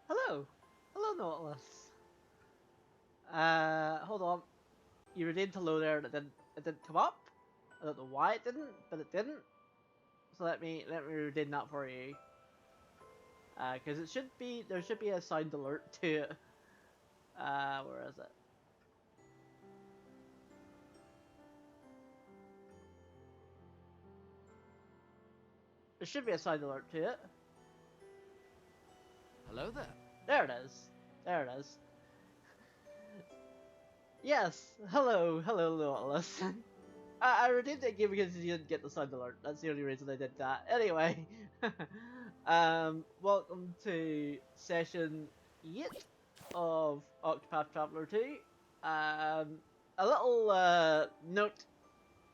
Hello! Hello, Nautilus. Hold on. You redeemed hello there and it didn't come up? I don't know why it didn't, but it didn't. So let me redeem that for you. Because there should be a sound alert to it. Where is it? There should be a sound alert to it. Hello there. There it is. There it is. Yes. Hello, Nautilus. I redeemed that game because you didn't get the sound alert. That's the only reason I did that. Anyway, welcome to session 8 of Octopath Traveler 2. A little note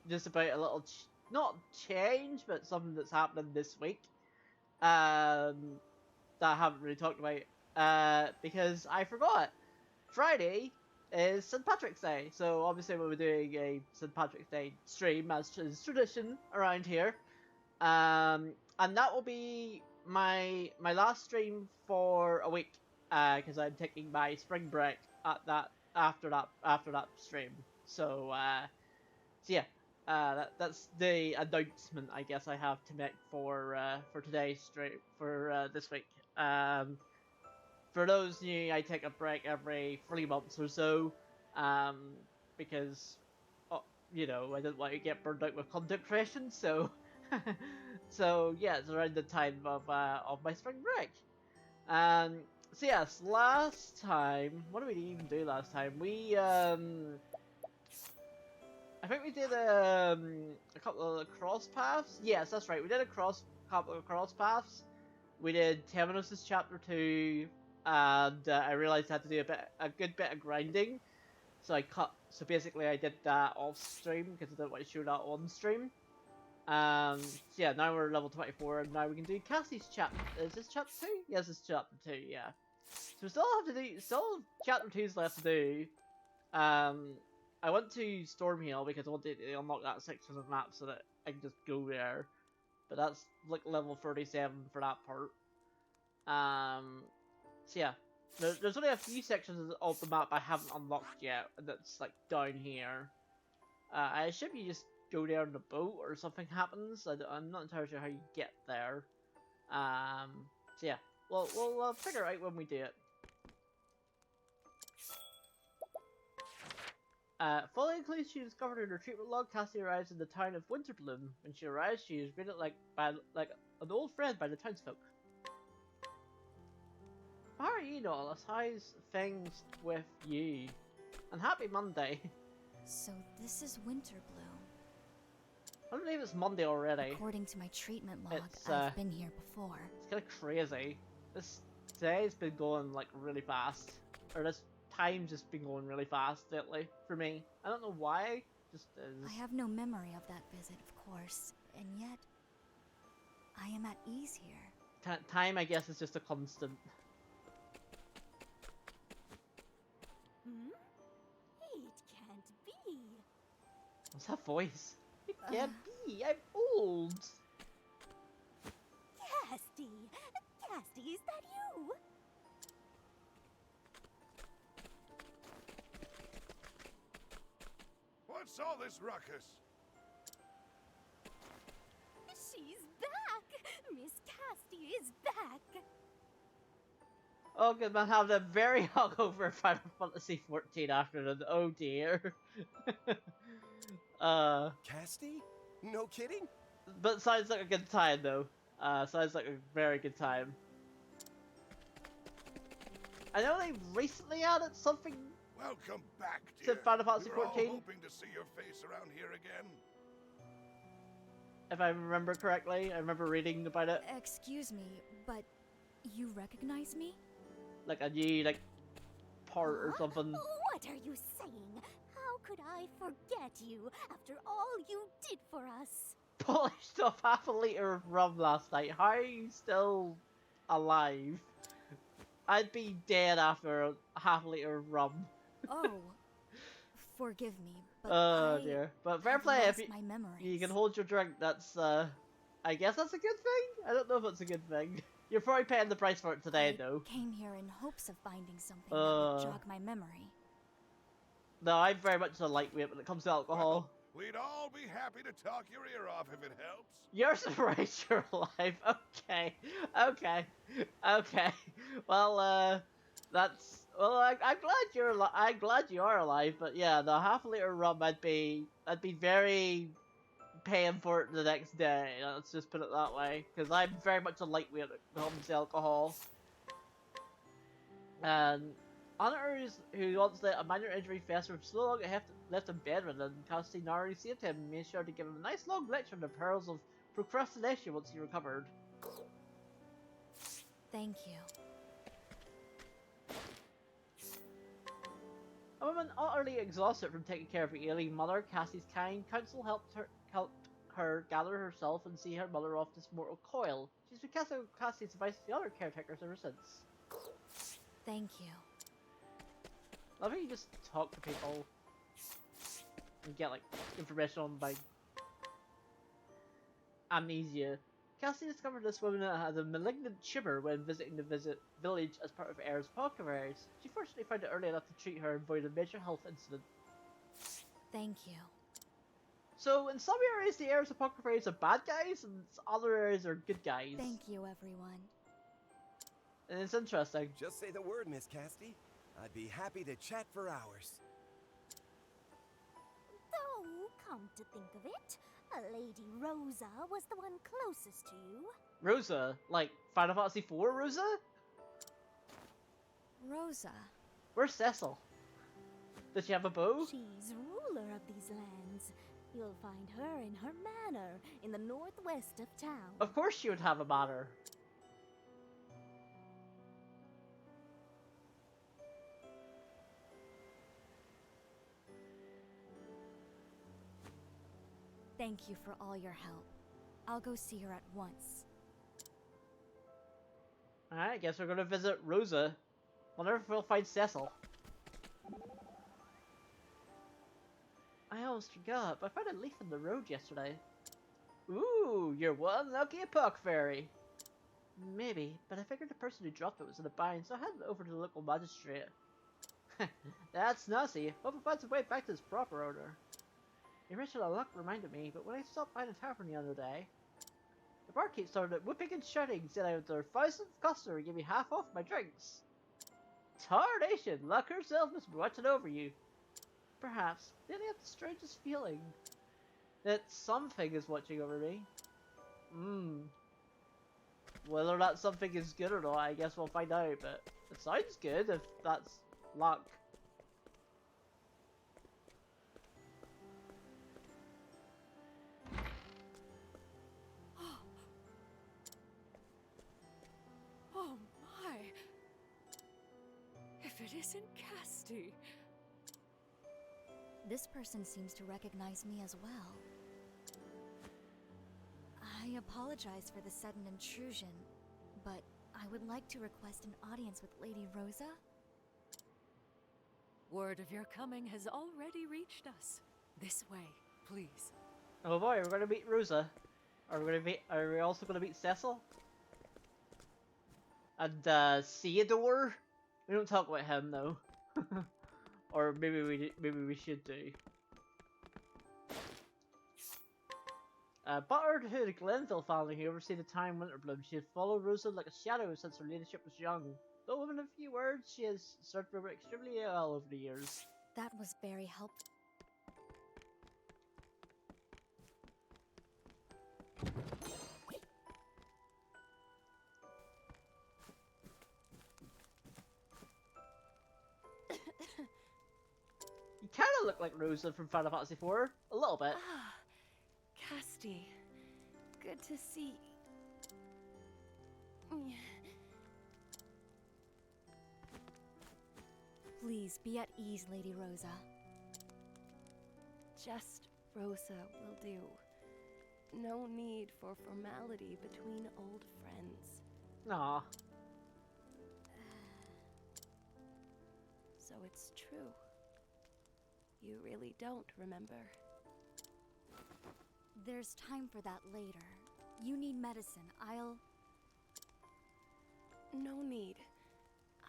just about a little not change, but something that's happening this week that I haven't really talked about because I forgot. Friday is St. Patrick's Day, so obviously we'll be doing a St. Patrick's Day stream as is tradition around here, and that will be my last stream for a week because I'm taking my spring break at that after that stream. So yeah, that's the announcement I guess I have to make for today's stream for this week. For those new, I take a break every 3 months or so, because, you know, I didn't want to get burned out with content creation, so, so yeah, it's around the time of my spring break. So yes, last time, what did we even do last time? We, I think we did a couple of cross paths. Yes, that's right, we did a couple of cross paths. We did Terminus' chapter 2, and I realized I had to do a good bit of grinding, so so basically I did that off stream because I didn't want to show that on stream. So yeah, now we're level 24, and now we can do Cassie's chapter. Is this chapter 2? Yes, it's chapter 2. Yeah. So we still have to do chapter 2's left to do. I went to Stormhill because I wanted to unlock that section of the map so that I can just go there. But that's like level 37 for that part. So yeah, there's only a few sections of the map I haven't unlocked yet, and that's like down here. I assume you just go there on the boat or something happens. I'm not entirely sure how you get there. So yeah, we'll figure it out when we do it. Following clues she discovered in her treatment log, Cassie arrives in the town of Winterbloom. When she arrives, she is greeted like an old friend by the townsfolk. How are you, Nautilus? How's things with you? And happy Monday. So this is Winterbloom. I don't believe it's Monday already. According to my treatment log, I've been here before. It's kind of crazy. This day's been going like really fast, or this time's just been going really fast lately for me. I don't know why. Just is. I have no memory of that visit, of course, and yet I am at ease here. Time, I guess, is just a constant. It can't be. What's that voice? It can't be. I'm old. Casti, is that you? What's all this ruckus? She's back. Miss Casti is back. Oh, good man, having a very hungover Final Fantasy 14 afternoon. Oh dear. Casti? No kidding? But sounds like a good time though. Sounds like a very good time. I know they recently added something Welcome back, to dear. Final Fantasy We were all 14. hoping to see your face around here again. If I remember correctly. I remember reading about it. Excuse me, but you recognize me? Like a new, like, part or something. What are you saying? How could I forget you after all you did for us? Polished off half a litre of rum last night. How are you still alive? I'd be dead after half a litre of rum. Oh, forgive me, but Oh I dear. But fair have play if lost my memories. you can hold your drink. That's I guess that's a good thing? I don't know if it's a good thing. You're probably paying the price for it today, I though. came here in hopes of finding something that would jog my memory. No, I'm very much a lightweight when it comes to alcohol. Well, we'd all be happy to talk your ear off if it helps. You're surprised you're alive. Okay. Okay. Okay. Well, that's... Well, I'm glad you're I'm glad you are alive, but yeah, the half-liter rum, I'd be very paying for it the next day. Let's just put it that way, because I'm very much a lightweight when it comes to alcohol. And Hunter, who wants a minor injury fester for so long it left him bedridden, Cassidy narrowly saved him and made sure to give him a nice long lecture on the perils of procrastination once he recovered. Thank you. A woman utterly exhausted from taking care of her ailing mother, Cassie's kind counsel helped her gather herself and see her mother off this mortal coil. She's been Cassie's advice to the other caretakers ever since. Thank you. Love how you just talk to people and get like information on like amnesia. Cassie discovered this woman had a malignant tumor when visiting the village as part of Air's apothecaries. She fortunately found it early enough to treat her and avoid a major health incident. Thank you. So in some areas the Air's apothecaries are bad guys and other areas are good guys. Thank you, everyone. And it's interesting. Just say the word, Miss Casti. I'd be happy to chat for hours. Though, come to think of it, Lady Rosa was the one closest to you. Rosa? Like Final Fantasy IV Rosa? Rosa. Where's Cecil? Does she have a bow? She's ruler of these lands. You'll find her in her manor in the northwest of town. Of course she would have a manor. Thank you for all your help. I'll go see her at once. Alright, I guess we're gonna visit Rosa. Wonder if we'll find Cecil. I almost forgot, but I found a leaf in the road yesterday. Ooh, you're one lucky apothecary. Maybe, but I figured the person who dropped it was in a bind, so I headed over to the local magistrate. That's Nussie. Hope it finds a way back to its proper owner. The original luck reminded me, but when I stopped by the tavern the other day, the barkeep started whooping and shouting, said I was their 1000th customer and gave me half off my drinks. Tarnation! Luck herself must be watching over you. Perhaps, then I have the strangest feeling that something is watching over me. Whether that something is good or not, I guess we'll find out, but it sounds good if that's luck. Oh my! If it isn't Casti. This person seems to recognize me as well. I apologize for the sudden intrusion, but I would like to request an audience with Lady Rosa. Word of your coming has already reached us. This way, please. Oh boy, we're gonna meet Rosa. Are we also gonna meet Cecil? And Theodore? We don't talk about him though. Or maybe we should do. Buttered who the Glenville family who oversee the time Winterbloom. She had followed Rosa like a shadow since her leadership was young. Though within a few words, she has served her extremely well over the years. That was very helpful. You kinda look like Rosa from Final Fantasy IV. A little bit. Ah, Casti. Good to see. Please be at ease, Lady Rosa. Just Rosa will do. No need for formality between old friends. Aw. So it's true. You really don't remember. There's time for that later. You need medicine. I'll... No need.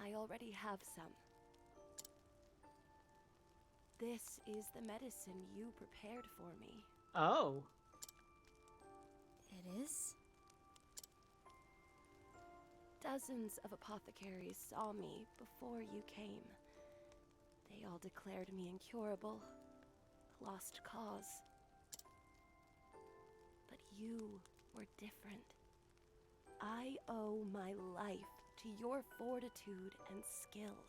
I already have some. This is the medicine you prepared for me. Oh. It is? Dozens of apothecaries saw me before you came. They all declared me incurable, a lost cause. But you were different. I owe my life to your fortitude and skill.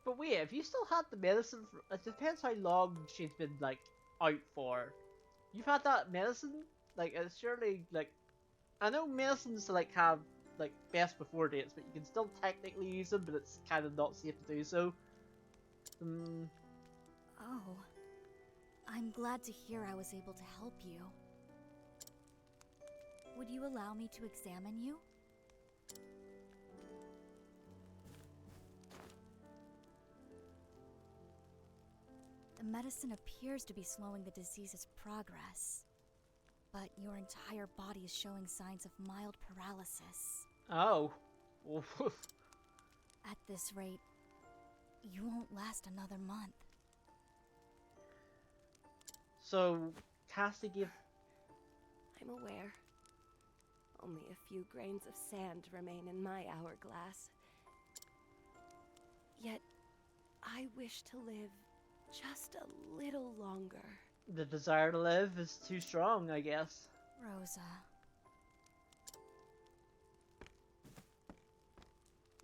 But wait, if you still had the medicine, it depends how long she's been, like, out for. You've had that medicine? Like, it's surely, like... I know medicines, like, have, like, best before dates, but you can still technically use them, but it's kind of not safe to do so. Oh. I'm glad to hear I was able to help you. Would you allow me to examine you? The medicine appears to be slowing the disease's progress, but your entire body is showing signs of mild paralysis. Oh. At this rate, you won't last another month. So, Cassie gave... I'm aware. Only a few grains of sand remain in my hourglass. Yet, I wish to live just a little longer. The desire to live is too strong, I guess. Rosa.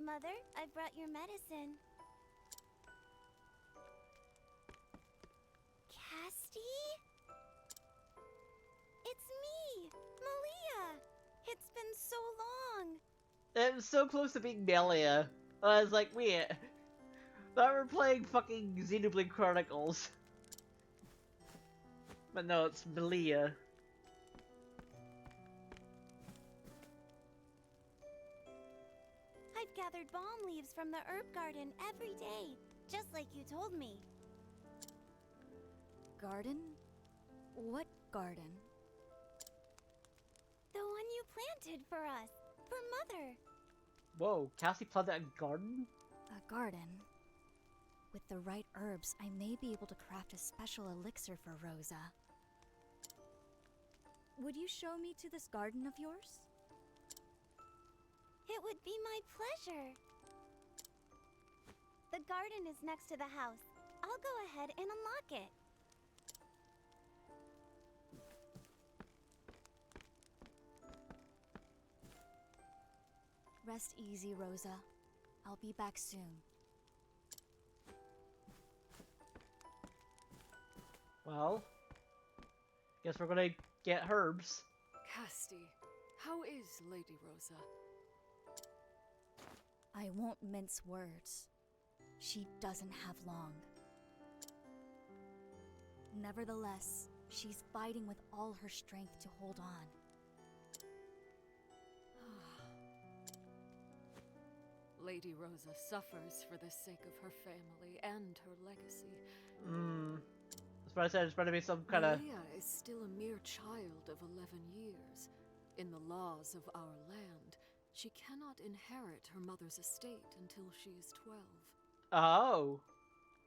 Mother, I brought your medicine. Casty? It's me, Malia. It's been so long. It was so close to being Melia. I was like, wait. Thought we're playing fucking Xenoblade Chronicles. But no, it's Melia. I've gathered balm leaves from the herb garden every day, just like you told me. Garden? What garden? The one you planted for us, for Mother. Whoa, Cassie planted a garden? A garden. With the right herbs, I may be able to craft a special elixir for Rosa. Would you show me to this garden of yours? It would be my pleasure. The garden is next to the house. I'll go ahead and unlock it. Rest easy, Rosa. I'll be back soon. Well, guess we're gonna get herbs. Casty, how is Lady Rosa? I won't mince words. She doesn't have long. Nevertheless, she's fighting with all her strength to hold on. Lady Rosa suffers for the sake of her family and her legacy. That's what I said, it's better be some kind of... Malia is still a mere child of 11 years. In the laws of our land, she cannot inherit her mother's estate until she is 12. Oh.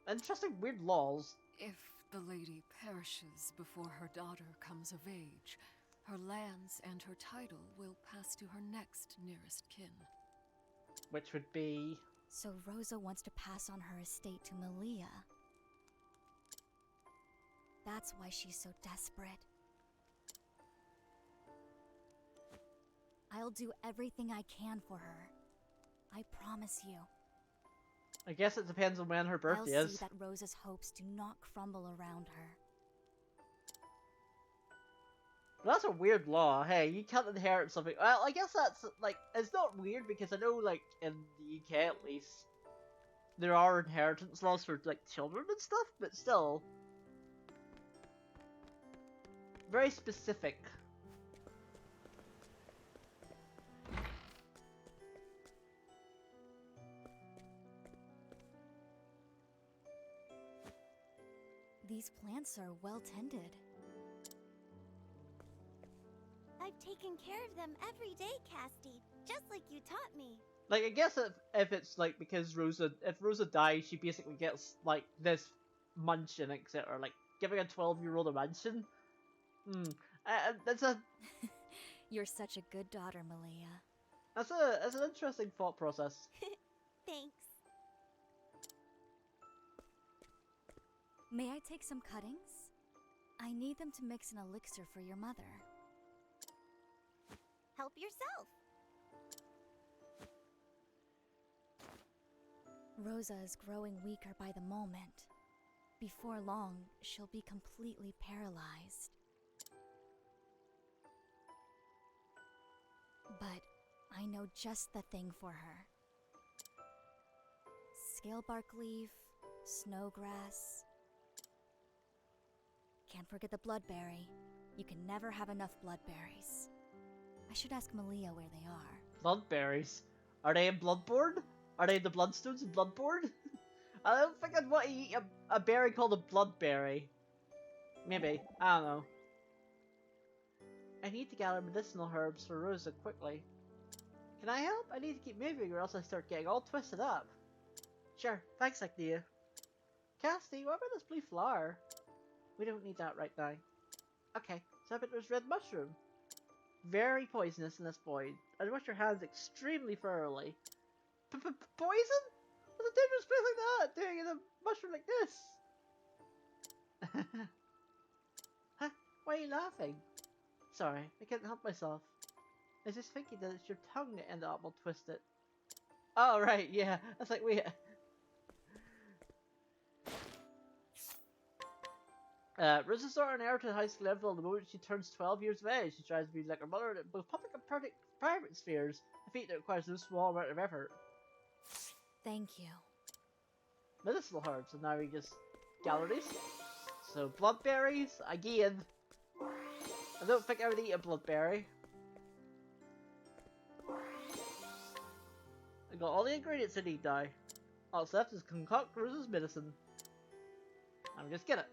Interesting, weird laws. If the lady perishes before her daughter comes of age, her lands and her title will pass to her next nearest kin. Which would be... So Rosa wants to pass on her estate to Malia. That's why she's so desperate. I'll do everything I can for her. I promise you. I guess it depends on when her birthday I'll is. see that Rosa's hopes do not crumble around her. That's a weird law. Hey, you can't inherit something. Well, I guess that's, like, it's not weird because I know, like, in the UK at least, there are inheritance laws for, like, children and stuff, but still. Very specific. These plants are well tended. I've taken taking care of them every day, Casty, just like you taught me. Like, I guess if it's like because if Rosa dies, she basically gets like this mansion, etc. Like giving a 12-year-old a mansion. That's You're such a good daughter, Malia. that's an interesting thought process. Thanks. May I take some cuttings? I need them to mix an elixir for your mother. Help yourself. Rosa is growing weaker by the moment. Before long, she'll be completely paralyzed. But I know just the thing for her. Scalebark leaf, snowgrass. Can't forget the bloodberry. You can never have enough bloodberries. I should ask Malia where they are. Bloodberries. Are they in Bloodborne? Are they in the Bloodstones in Bloodborne? I don't think I'd want to eat a berry called a bloodberry. Maybe. I don't know. I need to gather medicinal herbs for Rosa quickly. Can I help? I need to keep moving or else I start getting all twisted up. Sure, thanks, Actea. Casty, what about this blue flower? We don't need that right now. Okay, so I bet there's red mushroom. Very poisonous in this void. I'd wash your hands extremely thoroughly. Poison? What's a dangerous place like that? Doing in a mushroom like this? Huh? Why are you laughing? Sorry, I can't help myself. I was just thinking that it's your tongue that ended up all twisted. Oh, right, yeah. I was like, wait. Rosa's daughter inherits a high skill level the moment she turns 12 years of age. She tries to be like her mother in both public and private spheres, a feat that requires no small amount of effort. Thank you. Medicinal herbs, and now we just galleries. So bloodberries again. I don't think I would eat a bloodberry. I got all the ingredients I need now. All that's left is concoct Rosa's medicine. I'm just get it.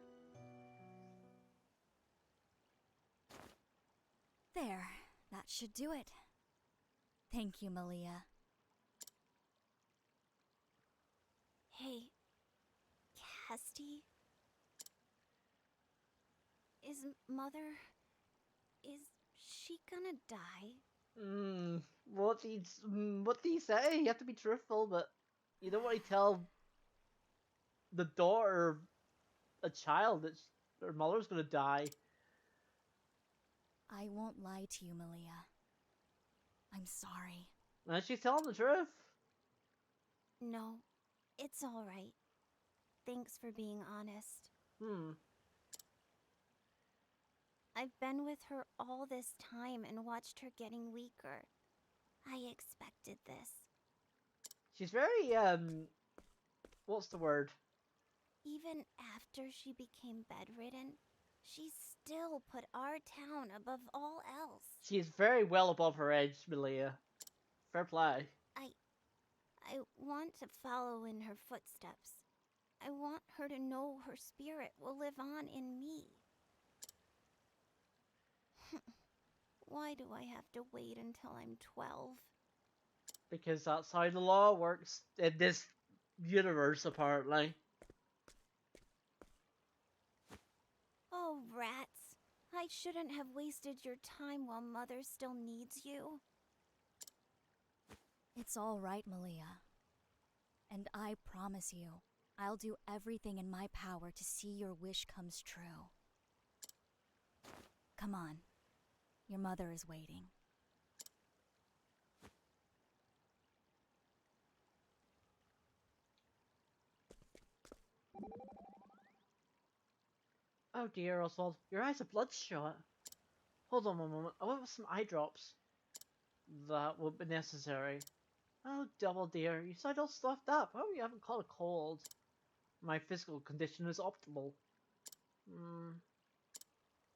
There, that should do it. Thank you, Malia. Hey, Casty? Is Mother... is she gonna die? What do you say? You have to be truthful, but you don't want to tell the daughter of a child that her mother's gonna die. I won't lie to you, Malia. I'm sorry. And she's telling the truth. No, it's alright. Thanks for being honest. I've been with her all this time and watched her getting weaker. I expected this. She's very, what's the word? Even after she became bedridden, she still put our town above all else. She is very well above her age, Malia. Fair play. I want to follow in her footsteps. I want her to know her spirit will live on in me. Why do I have to wait until I'm 12? Because that's how the law works in this universe, apparently. Oh, rats. I shouldn't have wasted your time while Mother still needs you. It's all right, Malia. And I promise you, I'll do everything in my power to see your wish comes true. Come on. Your mother is waiting. Oh dear, Oswald. Your eyes are bloodshot. Hold on one moment. I want some eye drops. That would be necessary. Oh, double dear. You sound all stuffed up. Oh, you haven't caught a cold. My physical condition is optimal.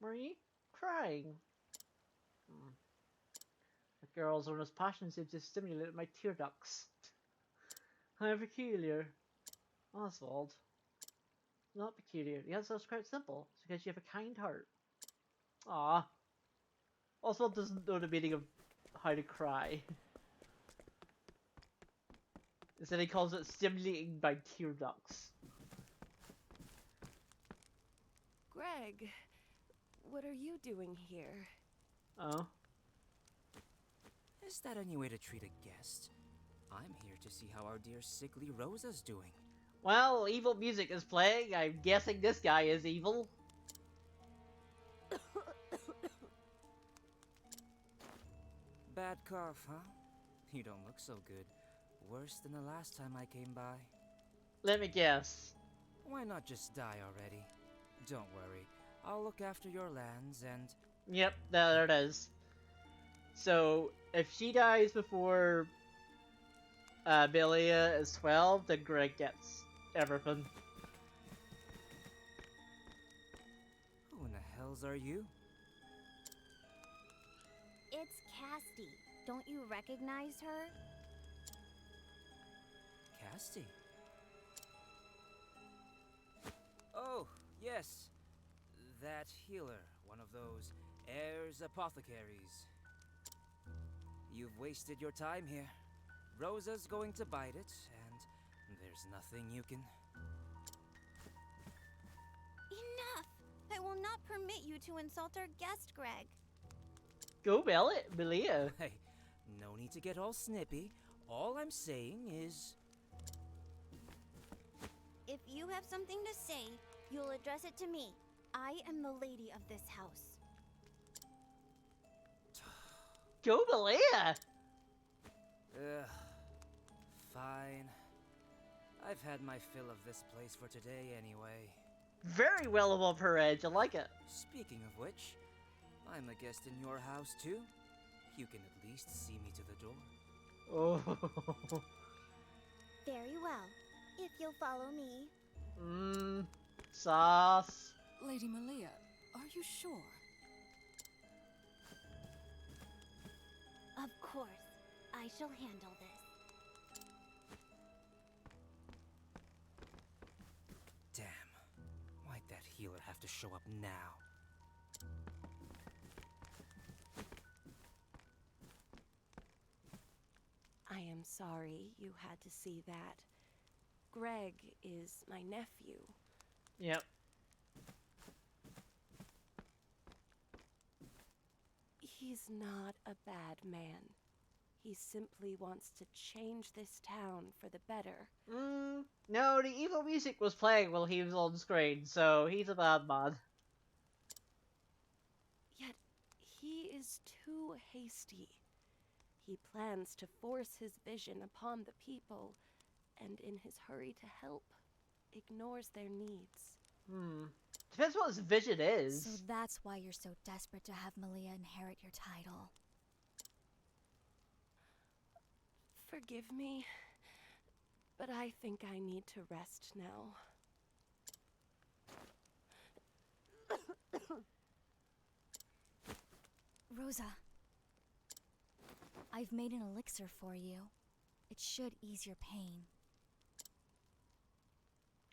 Were you crying? The girl's earnest passion seems to stimulate my tear ducts. How peculiar. Oswald. Not peculiar. The answer is quite simple. It's because you have a kind heart. Ah. Oswald doesn't know the meaning of how to cry. Instead he calls it stimulating by tear ducts. Greg, what are you doing here? Oh. Is that any way to treat a guest? I'm here to see how our dear sickly Rosa's doing. Well, evil music is playing. I'm guessing this guy is evil. Bad cough, huh? You don't look so good. Worse than the last time I came by. Let me guess. Why not just die already? Don't worry. I'll look after your lands and... Yep, there it is. So, if she dies before Belia is 12, then Greg gets everything. Who in the hells are you? It's Casty. Don't you recognize her? Casty? Oh, yes. That healer, one of those heirs apothecaries. You've wasted your time here. Rosa's going to bite it, and there's nothing you can... Enough! I will not permit you to insult our guest, Greg. Go Belia. Hey, no need to get all snippy. All I'm saying is... If you have something to say, you'll address it to me. I am the lady of this house. Go Belia. Ugh. Fine. I've had my fill of this place for today anyway. Very well above her edge. I like it. Speaking of which, I'm a guest in your house too. You can at least see me to the door. Oh. Very well. If you'll follow me. Sauce. Lady Malia, are you sure? Of course. I shall handle this. Damn. Why'd that healer have to show up now? I am sorry you had to see that. Greg is my nephew. Yep. He's not a bad man. He simply wants to change this town for the better. No, the evil music was playing while he was on screen, so he's a bad man. Yet, he is too hasty. He plans to force his vision upon the people, and in his hurry to help, ignores their needs. Depends what his vision is. So that's why you're so desperate to have Malia inherit your title. Forgive me, but I think I need to rest now. Rosa, I've made an elixir for you. It should ease your pain.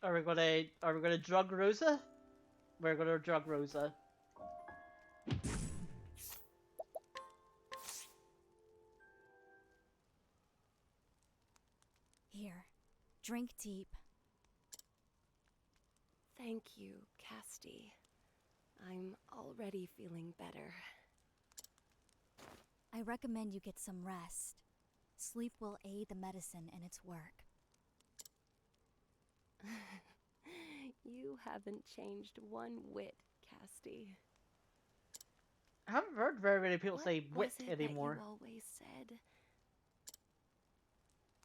Are we gonna drug Rosa? We're gonna drug Rosa. Here, drink deep. Thank you, Casty. I'm already feeling better. I recommend you get some rest. Sleep will aid the medicine in its work. You haven't changed one whit, Casty. I haven't heard very many people What say wit was it anymore. that you always said?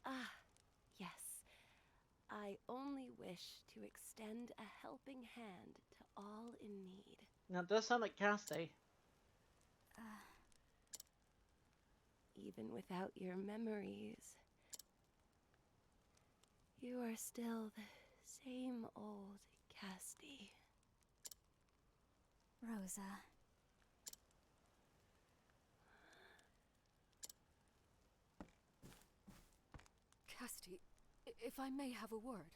Ah, yes. I only wish to extend a helping hand to all in need. Now, it does sound like Casty. Even without your memories, you are still the same old Casty. Rosa. Casty, if I may have a word.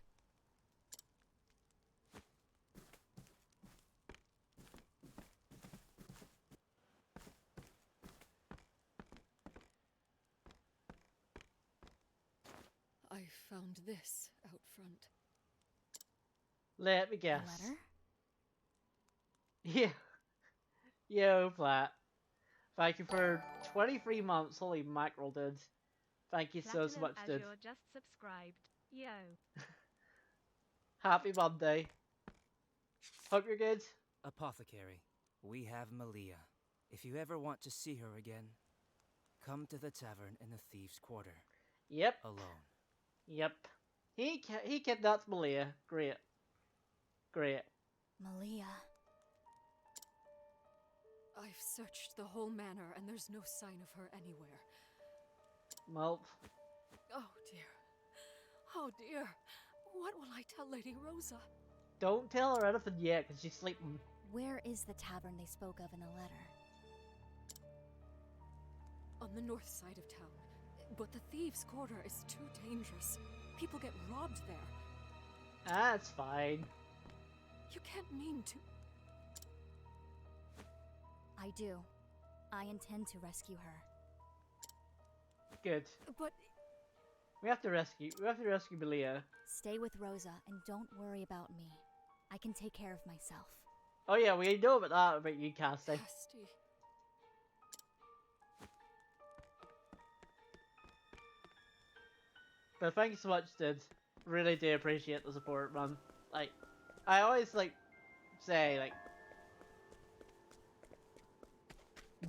I found this out front. Let me A guess. letter? Yeah. Yo, Plat. Thank you for 23 months. Holy mackerel, dude. Thank you so Platinum much, dude. Azure just subscribed. Yo. Happy Monday. Hope you're good. Apothecary, we have Malia. If you ever want to see her again, come to the tavern in the Thieves' Quarter. Yep. Alone. Yep. He kidnapped Malia. Great. Great. Malia. I've searched the whole manor and there's no sign of her anywhere. Well, Oh dear. Oh dear. What will I tell Lady Rosa? don't tell her anything yet, because she's sleeping. Where is the tavern they spoke of in the letter? On the north side of town. But the Thieves' Quarter is too dangerous. People get robbed there. That's fine. You can't mean to... I do. I intend to rescue her. Good. But We have to rescue Malia. Stay with Rosa and don't worry about me. I can take care of myself. Oh yeah, we know about that about you, Cassie. Casty... But thank you so much, dude. Really do appreciate the support, man. Like, I always like say like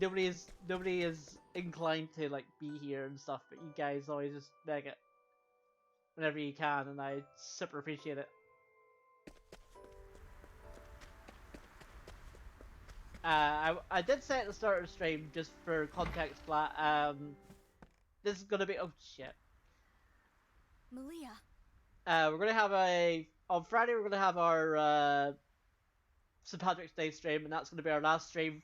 nobody is inclined to like be here and stuff, but you guys always just make it whenever you can, and I super appreciate it. I did say at the start of the stream, just for context, Flat. This is gonna be oh shit. Malia. We're gonna have on Friday. We're gonna have our St. Patrick's Day stream, and that's gonna be our last stream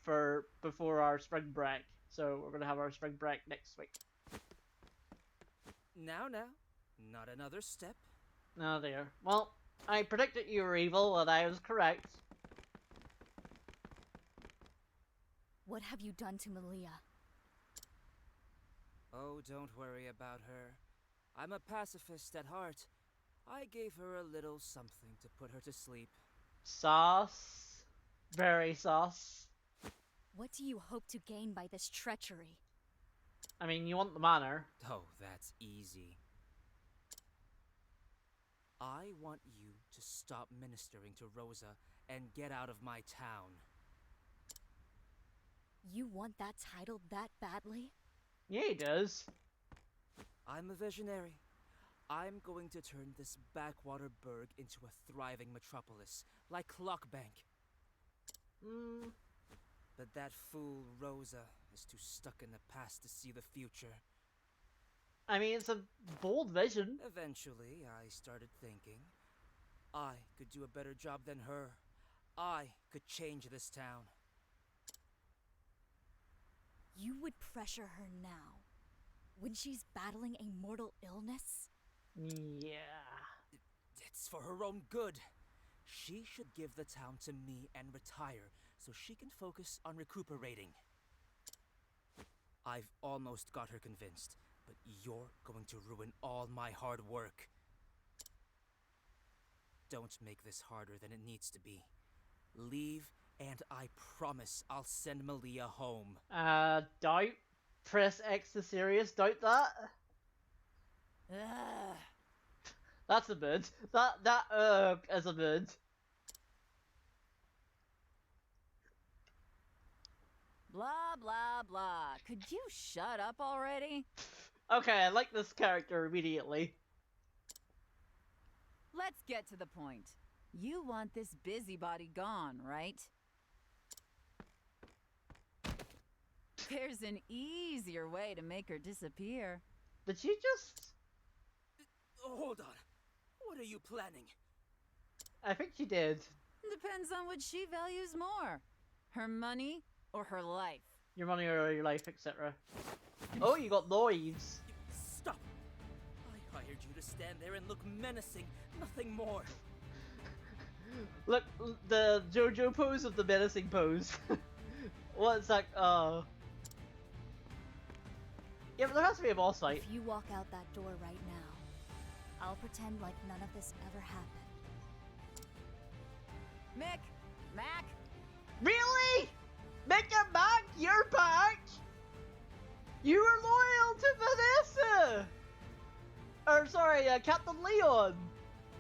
before our spring break. So we're gonna have our spring break next week. Now, not another step. Oh dear. Well, I predicted you were evil, and I was correct. What have you done to Malia? Oh, don't worry about her. I'm a pacifist at heart. I gave her a little something to put her to sleep. Sauce. Very sauce. What do you hope to gain by this treachery? I mean, you want the manor. Oh, that's easy. I want you to stop ministering to Rosa and get out of my town. You want that title that badly? Yeah, he does. I'm a visionary. I'm going to turn this backwater burg into a thriving metropolis, like Clockbank. But that fool Rosa is too stuck in the past to see the future. I mean, it's a bold vision. Eventually, I started thinking, I could do a better job than her. I could change this town. You would pressure her now, when she's battling a mortal illness? Yeah. It's for her own good. She should give the town to me and retire so she can focus on recuperating. I've almost got her convinced, but you're going to ruin all my hard work. Don't make this harder than it needs to be. Leave, and I promise I'll send Malia home. Doubt. Press X to serious. Doubt that. Ugh. That's a bird. That is a bird. Blah, blah, blah. Could you shut up already? Okay, I like this character immediately. Let's get to the point. You want this busybody gone, right? There's an easier way to make her disappear. Did you just... Hold on. What are you planning? I think she did. Depends on what she values more. Her money or her life. Your money or your life, etc. Oh, you got knives. Stop! I hired you to stand there and look menacing, nothing more. Look, the JoJo pose of the menacing pose. What's that? Yeah, but there has to be a boss fight. If you walk out that door right now, I'll pretend like none of this ever happened. Mick! Mac! Really? Make it back? You're back? You were loyal to Vanessa! Or sorry, Captain Leon.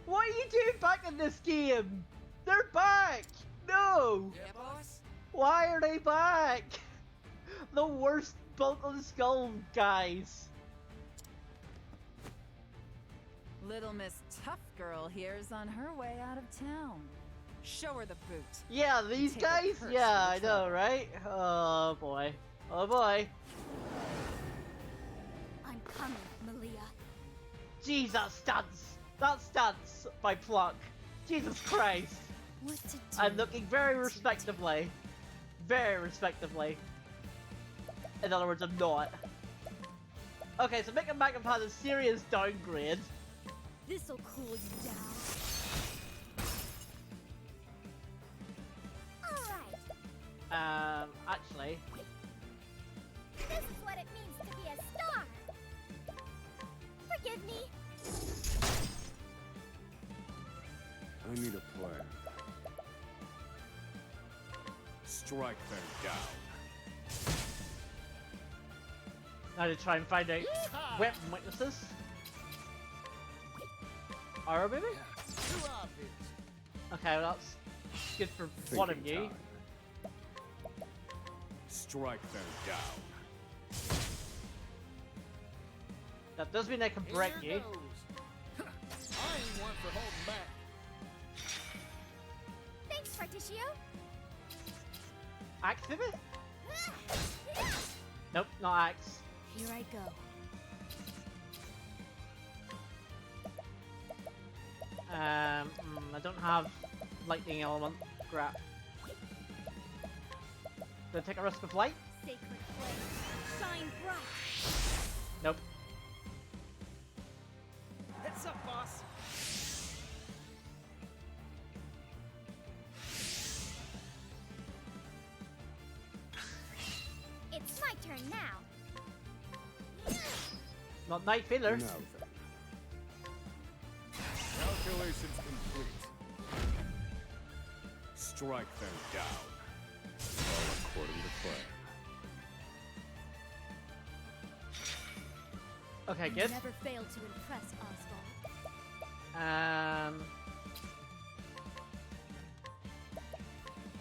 What are you doing back in this game? They're back! No! Yeah, boss? Why are they back? The worst bolt of the skull guys. Little Miss Tough Girl here's on her way out of town. Show her the boot. Yeah, these Take a guys? curse Yeah, for I the know, trouble. right? Oh boy. Oh boy. I'm coming, Malia. Jeez, that stunts. That stunts by pluck. Jesus Christ. What to do? I'm looking very respectively. Very respectively. In other words, I'm not. Okay, so Mega Mac have had a serious downgrade. This'll cool you down. Alright, Actually, this is what it means to be a star. Forgive me. I need a plan. Strike them down. now to try and find out weapon weaknesses. Arrow maybe? Too obvious. Okay, well that's good for one of you. Time. Strike them down. That does mean I can break you. I ain't one for holding back. Thanks, Particio. Axe maybe? Nope, not axe. Here I go. I don't have lightning element. Crap. Do I take a risk of light? Sacred flame, shine bright. Nope. Heads up, boss. It's my turn now. Not night failure. Now then. Calculations complete. Strike them down. All according to plan. Okay, You good. never failed to impress, Oswald.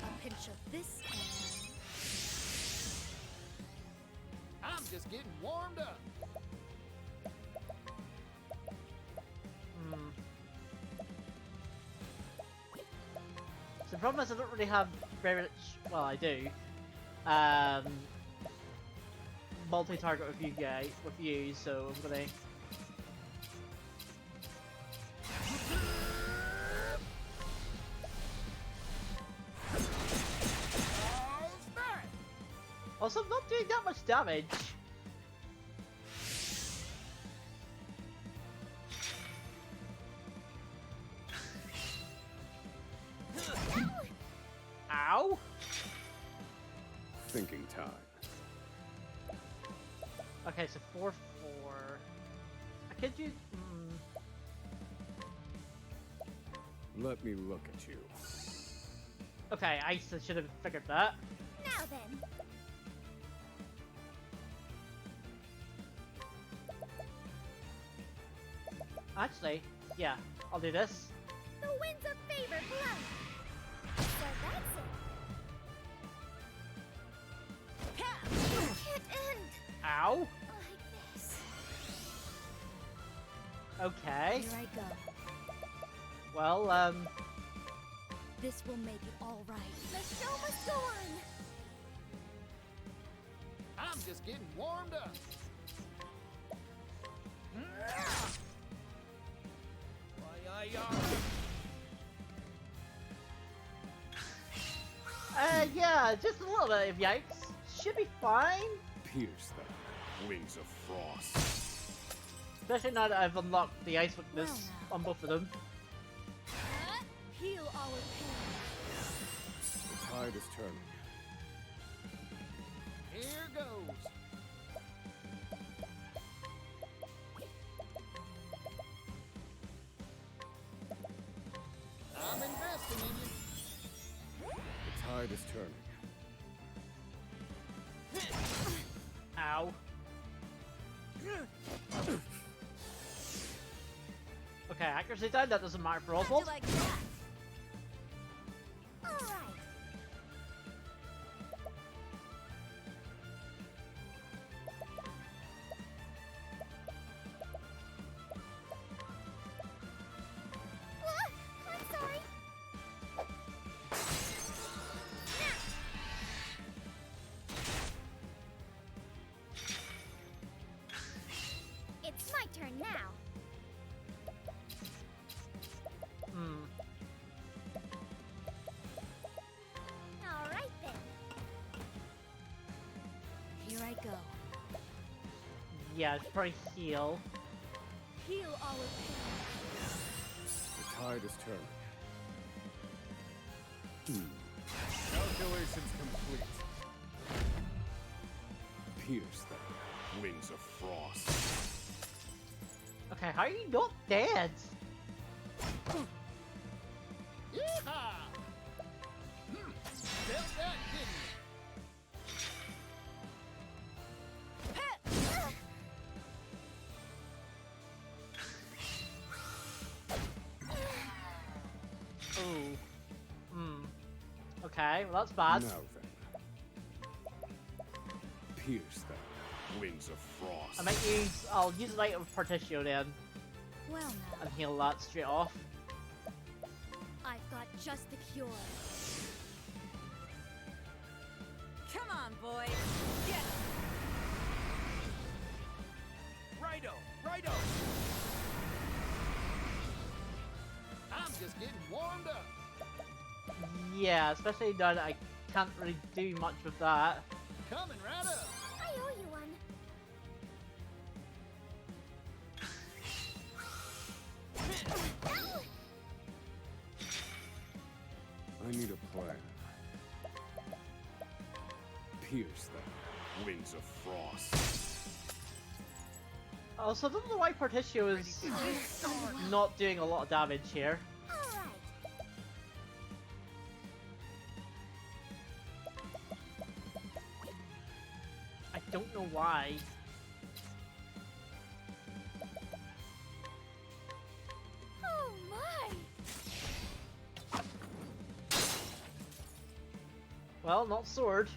A pinch of this and... I'm just getting warmed up. So the problem is I don't really have very much, well I do, multi-target with you guys, so I'm gonna... Also, I'm not doing that much damage. Ow! Thinking time. Okay, so 4-4. I could use... Let me look at you. Okay, I should have figured that. Now then. Actually, yeah, I'll do this. The winds of favor blow. So that's it. It can't end Ow! like this. Okay. Here I go. Well, This will make it all right. The show must go on. I'm just getting warmed up. yeah, just a little bit of yikes. Should be fine. Pierce them, wings of frost. Especially now that I've unlocked the ice weakness on both of them. Heal our pain. The tide is turning. Here goes. The tide is turning. Ow. Okay, accuracy down, that doesn't matter for Oswald. Like that. All right. I'm sorry. It's my turn now. Hmm. All right then. Here I go. Yeah, it's probably heal. Heal our pain. The tide is turning. Calculations complete. Pierce them. Wings of frost. Okay, how are you not dead? Ooh. Hmm. Okay, well that's bad. Now then. Pierce them. Wings of frost. I'll use Light of Partitio then, Well now, and heal that straight off. I've got just the cure. Come on, boys. Get it. Righto, righto. I'm just getting warmed up. Yeah, especially now that I can't really do much with that. Coming right up. I owe you one. I need a plan. Pierce them. Wings of frost. Also, I don't know why Partitio is not doing a lot of damage here. All right. I don't know why. Oh my. Well, not sword.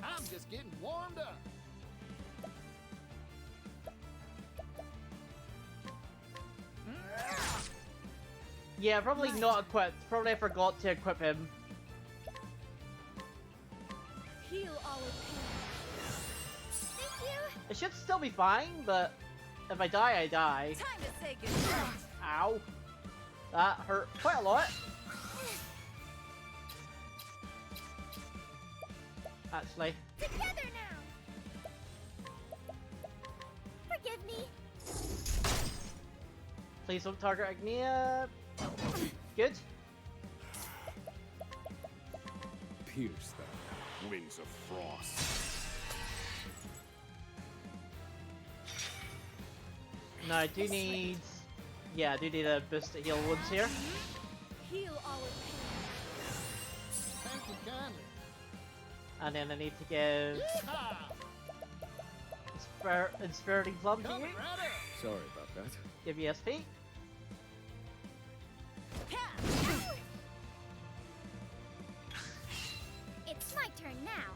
I'm just getting warmed up. Yeah, probably not equipped. Probably I forgot to equip him. Heal our pain. Thank you. It should still be fine, but if I die, I die. Time to say goodnight. Ow. That hurt quite a lot. Actually. Together now. Forgive me. Please don't target Agnia. Good. Pierce them. Wings of frost. No, I do need... Yeah, I do need a boost to heal wounds here. Heal our pain. Thank you kindly. And then I need to give Inspiriting Plum to you. Coming right up. Sorry about that. Give you SP. It's my turn now.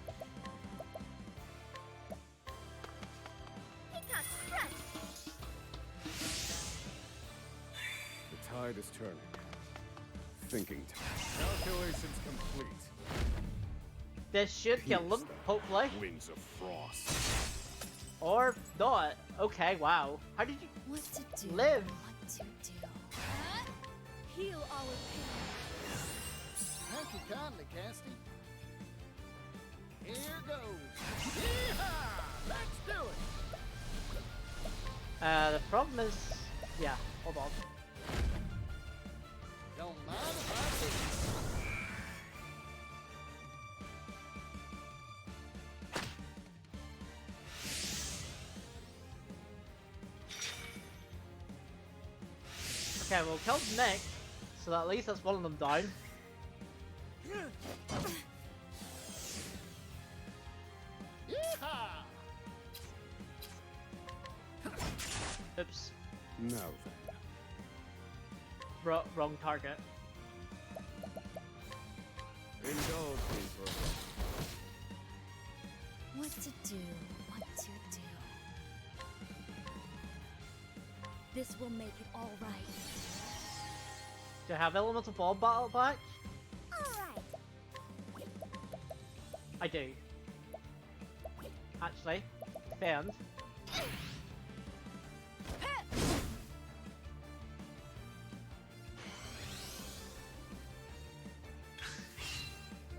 Peacock strut. The tide is turning. Thinking time. Calculations complete. This should kill them, hopefully. Wings of frost. Or not. Okay, wow. How did you What to do? live? What to do? Heal our pain. Thank you kindly, Casty. Here goes. Yeehaw! Let's do it. The problem is... Yeah, hold on. Don't mind if I do. Okay, well, killed Nick, so at least that's one of them down. Yeehaw! Oops. Now then. Wrong target. Indulge me for a moment. What to do? What to do? This will make it all right. Do I have elemental ball battle back? Alright. I do. Actually, defend.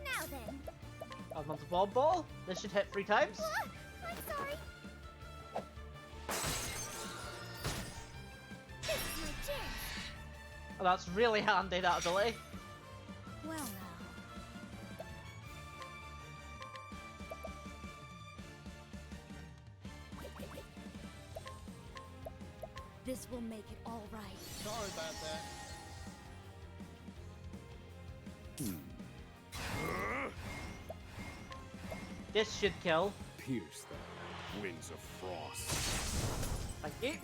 Now then. Elemental ball. This should hit 3 times. What? I'm sorry. This is my chance. Oh, that's really handy, that ability. Well now. This will make it all right. Sorry about that. This should kill. Pierce them. Winds of frost. Thank you.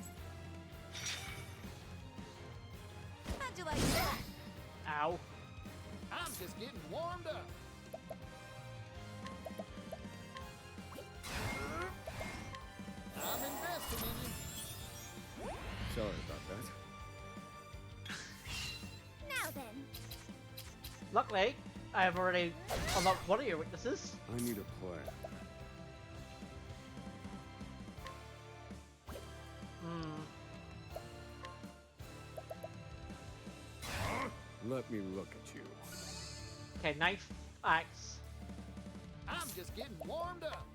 How'd you like that? Ow. I'm just getting warmed up. I'm investing in you. Sorry about that. Now then. Luckily, I have already unlocked one of your weaknesses. I need a plan. Let me look at you. Okay, knife, axe. I'm just getting warmed up.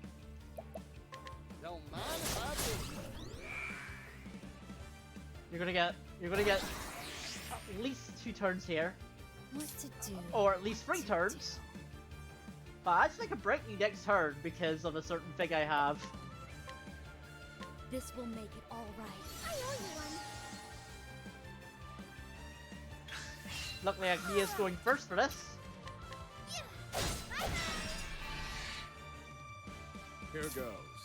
Don't mind if I do. You're gonna get at least 2 turns here, What to do? or at least 3 turns. But I actually can break you next turn because of a certain thing I have. This will make it all right. I owe you one. Luckily, Agnia's going first for this. Here goes.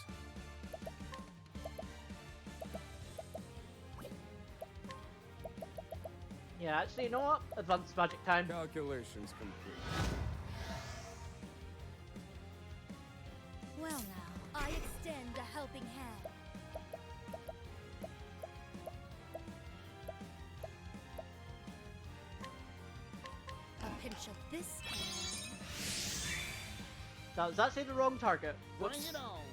Yeah, actually, you know what? Advanced magic time. Calculations complete. Well now, I extend a helping hand. A pinch of this and... That was actually the wrong target. Bring Whoops. it on.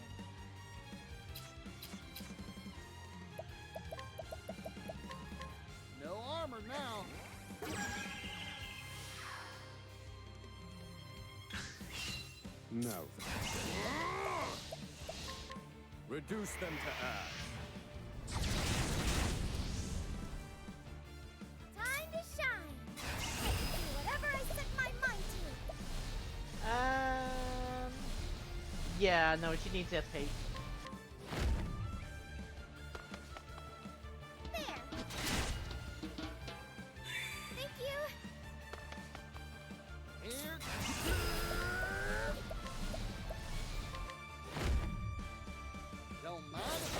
No armor now. Now then. Reduce them to ash. Time to shine. I can do whatever I set my mind to. Yeah, no, she needs SP. There. Thank you. Here. Don't mind if I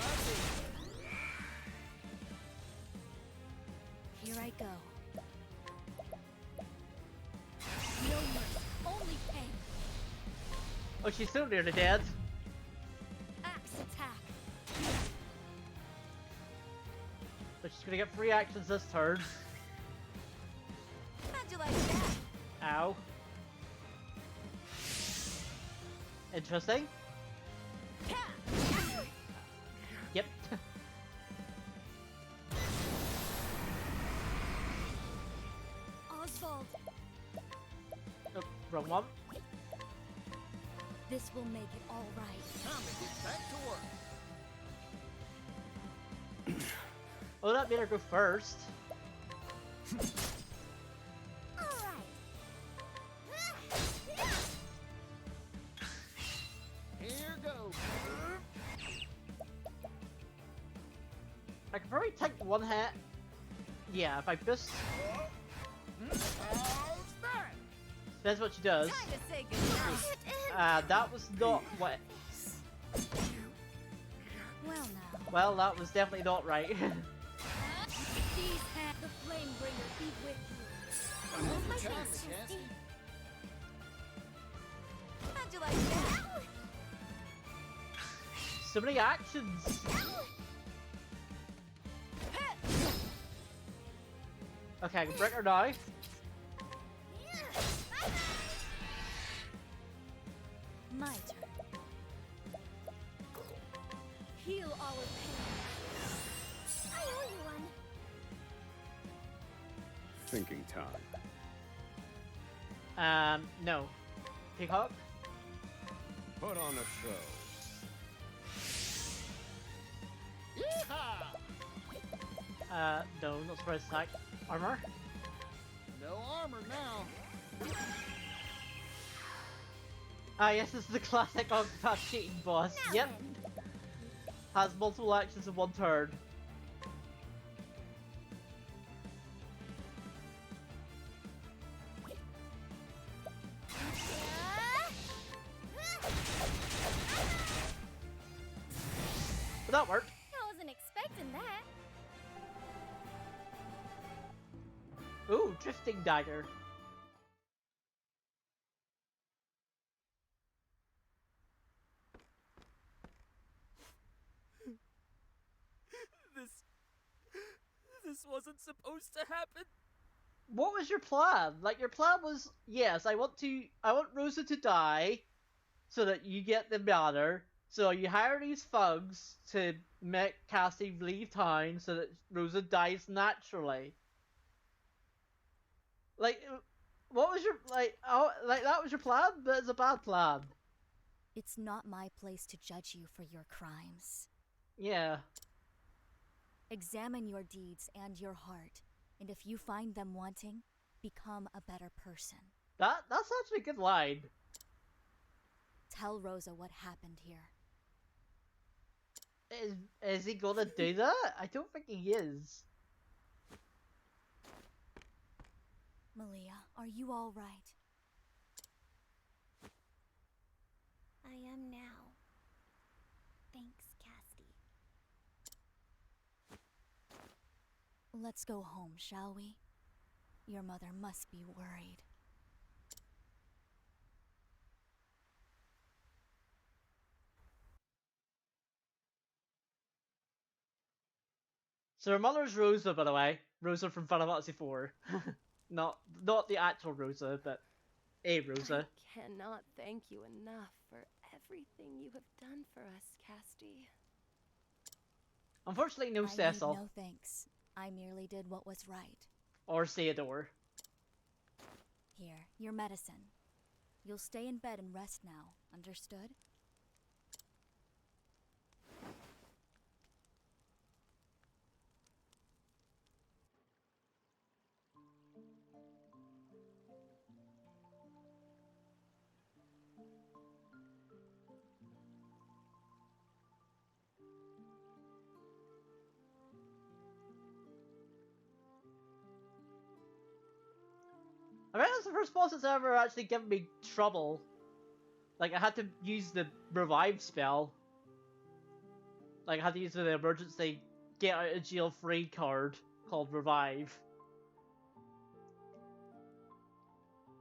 do. Here I go. No mercy, only pain. Oh, she's still nearly dead. Axe attack. But she's gonna get 3 actions this turn. How'd you like that? Ow. Interesting. Yep. Oswald, Oh, wrong one. this will make it all right. Time to get back to work. Oh, that made her go first. Alright. Here goes. I could probably take 1 hit. Yeah, if I boost. How's that? That's what she does. Time to say goodnight. That was not what. Well now. Well, that was definitely not right. These have the flame bringer be with you. Another My time, turn, Cassie. How'd you like that? So many actions. Okay, I can break her now. My turn. Heal our pain. I owe you one. Thinking time. No. Peacock? Put on a show. Yeehaw! No, not surprise attack. Armor? No armor now. Ah, yes, this is the classic Octopath cheating boss. Now Yep. then. Has multiple actions in one turn. But that worked. I wasn't expecting that. Ooh, drifting dagger. This wasn't supposed to happen. What was your plan? Like, your plan was, yes, I want Rosa to die so that you get the banner. So you hire these thugs to make Cassie leave town so that Rosa dies naturally. Like, what was your, that was your plan? But it's a bad plan. It's not my place to judge you for your crimes. Yeah. Examine your deeds and your heart, and if you find them wanting, become a better person. That's actually a good line. Tell Rosa what happened here. Is he gonna do that? I don't think he is. Malia, are you all right? I am now. Thanks, Casty. Let's go home, shall we? Your mother must be worried. So her mother's Rosa, by the way. Rosa from Final Fantasy IV. not the actual Rosa, but a Rosa. I cannot thank you enough for everything you have done for us, Casty. Unfortunately, no I Cecil. need no thanks. I merely did what was right. Or Theodore. Here, your medicine. You'll stay in bed and rest now, understood? I mean, that's the first boss that's ever actually given me trouble. Like, I had to use the revive spell. Like, I had to use the emergency get out of jail free card called revive.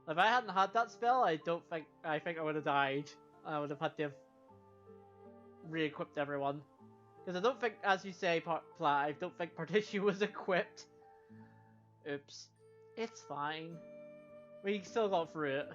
If I hadn't had that spell, I think I would have died. I would have had to have re-equipped everyone. Because I don't think, as you say, Plat, I don't think Partition was equipped. Oops. It's fine. We still got through it.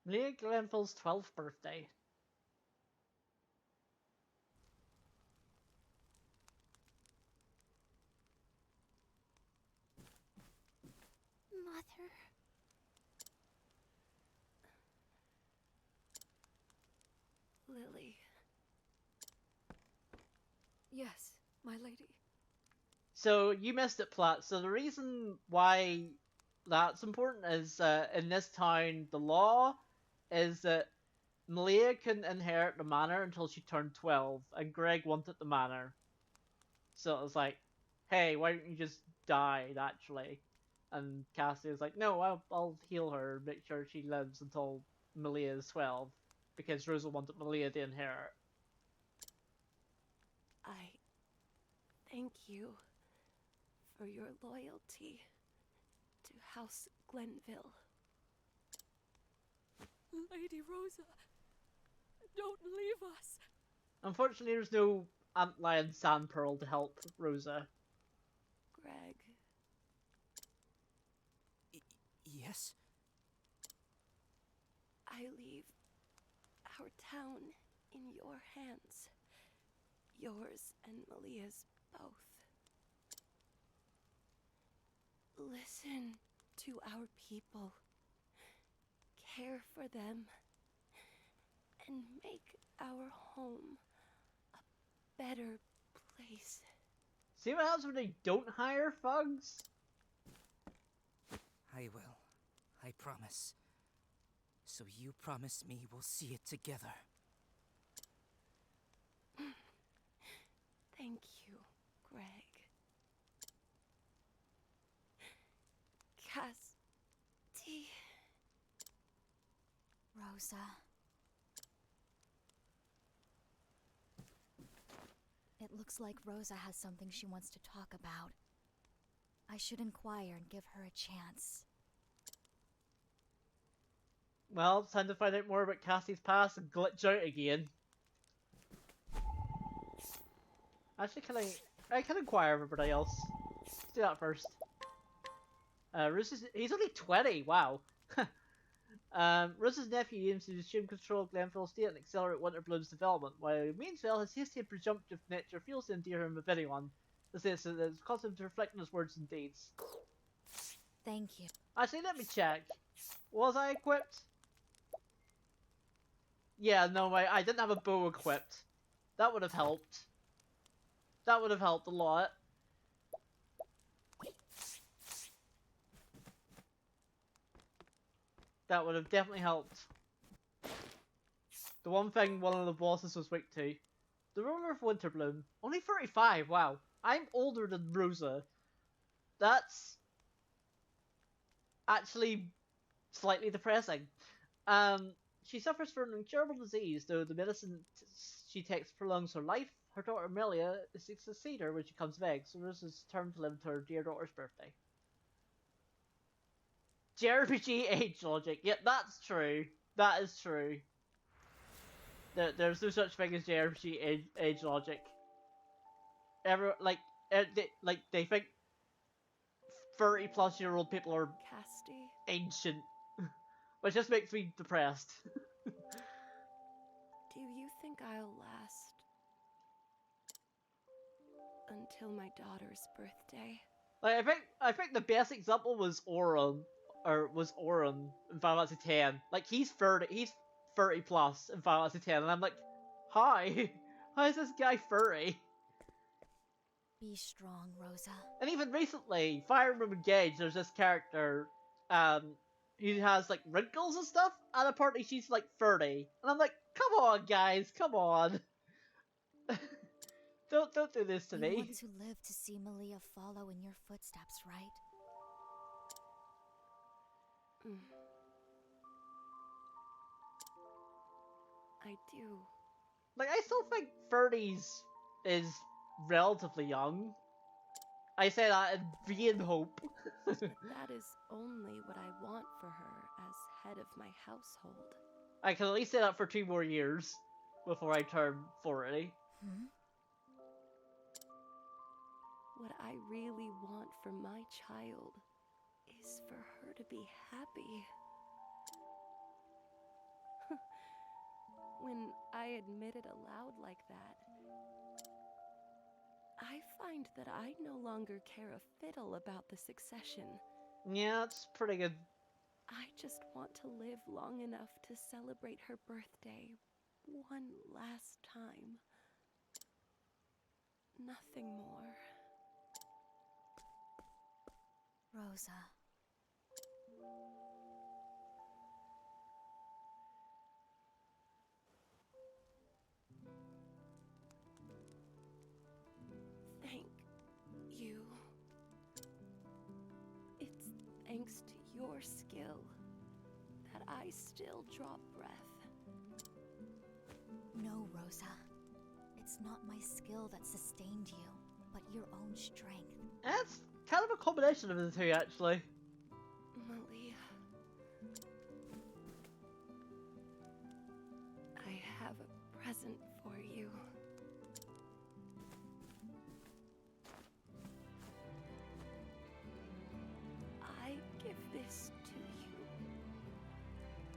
Leah Glenville's 12th birthday. Father? Lily. Yes, my lady. So you missed it, Platt. So the reason why that's important is in this town, the law is that Malia can inherit the manor until she turned 12, and Greg wanted the manor. So it was like, hey, why don't you just die, actually? And Cassie was like, no, I'll heal her, make sure she lives until Malia is 12, because Rosa wanted Malia to inherit. I thank you for your loyalty to House Glenville. Lady Rosa, don't leave us. Unfortunately, there's no Antlion Sand Pearl to help Rosa. Greg. Yes? I leave our town in your hands. Yours and Malia's both. Listen to our people. Care for them. And make our home a better place. See what happens when they don't hire thugs? I will. I promise. So you promise me we'll see it together. Thank you, Greg. Casti. Rosa. It looks like Rosa has something she wants to talk about. I should inquire and give her a chance. Well, it's time to find out more about Cassie's past and glitch out again. Actually, I can inquire everybody else. Let's do that first. He's only 20, wow. Rose's nephew aims to assume control of Glenville Estate and accelerate Winterbloom's development, while meanwhile his hasty and presumptive nature fails to endear him with anyone. This is caused him to reflect on his words and deeds. Thank you. Actually, let me check. Was I equipped? Yeah, no, I didn't have a bow equipped. That would have helped. That would have helped a lot. That would have definitely helped. The one thing one of the bosses was weak to. The ruler of Winterbloom. Only 35, wow. I'm older than Rosa. That's actually slightly depressing. She suffers from an incurable disease, though the medicine she takes prolongs her life. Her daughter Amelia is to succeed her when she comes of age, so Rosa's determined to live to her dear daughter's birthday. JRPG age logic. Yep, that's true. That is true. There's no such thing as JRPG age logic. They think 30-plus-year-old people are Casti. ancient, which just makes me depressed. Do you think I'll last until my daughter's birthday? Like, I think the best example was Auron in Final Fantasy X. Like, he's 30 plus in Final Fantasy X, and I'm like, hi, how is this guy 30? Be strong, Rosa. And even recently, Fire Emblem Engage, there's this character, who has like wrinkles and stuff. At a party, she's like 30, and I'm like, come on, guys, come on. Don't do this to me. You want to live to see Malia follow in your footsteps, right? I do. Like, I still think 30s is relatively young. I say that in vain hope. That is only what I want for her as head of my household. I can at least say that for 2 more years before I turn 40. What I really want for my child is for her to be happy. When I admit it aloud like that, I find that I no longer care a fiddle about the succession. Yeah, it's pretty good. I just want to live long enough to celebrate her birthday one last time. Nothing more. Rosa. Thank you. It's thanks to your skill that I still draw breath. No, Rosa. It's not my skill that sustained you, but your own strength. It's kind of a combination of the two, actually. Malia. I have a present for you. I give this to you.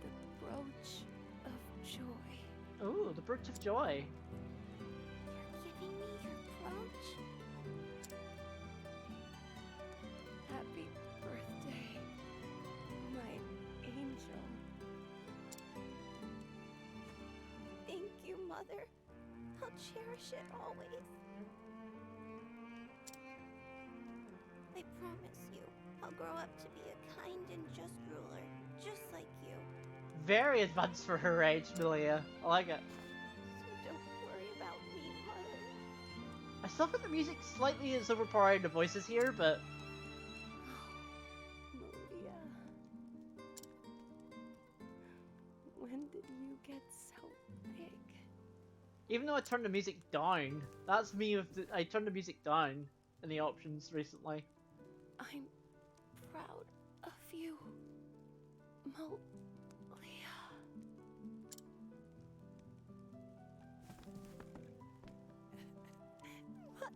The brooch of joy. Ooh, the brooch of joy. You're giving me your brooch? Happy birthday, my angel. Thank you, Mother. I'll cherish it always. I promise you, I'll grow up to be a kind and just ruler, just like you. Very advanced for her age, Malia. I like it. So don't worry about me, Mother. I still think the music slightly is overpowering the voices here, but Malia. When did you get so big? even though I turned the music down, that's me with the, I turned the music down in the options recently. I'm proud of you, Malia. Mother.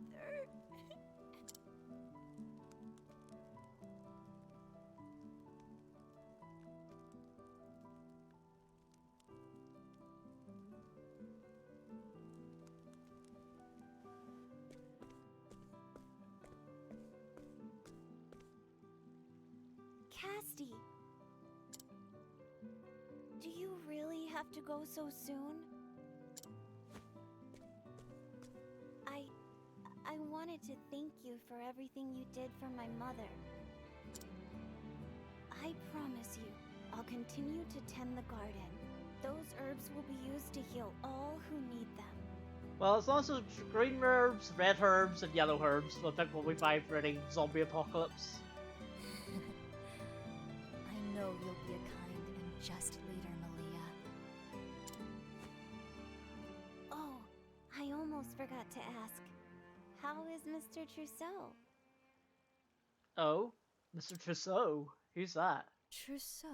Casty. Do you really have to go so soon? I wanted to thank you for everything you did for my mother. I promise you, I'll continue to tend the garden. Those herbs will be used to heal all who need them. Well, it's also green herbs, red herbs, and yellow herbs. So I think we'll be fine for any zombie apocalypse. I know you'll be a kind and just leader, Malia. Oh, I almost forgot to ask. How is Mr. Trousseau? Oh, Mr. Trousseau. Who's that? Trousseau.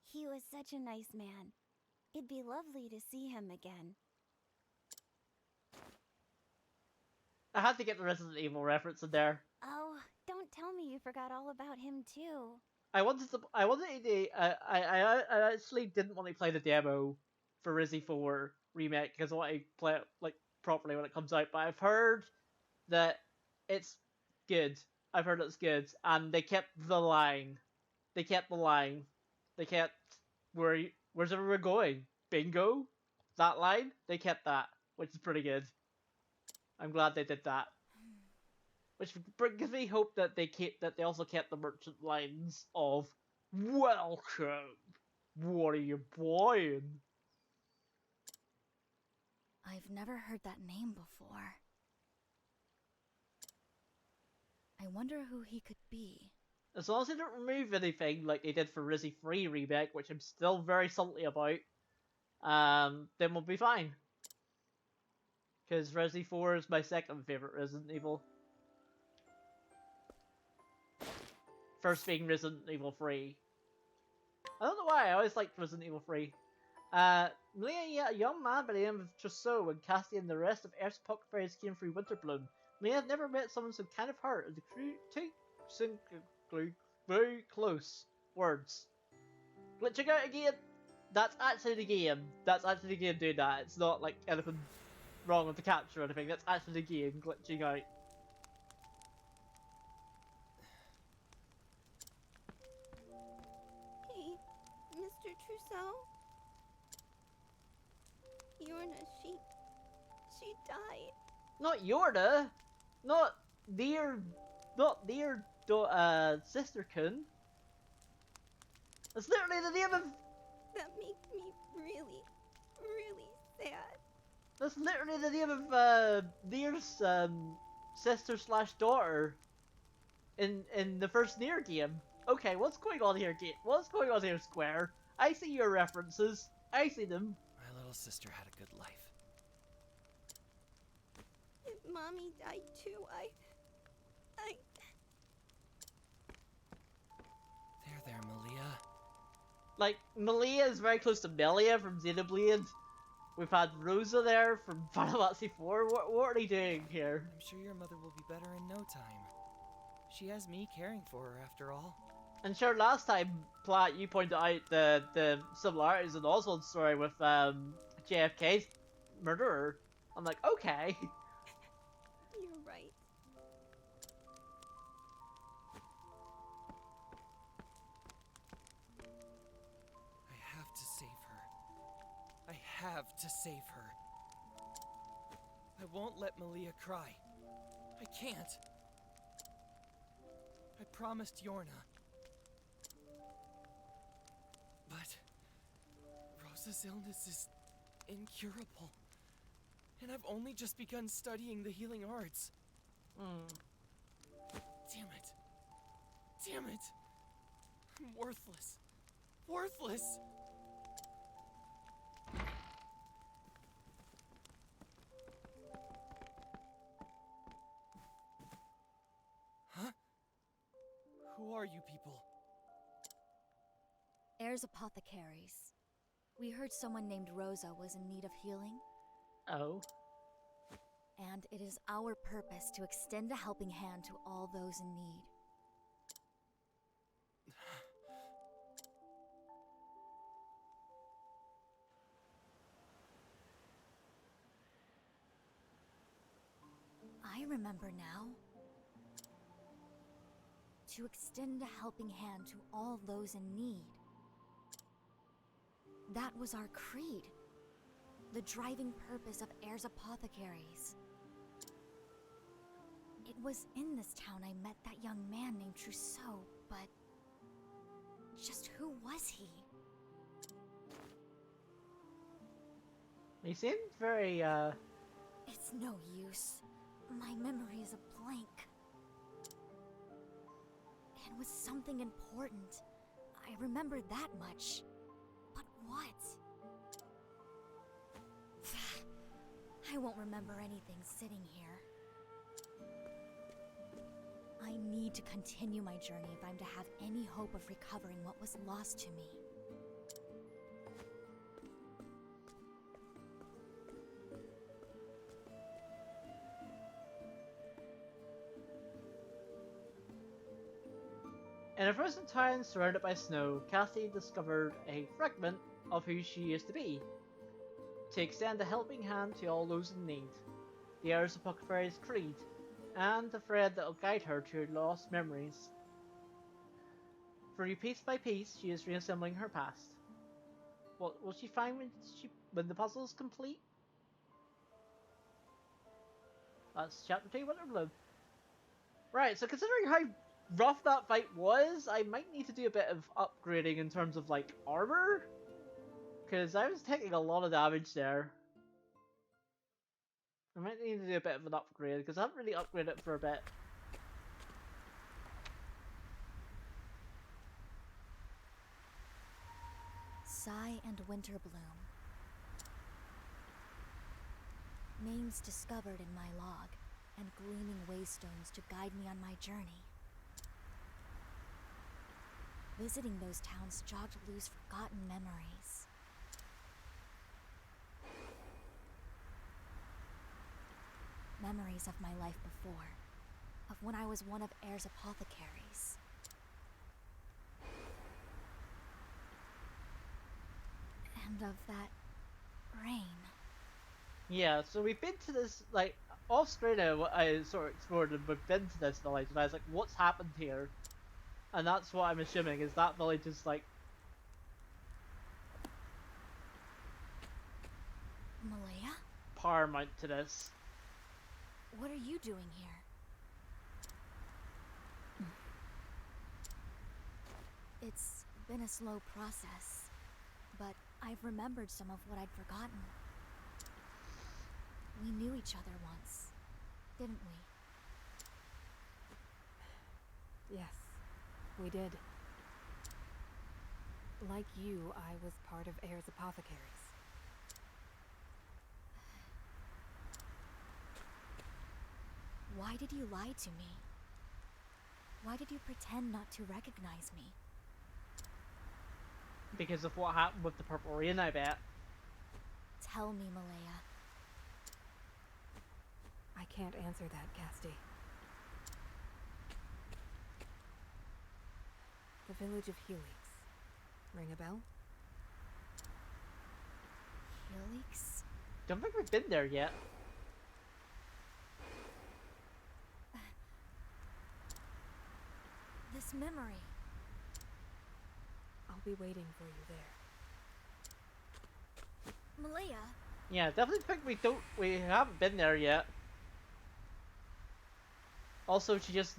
He was such a nice man. It'd be lovely to see him again. I had to get the Resident Evil reference in there. Oh, don't tell me you forgot all about him too. I wanted to. I actually didn't want to play the demo for Resi 4 remake because I want to play it like properly when it comes out. But I've heard that it's good. I've heard it's good, and they kept the line. They kept the line. They kept where's everyone going? Bingo. That line. They kept that, which is pretty good. I'm glad they did that. Which gives me hope that they also kept the merchant lines of "Welcome. What are you buying?" I've never heard that name before. I wonder who he could be. As long as they don't remove anything like they did for Resi 3 remake, which I'm still very salty about, then we'll be fine. Because Resi 4 is my second favorite Resident Evil. First being Resident Evil 3. I don't know why, I always liked Resident Evil 3. Malia, a young man by the name of Trousseau, and Cassie and the rest of Earth's Apothecaries came through Winterbloom. Malia had never met someone so kind of heart, and the crew took very close words. Glitching out again? That's actually the game. That's actually the game doing that. It's not like anything wrong with the capture or anything. That's actually the game glitching out. Yorna, she died. Not Yorda. Not dear, Sister Kun. That's literally the name of. That makes me really, really sad. That's literally the name of Deer's sister slash daughter in the first Nier game. Okay, what's going on here, What's going on here, Square? I see your references. I see them. My little sister had a good life. If Mommy died too, I... There, Malia. Like, Malia is very close to Melia from Xenoblade. We've had Rosa there from Final Fantasy 4. What are they doing here? I'm sure your mother will be better in no time. She has me caring for her after all. And sure, last time, Platt, you pointed out the similarities in Oswald's story with JFK's murderer. I'm like, okay. You're right. I have to save her. I have to save her. I won't let Malia cry. I can't. I promised Yorna. But Rosa's illness is incurable. And I've only just begun studying the healing arts. Damn it. Damn it. I'm worthless. Worthless. Huh? Who are you people? Heirs apothecaries. We heard someone named Rosa was in need of healing. Oh. And it is our purpose to extend a helping hand to all those in need. I remember now. To extend a helping hand to all those in need. That was our creed. The driving purpose of Heirs Apothecaries. It was in this town I met that young man named Trousseau, but... just who was he? He seemed very, It's no use. My memory is a blank. It was something important. I remember that much. But what? I won't remember anything sitting here. I need to continue my journey if I'm to have any hope of recovering what was lost to me. In a frozen town surrounded by snow, Cassie discovered a fragment of who she used to be. To extend a helping hand to all those in need, the Heirs Apothecaries' creed, and the thread that will guide her to lost memories. Through piece by piece, she is reassembling her past. What will she find when the puzzle is complete? That's chapter 2, Winter Bloom. Right, so considering how rough that fight was, I might need to do a bit of upgrading in terms of, like, armor? Because I was taking a lot of damage there. I might need to do a bit of an upgrade, because I haven't really upgraded it for a bit. Sigh and Winterbloom. Names discovered in my log, and gleaming waystones to guide me on my journey. Visiting those towns jogged loose forgotten memories. Memories of my life before, of when I was one of Heirs Apothecaries. And of that rain. Yeah, so we've been to this, like, off screen I sort of explored and we've been to this village and I was like, what's happened here? And that's what I'm assuming, is that village is like... Malia. paramount to this. What are you doing here? It's been a slow process, but I've remembered some of what I'd forgotten. We knew each other once, didn't we? Yes, we did. Like you, I was part of Ayer's apothecaries. Why did you lie to me? Why did you pretend not to recognize me? Because of what happened with the Purple Rain, I bet. Tell me, Malaya. I can't answer that, Casti. The village of Helix. Ring a bell? Helix? Don't think we've been there yet. This memory. I'll be waiting for you there. Malaya? Yeah, definitely think we haven't been there yet. Also, she just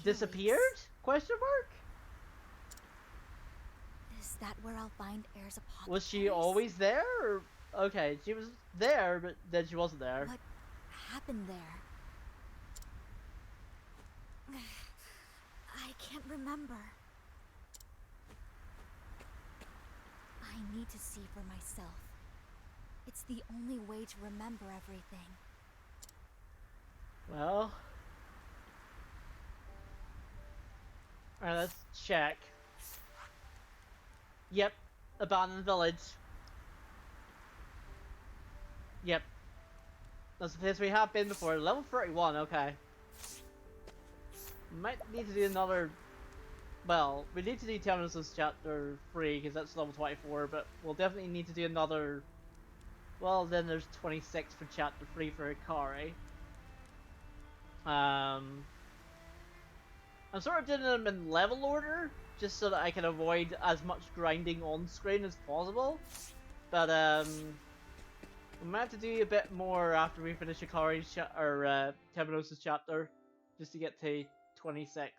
disappeared? Question mark? Is that where I'll find Ayer's apothecaries? Was she always there? Or... Okay, she was there, but then she wasn't there. What happened there? I can't remember. I need to see for myself. It's the only way to remember everything. Well... Alright, let's check. Yep, abandoned village. Yep. That's the place we have been before. Level 31, okay. Might need to do another... Well, we need to do Terminus Chapter 3, because that's level 24, but we'll definitely need to do another... Well, then there's 26 for Chapter 3 for Hikari. I'm sort of doing them in level order, just so that I can avoid as much grinding on screen as possible. But, we might have to do a bit more after we finish Hikari's Terminus chapter, just to get to 26.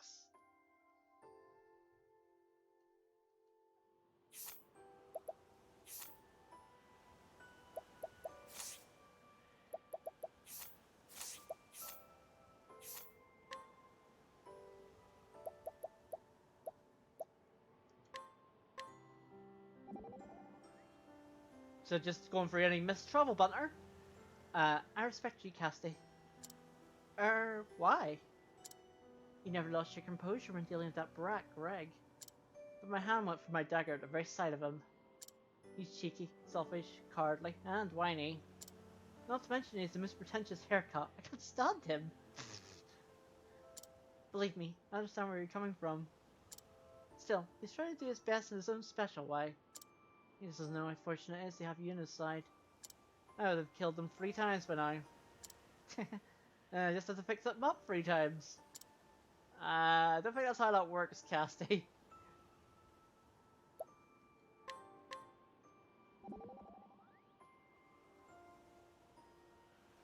So just going for any missed travel, Bunter. I respect you, Casti. Why? You never lost your composure when dealing with that brat, Greg. But my hand went for my dagger at the very sight of him. He's cheeky, selfish, cowardly, and whiny. Not to mention he has the most pretentious haircut. I can't stand him. Believe me, I understand where you're coming from. Still, he's trying to do his best in his own special way. He just doesn't know how fortunate it is to have you on his side. I would have killed them 3 times by now. I just have to fix them up 3 times. I don't think that's how that works, Casti.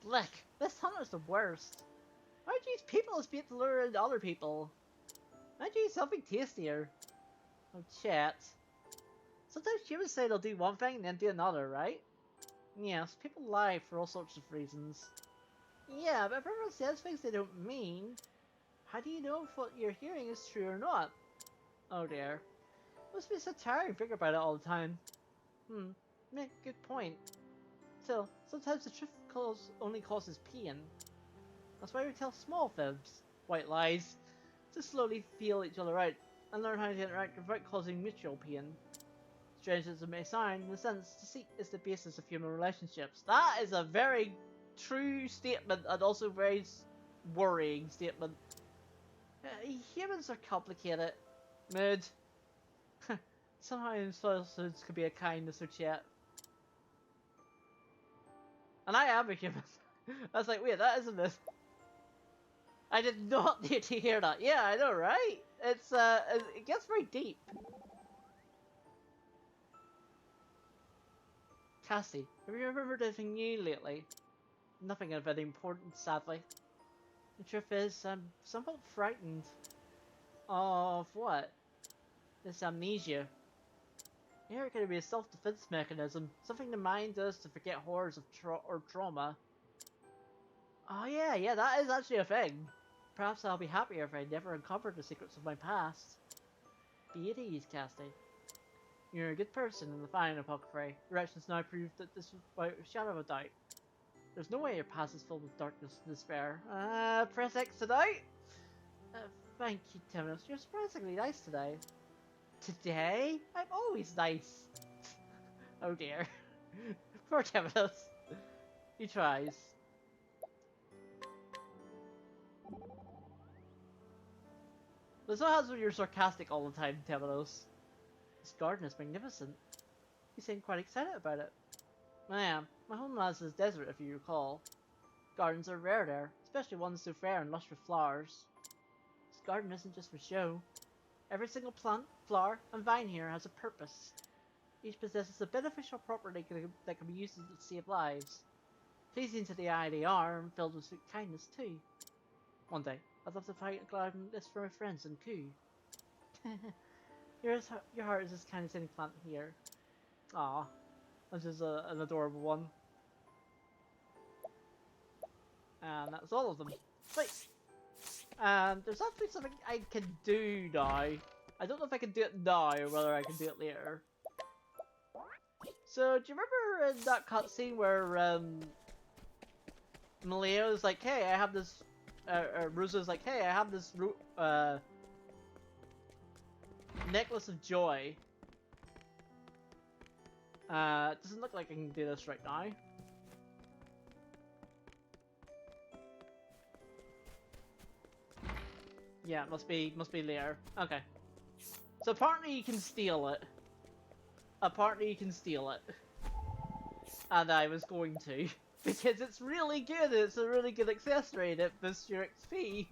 Look, this hunter's the worst. Why'd you use people as bait to lure in other people? Why'd you use something tastier? Oh, chat. Sometimes humans say they'll do one thing and then do another, right? Yes, people lie for all sorts of reasons. Yeah, but if everyone says things they don't mean, how do you know if what you're hearing is true or not? Oh dear. Must be so tiring to think about it all the time. Make a good point. Still, sometimes the truth only causes pain. That's why we tell small fibs, white lies, to slowly feel each other out and learn how to interact without causing mutual pain. Strange as it may sound, in a sense, deceit is the basis of human relationships. That is a very true statement and also very worrying statement. Humans are complicated. Mood. Sometimes falsehoods could be a kindness or chat. And I am a human. I was like, wait, that isn't it. I did not need to hear that. Yeah, I know, right? It's it gets very deep. Cassie, have you remembered anything new lately? Nothing of any importance, sadly. The truth is, I'm somewhat frightened. Of what? This amnesia. Here it could be a self-defense mechanism, something the mind does to forget horrors of trauma. Oh yeah, that is actually a thing. Perhaps I'll be happier if I never uncovered the secrets of my past. Be at ease, Casty. You're a good person and a fine apothecary. Your actions now prove that this was without a shadow of a doubt. There's no way your past is filled with darkness and despair. Press X to doubt? Thank you, Timos. You're surprisingly nice today. Today? I'm always nice. Oh dear. Poor Timos. He tries. This what happens when you're sarcastic all the time, Timos. This garden is magnificent. You seem quite excited about it. I am. My homeland is desert, if you recall. Gardens are rare there, especially ones so fair and lush with flowers. This garden isn't just for show. Every single plant, flower, and vine here has a purpose. Each possesses a beneficial property that can be used to save lives. Pleasing to the eye they are, and filled with sweet kindness too. One day, I'd love to fight a garden this for my friends and Koo. Your heart is as kind as any plant here. Aw, this is an adorable one. And that's all of them. Wait. There's actually something I can do now. I don't know if I can do it now or whether I can do it later. So, do you remember in that cutscene where Malia was like, hey, I have this... Rosa's like, hey, I have this necklace of joy. It doesn't look like I can do this right now. Yeah, must be later. Okay. So apparently you can steal it. Apparently you can steal it. And I was going to. Because it's really good, it's a really good accessory and it boosts your XP.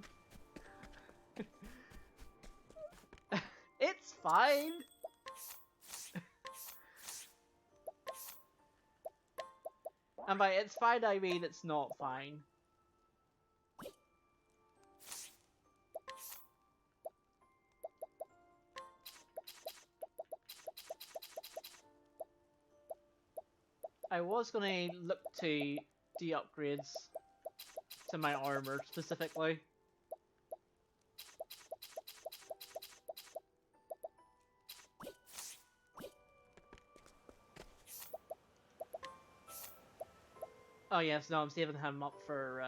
It's fine! And by it's fine I mean it's not fine. I was gonna look to do upgrades to my armor specifically. Oh yes, no, I'm saving him up for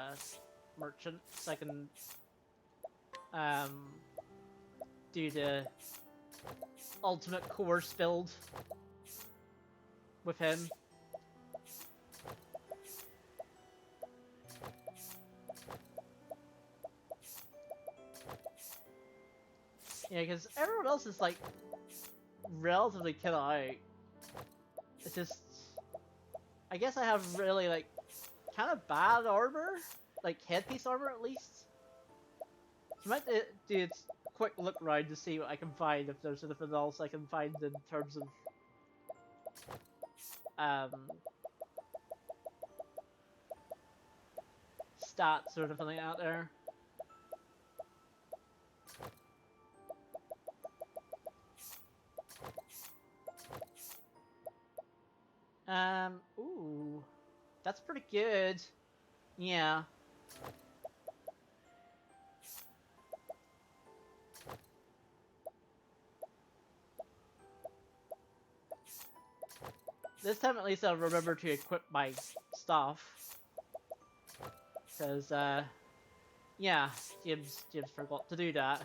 merchant, so I can do the ultimate course build with him. Yeah, because everyone else is like relatively killed out. It's just, I guess I have really like kind of bad armor, like headpiece armor at least. So I might do a quick look around to see what I can find, if there's anything else I can find in terms of stats or anything out there. Ooh, that's pretty good. Yeah. This time at least I'll remember to equip my stuff. Because, yeah, James forgot to do that.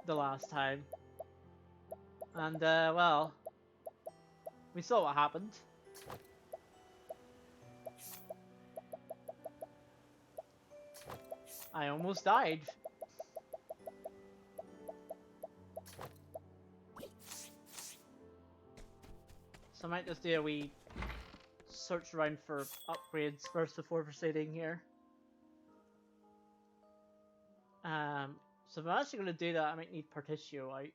The last time. And, well, we saw what happened. I almost died. So I might just do a wee search around for upgrades first before proceeding here. So if I'm actually going to do that, I might need Partitio out.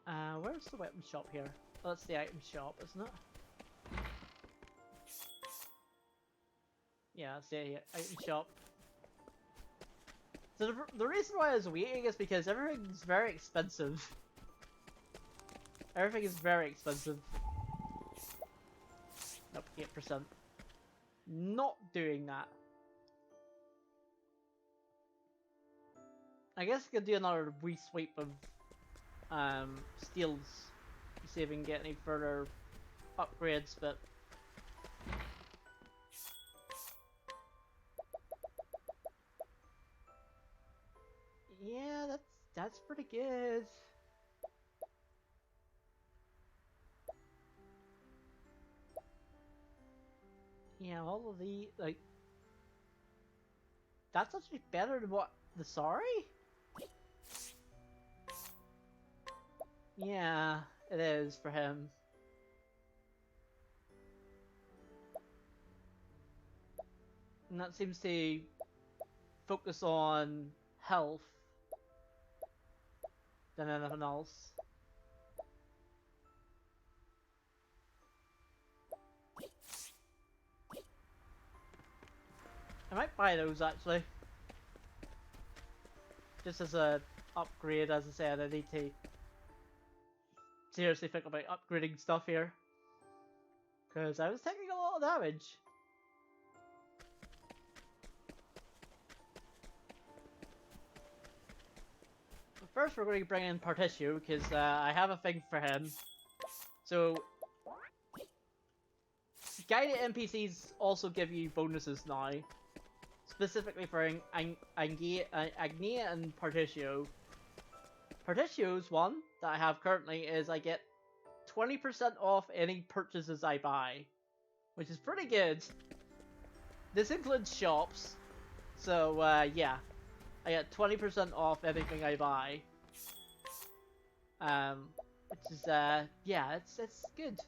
Where's the weapon shop here? Oh, that's the item shop, isn't it? Yeah, it's the item shop. So the reason why I was waiting is because everything's very expensive. Everything is very expensive. Nope, 8%. Not doing that. I guess I could do another wee sweep of steals to see if we can get any further upgrades, but yeah, that's pretty good. Yeah, all of the like that's actually better than what the sorry? Yeah, it is for him. And that seems to focus on health than anything else. I might buy those actually. Just as a upgrade, as I said, I need to seriously think about upgrading stuff here. Because I was taking a lot of damage. But first we're going to bring in Particio, because I have a thing for him. So, guided NPCs also give you bonuses now. Specifically for Agnea and Particio. Particio's one that I have currently is I get 20% off any purchases I buy. Which is pretty good. This includes shops. So, yeah. I get 20% off anything I buy. Which is, yeah, it's good.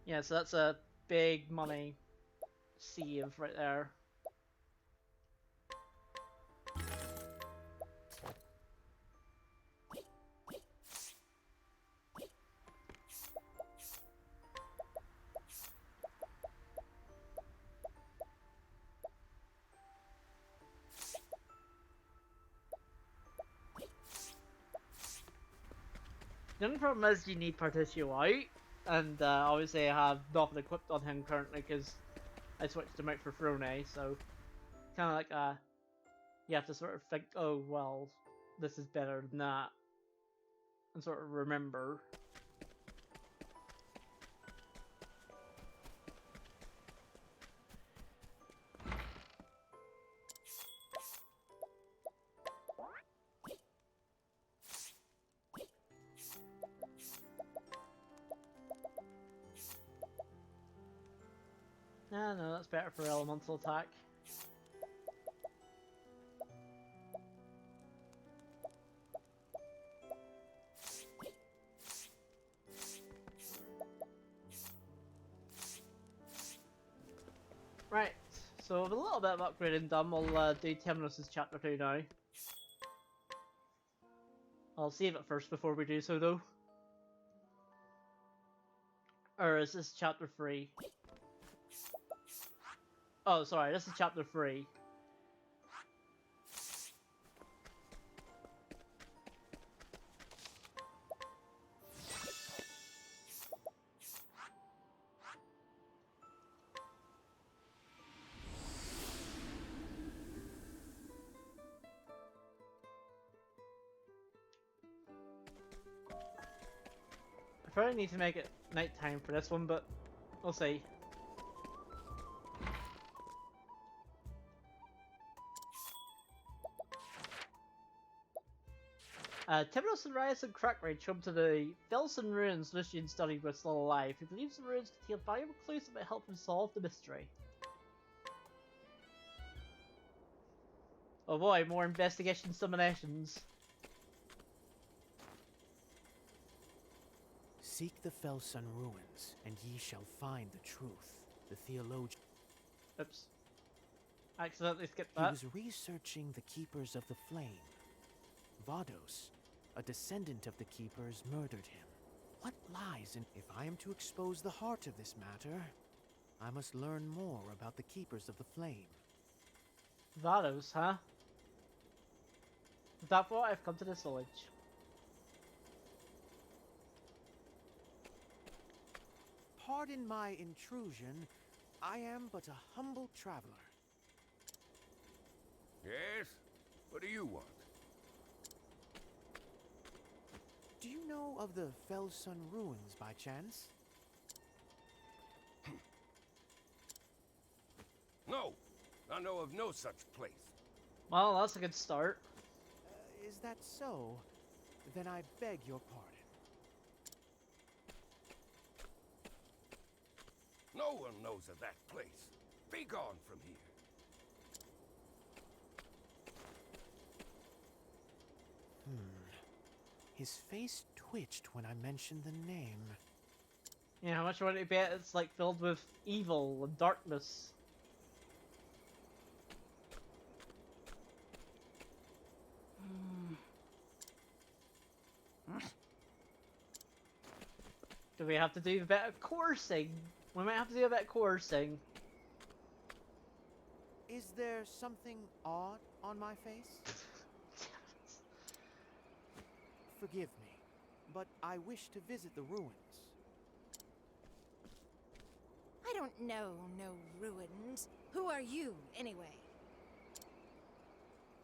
Yeah, so that's a big money save right there. The only problem is you need Particio out, and obviously I have nothing equipped on him currently because I switched him out for Frone, so kind of like you have to sort of think, oh well, this is better than that, and sort of remember. Ah, no, that's better for elemental attack. Right, so with a little bit of upgrading done, we'll do Temenos' chapter 2 now. I'll save it first before we do so though. Or is this chapter 3? Oh, sorry, this is chapter 3. I probably need to make it nighttime for this one, but we'll see. Temenos and Riot and Crackrage come to the Felsen ruins Lucian studied were still alive. He believes the ruins contain valuable clues that might help him solve the mystery. Oh boy, more investigation summonations. Seek the Felsen ruins, and ye shall find the truth. The theologian... Oops. Accidentally skipped He that. was researching the Keepers of the Flame. Vados, a descendant of the Keepers, murdered him. What lies in... If I am to expose the heart of this matter, I must learn more about the Keepers of the Flame. Vados, huh? Therefore, I've come to this village. Pardon my intrusion. I am but a humble traveler. Yes? What do you want? Do you know of the Felsun ruins by chance? No, I know of no such place. Well, that's a good start. Is that so? Then I beg your pardon. No one knows of that place. Be gone from here. His face twitched when I mentioned the name. Yeah, how much would it bet it's like filled with evil and darkness? Do we have to do a bit of coursing? We might have to do a bit of coursing. Is there something odd on my face? Forgive me, but I wish to visit the ruins. I don't know no ruins. Who are you, anyway?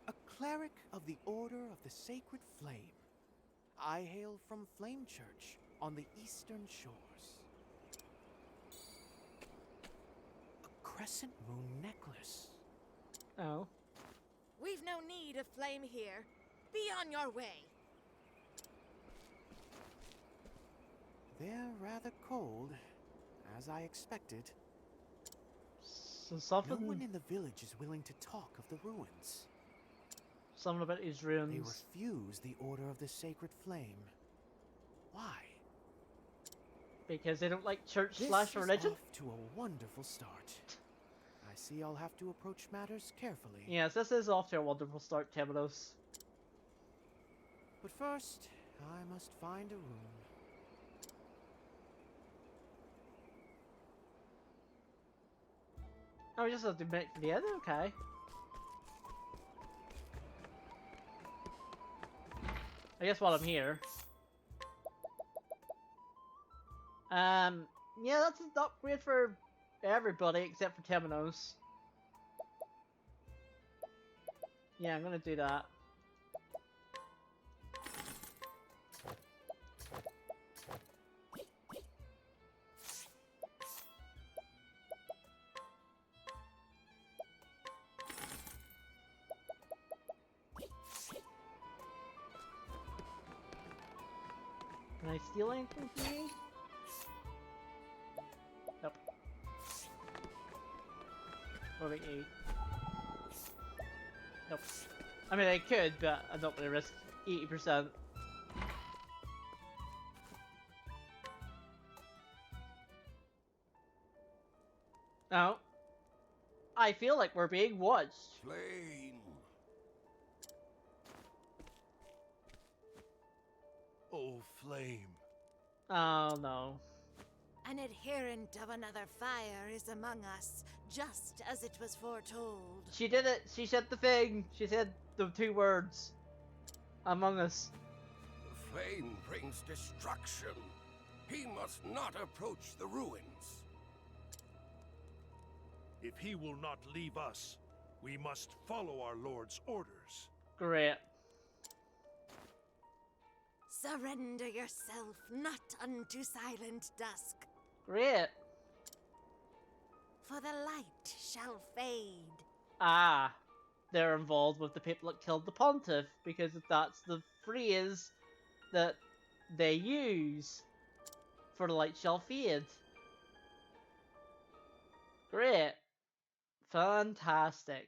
A cleric of the Order of the Sacred Flame. I hail from Flame Church on the eastern shores. A crescent moon necklace. Oh. We've no need of flame here. Be on your way. They're rather cold, as I expected. So something... No one in the village is willing to talk of the ruins. Something about these ruins. They refuse the Order of the Sacred Flame. Why? Because they don't like church This slash religion? is off to a wonderful start. I see I'll have to approach matters carefully. Yes, this is off to a wonderful start, Temenos. But first, I must find a room. Oh, we just have to make for the end? Okay. I guess while I'm here. Yeah, that's an upgrade for everybody except for Temenos. Yeah, I'm gonna do that. Can I steal anything from you? Nope. What about you? Nope. I mean, I could, but I'm not gonna risk 80%. Oh. I feel like we're being watched. Flame. Oh, flame. Oh no. An adherent of another fire is among us, just as it was foretold. She did it. She said the thing. She said the two words. Among us. The flame brings destruction. He must not approach the ruins. If he will not leave us, we must follow our Lord's orders. Great. Surrender yourself not unto silent dusk, Great. for the light shall fade. Ah. They're involved with the people that killed the Pontiff, because that's the phrase that they use for the light shall fade. Great. Fantastic.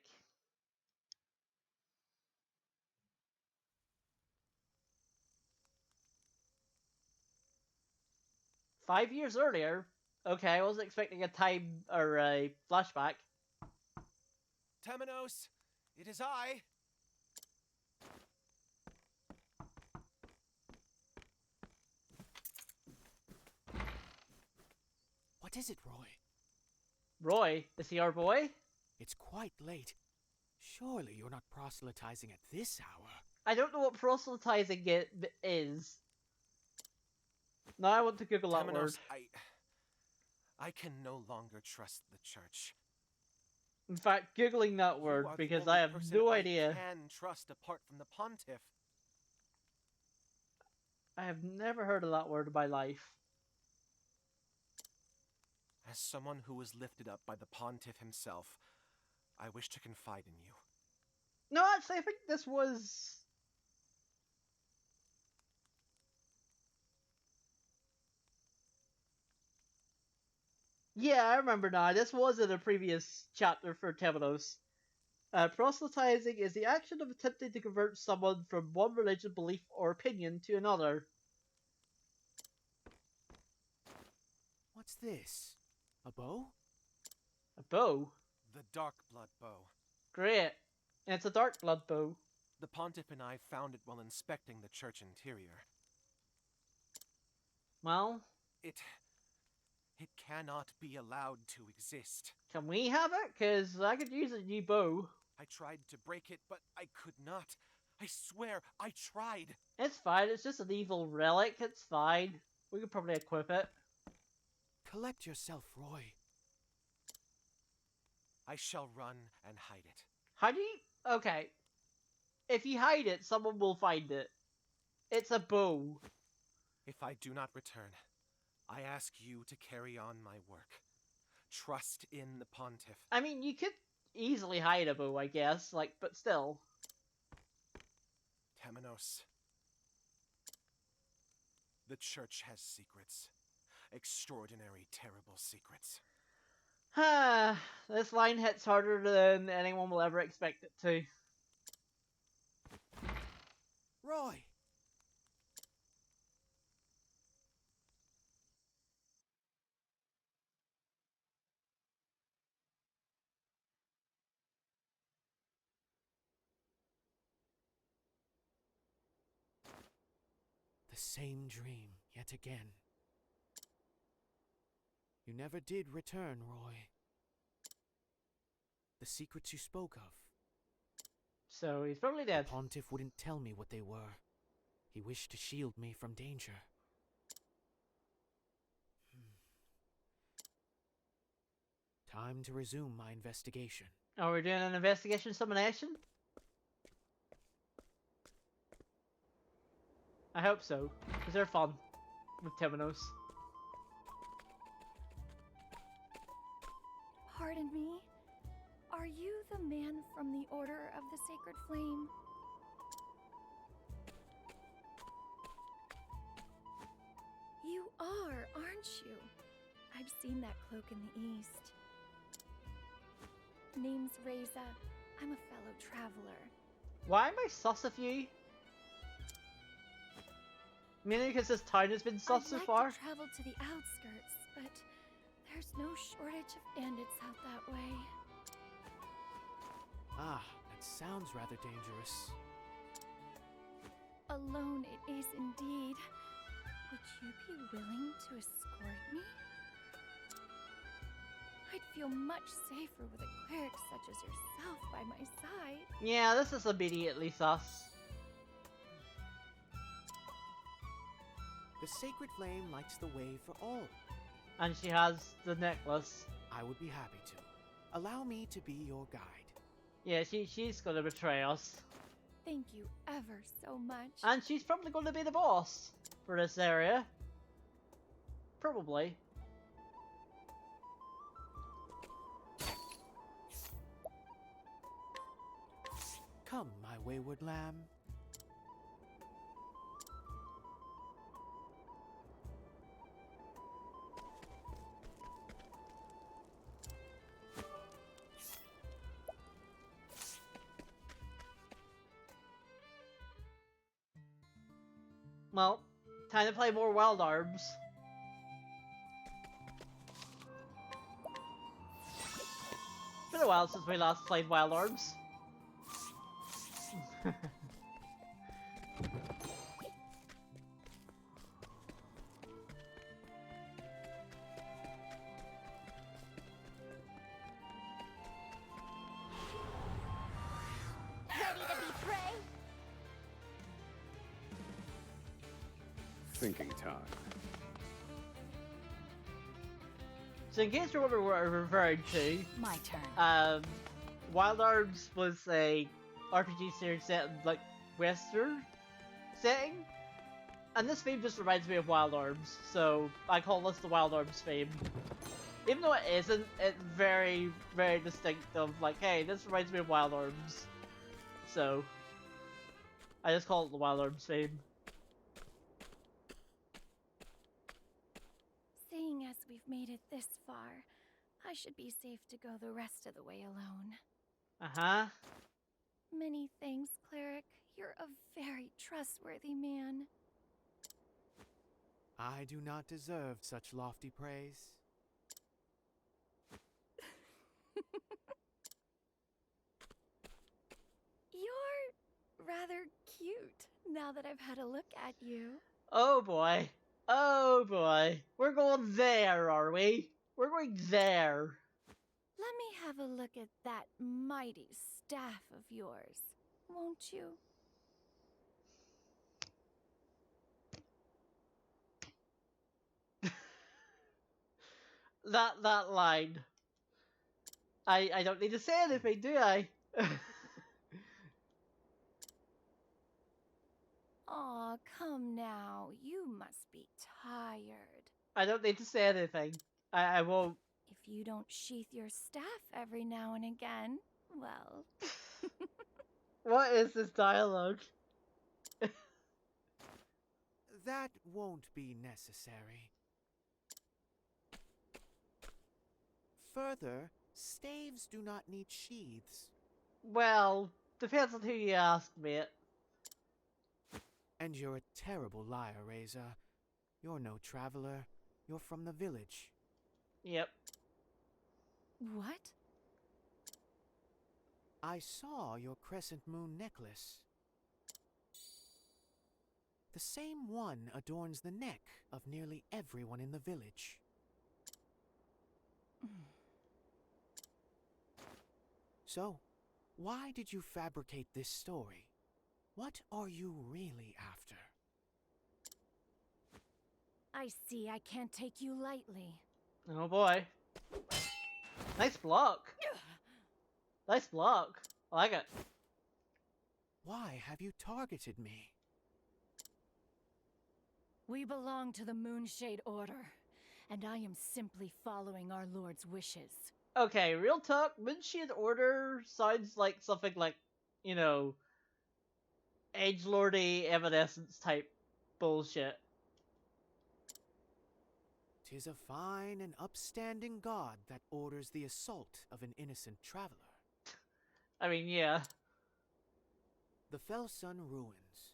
"5 years earlier? Okay, I wasn't expecting a time or a flashback. Temenos, it is I. What is it, Roy? Roy, is he our boy? It's quite late. Surely you're not proselytizing at this hour. I don't know what proselytizing is. Now I want to Google that word. Temenos, I can no longer trust the church. In fact, Googling that word You are because the I only have person no I idea. can trust apart from the pontiff. I have never heard of that word in my life. As someone who was lifted up by the pontiff himself, I wish to confide in you. No, actually, I think this was... Yeah, I remember now. This was in a previous chapter for Temenos. Proselytizing is the action of attempting to convert someone from one religion, belief, or opinion to another. What's this? A bow? A bow? The dark blood bow. Great. And it's a dark blood bow. The pontiff and I found it while inspecting the church interior. Well? It cannot be allowed to exist. Can we have it? Because I could use a new bow. I tried to break it, but I could not. I swear, I tried. It's fine. It's just an evil relic. It's fine. We could probably equip it. Collect yourself, Roy. I shall run and hide it. How do you... Okay. If you hide it, someone will find it. It's a bow. If I do not return, I ask you to carry on my work. Trust in the pontiff. I mean, you could easily hide a bow, I guess, like, but still. Temenos. The church has secrets. Extraordinary, terrible secrets. This line hits harder than anyone will ever expect it to. Roy! The same dream, yet again. You never did return, Roy. The secrets you spoke of. So he's probably dead. The pontiff wouldn't tell me what they were. He wished to shield me from danger. Time to resume my investigation. Are we doing an investigation summonation? I hope so, because they're fun with Temenos. Pardon me? Are you the man from the Order of the Sacred Flame? You are, aren't you? I've seen that cloak in the east. Name's Reza. I'm a fellow traveler. Why am I sus of you? Mainly because this town has been sus so far? I'd like to travel to the outskirts, but there's no shortage of bandits out that way. Ah, that sounds rather dangerous. Alone it is indeed. Would you be willing to escort me? I'd feel much safer with a cleric such as yourself by my side. Yeah, this is immediately sus. The sacred flame lights the way for all. And she has the necklace. I would be happy to. Allow me to be your guide. Yeah, she's gonna betray us. Thank you ever so much. And she's probably gonna be the boss for this area. Probably. Come, my wayward lamb. Well, time to play more Wild Arms. Been a a while since we last played Wild Arms. Ready to be prey? Thinking time. So in case you're wondering what I'm referring to, My turn. Wild Arms was a RPG series set in like Western setting, and this theme just reminds me of Wild Arms, so I call this the Wild Arms theme. Even though it isn't, it's very, very distinctive, like, hey, this reminds me of Wild Arms. So, I just call it the Wild Arms theme. Seeing as we've made it this far, I should be safe to go the rest of the way alone. Uh-huh. Many thanks, Cleric. You're a very trustworthy man. I do not deserve such lofty praise. You're rather cute now that I've had a look at you. Oh boy. Oh boy. We're going there, are we? We're going there. Let me have a look at that mighty staff of yours, won't you? That line. I don't need to say anything, do I? Aw, come now. You must be tired. I don't need to say anything. I won't. If you don't sheath your staff every now and again, well... What is this dialogue? That won't be necessary. Further, staves do not need sheaths. Well, depends on who you ask, mate. And you're a terrible liar, Reza. You're no traveler. You're from the village. Yep. What? I saw your crescent moon necklace. The same one adorns the neck of nearly everyone in the village. So, why did you fabricate this story? What are you really after? I see I can't take you lightly. Oh boy. Nice block. Nice block. I like it. Why have you targeted me? We belong to the Moonshade Order, and I am simply following our Lord's wishes. Okay, real talk, Moonshade Order sounds like something like, you know, edgelordy Evanescence type bullshit. 'Tis a fine and upstanding god that orders the assault of an innocent traveler. I mean, yeah. The Felsun ruins.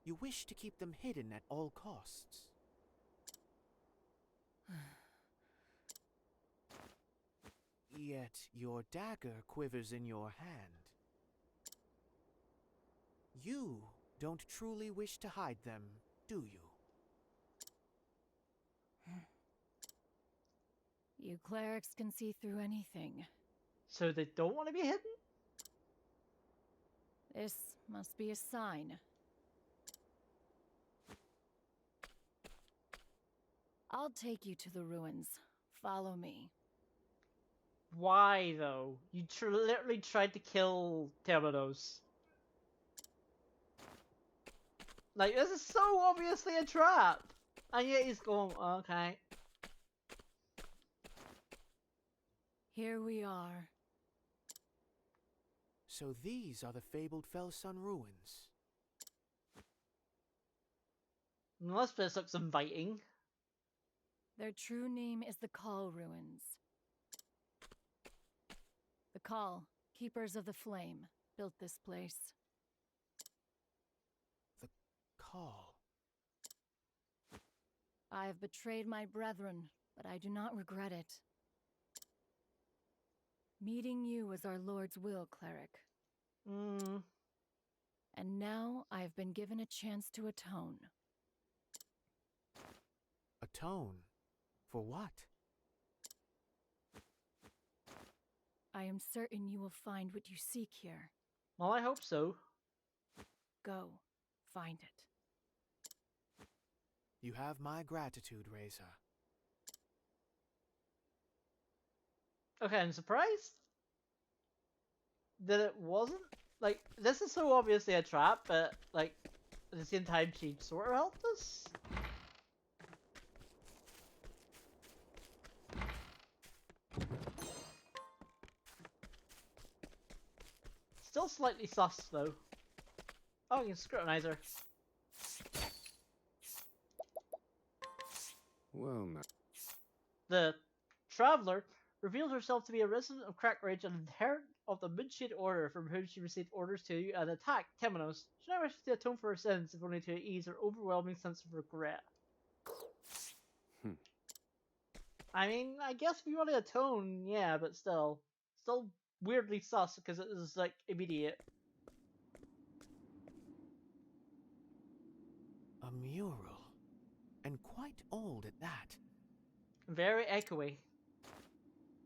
You wish to keep them hidden at all costs. Yet your dagger quivers in your hand. You don't truly wish to hide them, do you? You clerics can see through anything. So they don't want to be hidden? This must be a sign. I'll take you to the ruins. Follow me. Why, though? You literally tried to kill Terminos. Like, this is so obviously a trap! And yet he's going, okay. Here we are. So these are the fabled Felsun ruins. Unless this looks inviting. Their true name is the Call Ruins. The Call, Keepers of the Flame, built this place. The Call. I have betrayed my brethren, but I do not regret it. Meeting you was our Lord's will, cleric. And now I have been given a chance to atone. Atone? For what? I am certain you will find what you seek here. Well, I hope so. Go, find it. You have my gratitude, Reza. Okay, I'm surprised that it wasn't. Like, this is so obviously a trap, but, like, at the same time, she sort of helped us. Still slightly sus, though. Oh, you can scrutinize her. Well, now. The traveler revealed herself to be a resident of Crackridge and adherent of the Moonshade Order, from whom she received orders to and attack Temenos. She now wishes to atone for her sins, if only to ease her overwhelming sense of regret. I mean, I guess if you want to atone, yeah, but still weirdly sus because it is like immediate. A mural, and quite old at that. Very echoey.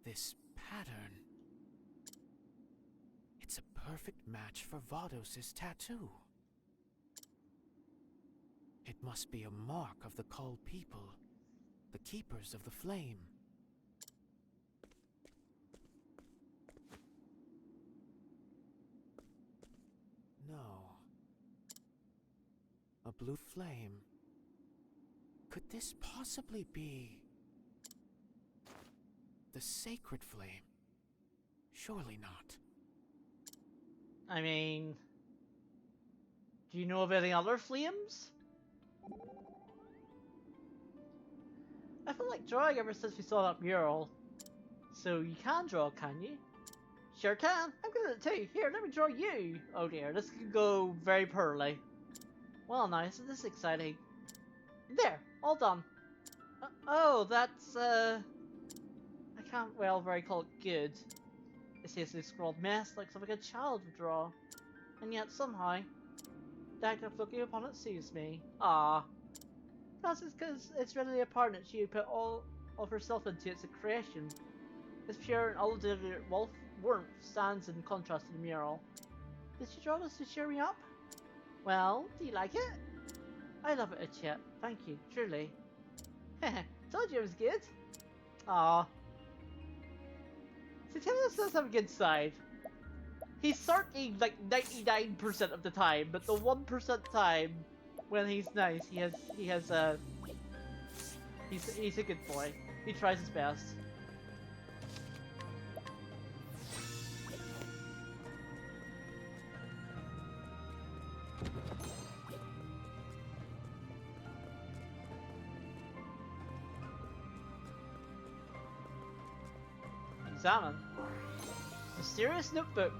This pattern. It's a perfect match for Vados' tattoo. It must be a mark of the Cull people, the Keepers of the Flame. No. A blue flame. Could this possibly be the sacred flame? Surely not. I mean, do you know of any other flames? I feel like drawing ever since we saw that mural. So you can draw, can you? Sure can. I'm good at it too. Here, let me draw you. Oh dear, this could go very poorly. Well, nice. This is exciting. There, all done. Oh, that's I can't very call it good. This hastily scrawled mess like something a child would draw, and yet somehow, the act of looking upon it soothes me. Ah. Perhaps it's because it's readily apparent that she put all of herself into its creation. This pure and unadulterated warmth stands in contrast to the mural. Did she draw this to cheer me up? Well, do you like it? I love it a chip. Thank you, truly. Heh, told you it was good. Ah. Satilis does have a good side. He's sulking like 99% of the time, but the 1% time when he's nice, he's a good boy. He tries his best. Examine. Mysterious notebook.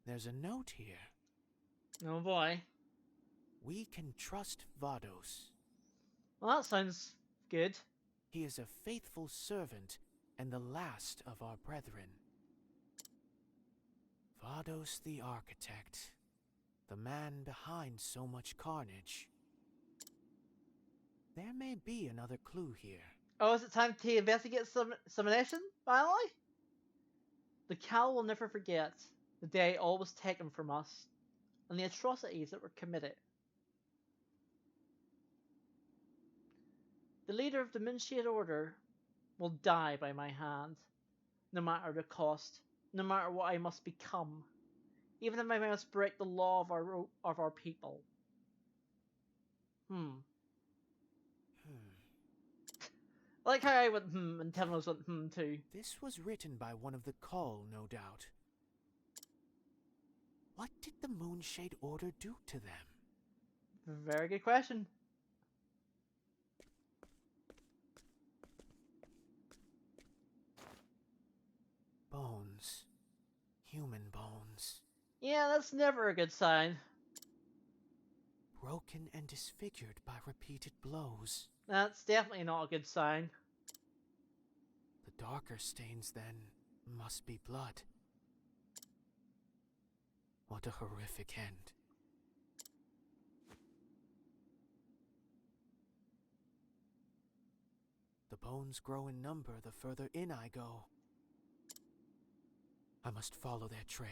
There's a note here. Oh boy. We can trust Vados. Well, that sounds good. He is a faithful servant and the last of our brethren. Vados the architect, the man behind so much carnage. There may be another clue here. Oh, is it time to investigate summonation, finally? The Cal will never forget the day all was taken from us, and the atrocities that were committed. The leader of the Moonshade Order will die by my hand, no matter the cost, no matter what I must become, even if I must break the law of our people. I like how I went and Temenos went too. This was written by one of the Cull, no doubt. What did the Moonshade Order do to them? Very good question. Bones. Human bones. Yeah, that's never a good sign. broken and disfigured by repeated blows. That's definitely not a good sign. The darker stains, then, must be blood. What a horrific end. The bones grow in number the further in I go. I must follow their trail.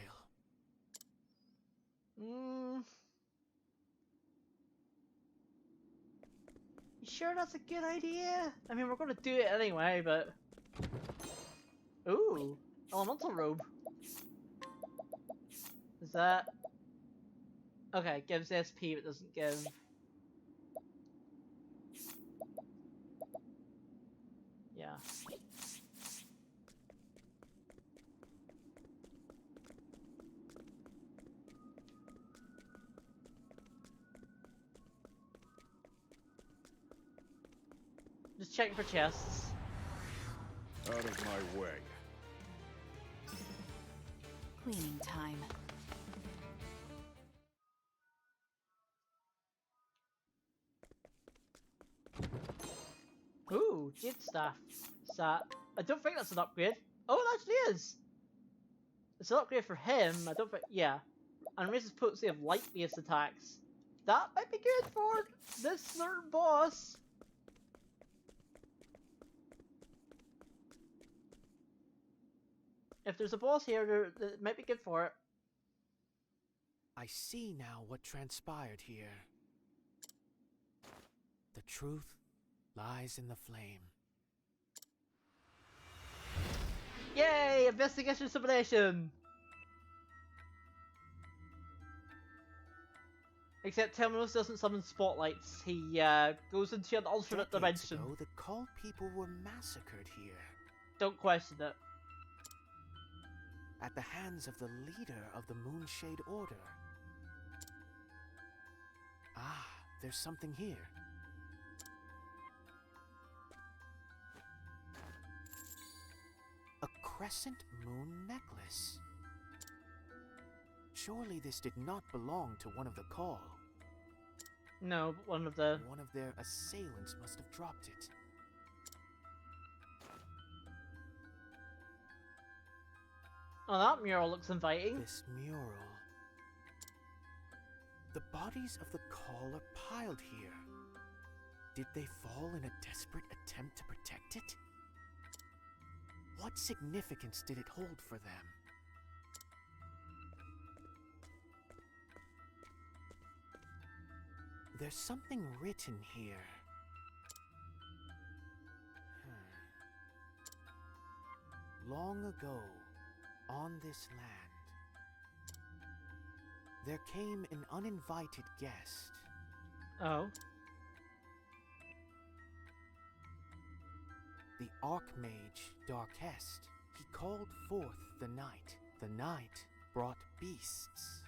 You sure that's a good idea? I mean, we're gonna do it anyway, but... Ooh, elemental robe. Is that... Okay, it gives SP, but doesn't give... Yeah. Just checking for chests. Out of my way. Cleaning time. Ooh, jade staff. I don't think that's an upgrade. Oh, it actually is! It's an upgrade for him, I don't think... Yeah. And raises potency of light-based attacks. That might be good for this certain boss. If there's a boss here, it might be good for it. I see now what transpired here. The truth lies in the flame. Yay! Investigation simulation! Except Terminus doesn't summon spotlights. He goes into an alternate dimension. Decades ago, the Call people were massacred here. Don't question it. At the hands of the leader of the Moonshade Order. Ah, there's something here. A crescent moon necklace. Surely this did not belong to one of the Call. No, but one of the... One of their assailants must have dropped it. Oh, that mural looks inviting. This mural. The bodies of the Call are piled here. Did they fall in a desperate attempt to protect it? What significance did it hold for them? There's something written here. Long ago, on this land, there came an uninvited guest. Oh. The Archmage Darkest. He called forth the night. The night brought beasts.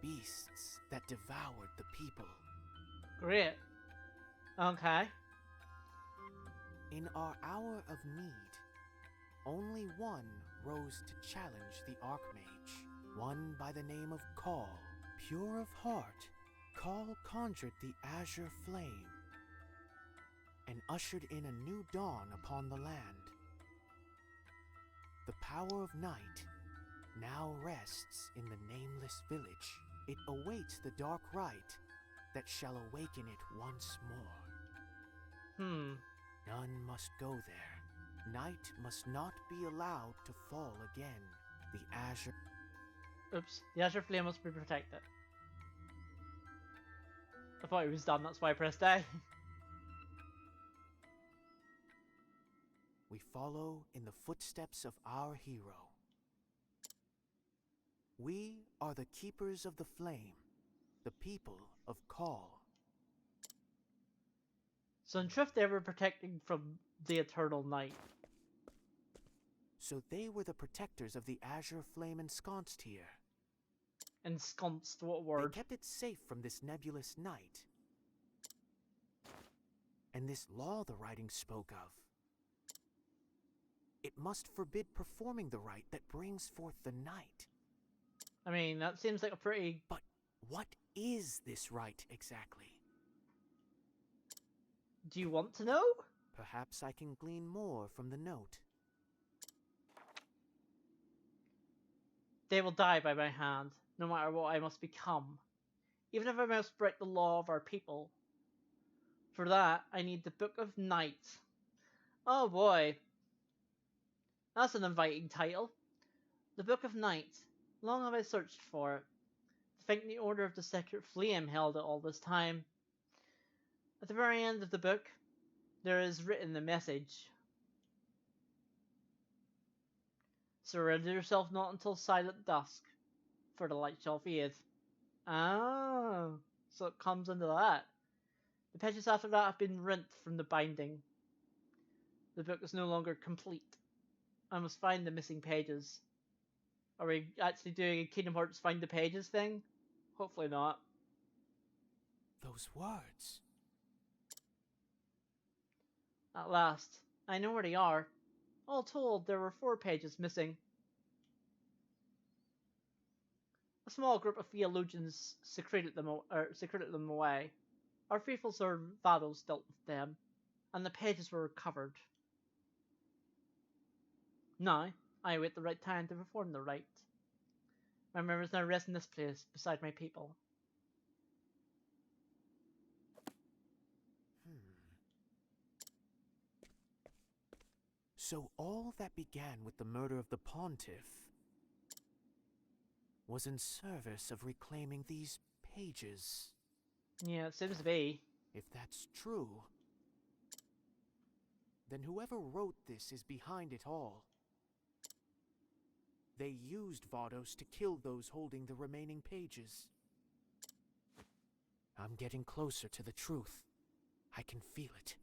Beasts that devoured the people. Great. Okay. In our hour of need, only one rose to challenge the Archmage. One by the name of Call. Pure of heart, Call conjured the azure flame and ushered in a new dawn upon the land. The power of night now rests in the nameless village. It awaits the dark rite that shall awaken it once more. None must go there. Night must not be allowed to fall again. The azure... Oops. The azure flame must be protected. I thought it was done, that's why I pressed A. We follow in the footsteps of our hero. We are the keepers of the flame, the people of Call. So in truth they were protecting from the eternal night. So they were the protectors of the azure flame ensconced here. Ensconced, what word? They kept it safe from this nebulous night. And this law the writing spoke of. It must forbid performing the rite that brings forth the night. I mean, that seems like a pretty... But what is this rite exactly? Do you want to know? Perhaps I can glean more from the note. They will die by my hand, no matter what I must become, even if I must break the law of our people. For that, I need the Book of Night. Oh boy, that's an inviting title. The Book of Night. Long have I searched for it. To think the Order of the Sacred Flame held it all this time. At the very end of the book, there is written the message. Surrender yourself not until silent dusk, for the light shall fade. Ah, so it comes into that. The pages after that have been rent from the binding. The book is no longer complete. I must find the missing pages. Are we actually doing a Kingdom Hearts find the pages thing? Hopefully not. Those words. At last, I know where they are. All told, there were 4 pages missing. A small group of theologians secreted them away. Our faithful servant Vados dealt with them, and the pages were recovered. Now, I await the right time to perform the rite. My memories now rest in this place, beside my people. So all that began with the murder of the Pontiff was in service of reclaiming these pages. Yeah, it seems to be. If that's true, then whoever wrote this is behind it all. They used Vados to kill those holding the remaining pages. I'm getting closer to the truth. I can feel it.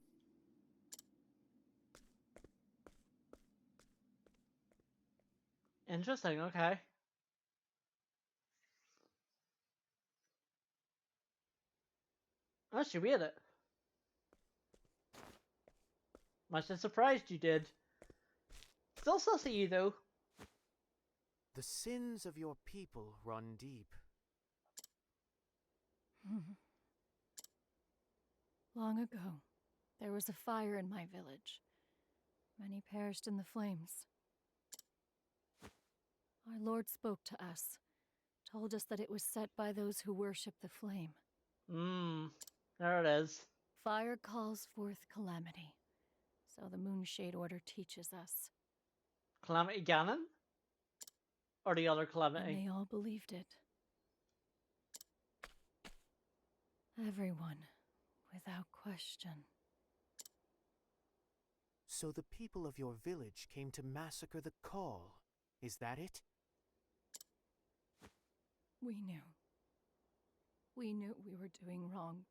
Interesting, okay. Oh, she read it. Much surprised you did. Still sus at you, though. The sins of your people run deep. Long ago, there was a fire in my village. Many perished in the flames. Our Lord spoke to us, told us that it was set by those who worship the flame. There it is. Fire calls forth calamity, so the Moonshade Order teaches us. Calamity Ganon? Or the other Calamity? And they all believed it. Everyone, without question. So the people of your village came to massacre the Call. Is that it? We knew. We knew we were doing wrong.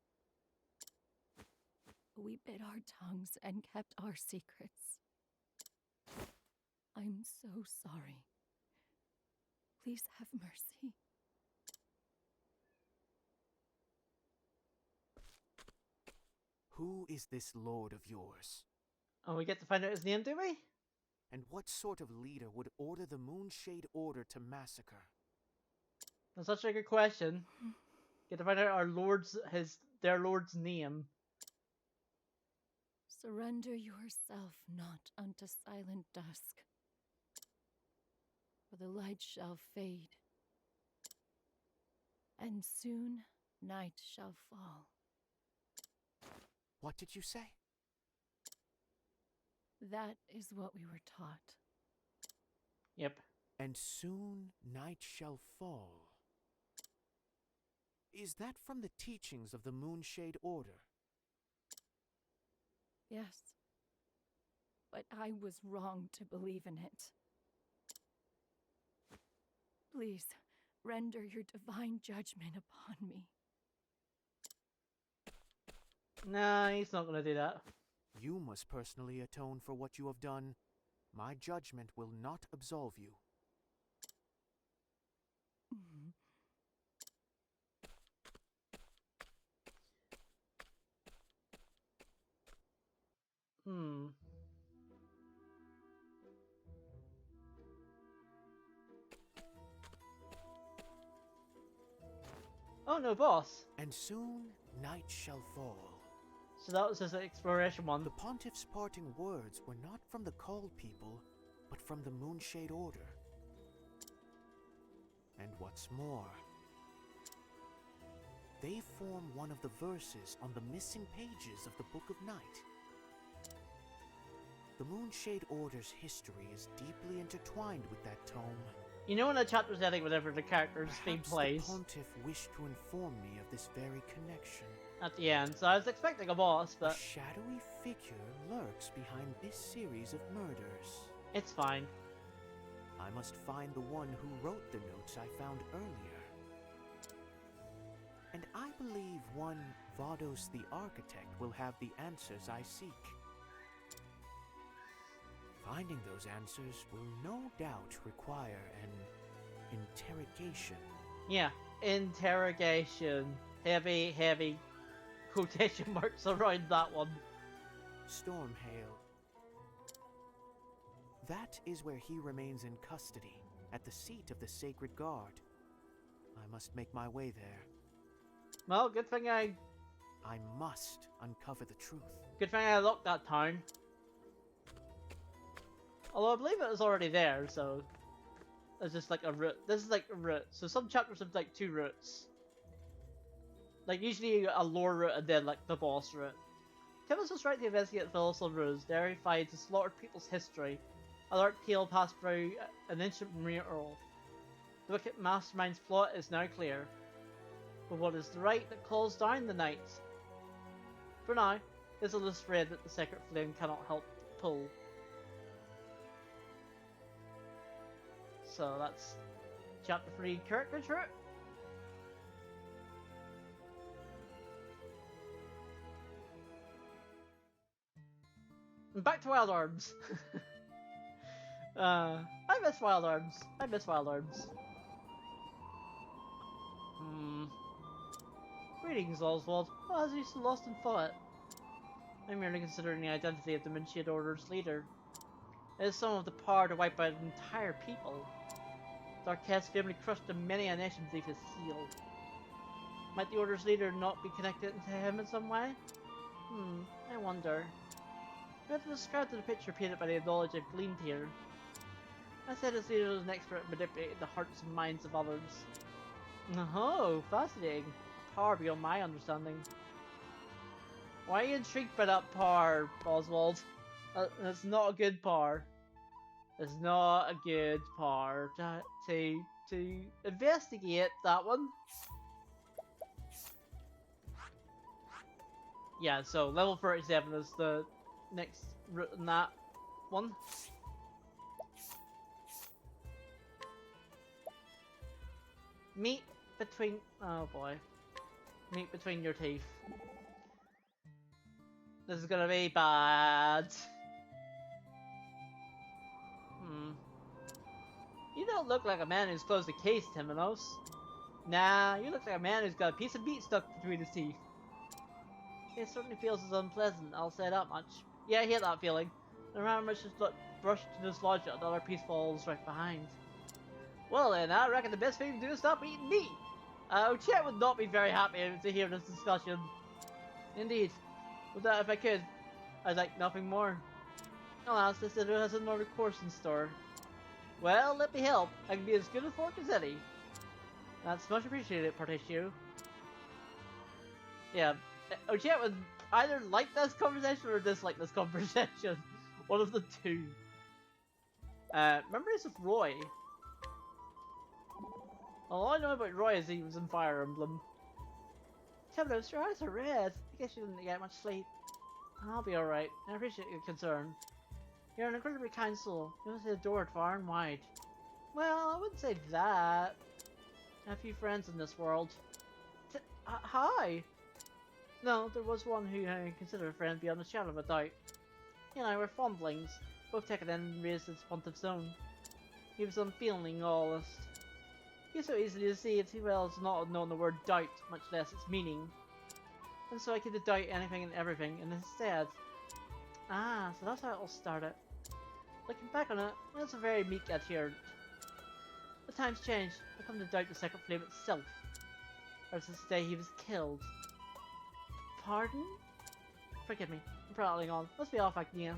We bit our tongues and kept our secrets. I'm so sorry. Please have mercy. Who is this lord of yours? Oh, we get to find out his name, do we? And what sort of leader would order the Moonshade Order to massacre? That's such a good question. Get to find out their lord's name. Surrender yourself not unto silent dusk, for the light shall fade, and soon night shall fall. What did you say? That is what we were taught. Yep. And soon night shall fall. Is that from the teachings of the Moonshade Order? Yes. But I was wrong to believe in it. Please, render your divine judgment upon me. Nah, he's not gonna do that. You must personally atone for what you have done. My judgment will not absolve you. Oh, no boss. And soon night shall fall. So that was his exploration one. The Pontiff's parting words were not from the Cold People, but from the Moonshade Order. And what's more, they form one of the verses on the missing pages of the Book of Night. The Moonshade Order's history is deeply intertwined with that tome. You know when a chapter's ending whenever the character's theme plays? The Pontiff wished to inform me of this very connection. At the end, so I was expecting a boss, but... A shadowy figure lurks behind this series of murders. It's fine. I must find the one who wrote the notes I found earlier. And I believe one Vados the Architect will have the answers I seek. Finding those answers will no doubt require an interrogation. Yeah, interrogation. Heavy quotation marks around that one. Stormhail. That is where he remains in custody, at the seat of the Sacred Guard. I must make my way there. Well, good thing I must uncover the truth. Good thing I locked that town. Although I believe it was already there, so... It's just like a route. This is like a route. So some chapters have like 2 routes. Like usually a lore route and then like the boss route. Timmons was right to investigate Phyllis Rose. There he finds the slaughtered people's history. A dark tale passed through an ancient mural. The wicked mastermind's plot is now clear. But what is the right that calls down the night? For now, there's a loose thread that the Sacred Flame cannot help pull. So that's chapter 3 characters route. And back to Wild Arms. I miss Wild Arms. I miss Wild Arms. Greetings, Oswald. Why is he so lost in thought? I'm merely considering the identity of the Moonshade Order's leader. It is some of the power to wipe out an entire people. Darkhead's family crushed the many a nation beneath his heel. Might the Order's leader not be connected to him in some way? I wonder. You have to describe the picture painted by the knowledge I've gleaned here. I said his leader was an expert at manipulating the hearts and minds of others. Oh, fascinating. Power beyond my understanding. Why are you intrigued by that power, Oswald? That's not a good power. It's not a good power to investigate that one. Yeah, so level 37 is the next route in that one. Meat between... oh boy. Meat between your teeth. This is gonna be bad. You don't look like a man who's closed the case, Timonos. Nah, you look like a man who's got a piece of meat stuck between his teeth. It certainly feels as unpleasant, I'll say that much. Yeah, I hate that feeling. No matter how much is brushed to dislodge it, another piece falls right behind. Well then, I reckon the best thing to do is stop eating meat. Chet would not be very happy to hear this discussion. Indeed. With that, if I could, I'd like nothing more. Alas, this editor has another course in store. Well, let me help. I can be as good a fork as any. That's much appreciated, Partitio. Yeah, Chet would either like this conversation or dislike this conversation. One of the two. Memories of Roy. All I know about Roy is he was in Fire Emblem. Timonos, your eyes are red. I guess you didn't get much sleep. I'll be alright. I appreciate your concern. You're an incredibly kind soul. You must be adored far and wide. Well, I wouldn't say that. I have a few friends in this world. Hi! No, there was one who I consider a friend beyond a shadow of a doubt. He and I were fondlings, both taken in and raised as Pontiff's own. He was unfeeling nihilist. He's so easily deceived, he well has not known the word doubt, much less its meaning. And so I came to doubt anything and everything, and instead... Ah, so that's how it all started. Looking back on it, it's a very meek adherent. The times change, I come to doubt the Sacred Flame itself. Or does it say he was killed? Pardon? Forgive me. I'm prattling on. Let's be off, Agnia.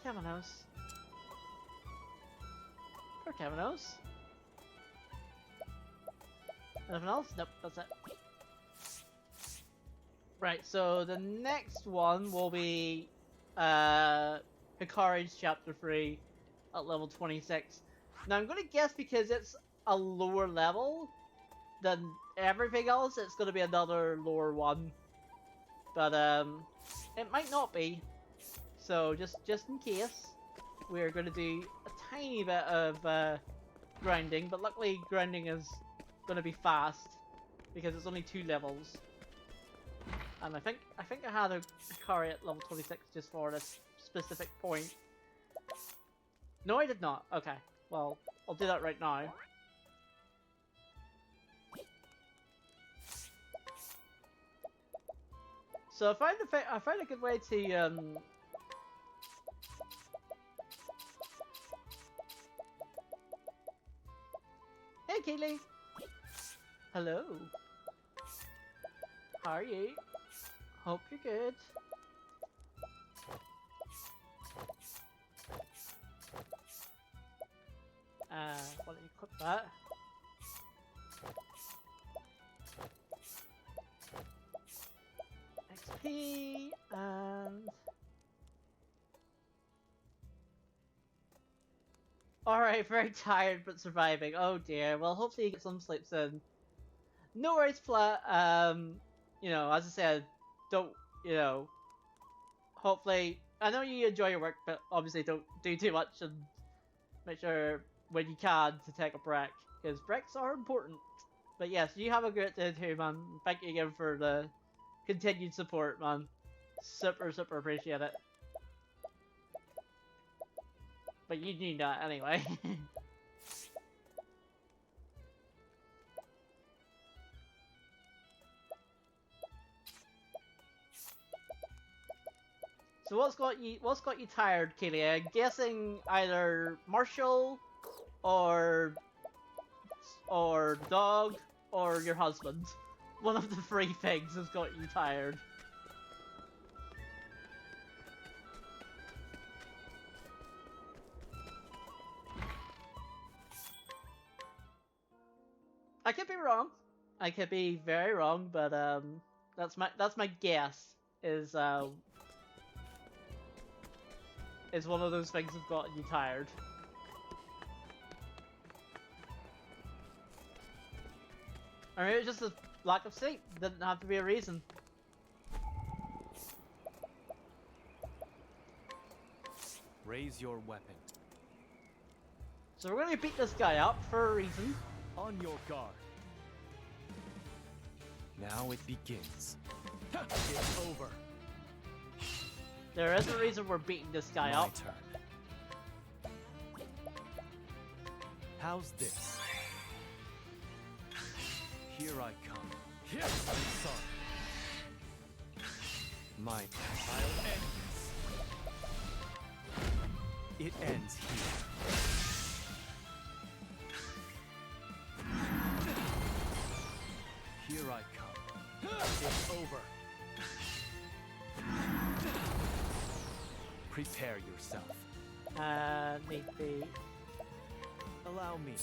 Kavanos. Poor Kavanos. Anything else? Nope, that's it. Right, so the next one will be Hikari's Chapter 3 at level 26. Now I'm gonna guess because it's a lower level than everything else, it's gonna be another lower one. But it might not be. So just in case, we're gonna do a tiny bit of grinding, but luckily grinding is gonna be fast because it's only 2 levels. And I think I had a Hikari at level 26 just for this specific point. No, I did not. Okay, well, I'll do that right now. So I found a good way to Hey Keely! Hello. How are you? Hope you're good. Why don't you equip that? XP and alright, very tired but surviving. Oh dear. Well, hopefully you get some sleep soon. No worries, Flat. You know, as I said, don't, you know, hopefully, I know you enjoy your work, but obviously don't do too much and make sure when you can to take a break, because breaks are important. But yes, you have a great day too, man. Thank you again for the continued support, man. Super appreciate it. But you need that anyway. So what's got you tired, Keely? I'm guessing either Marshall or the dog or your husband. One of the 3 things has got you tired. I could be wrong. I could be very wrong, but that's my guess. Is one of those things that's gotten you tired. Or maybe it's just a lack of sleep. Didn't have to be a reason. Raise your weapon. So we're gonna beat this guy up for a reason. On your guard. Now it begins. It's over. There is a reason we're beating this guy My up. turn. How's this? Here I come. Here, son. My I'll end this. It ends here. Here I come. It's over. Prepare yourself. Maybe. Allow me.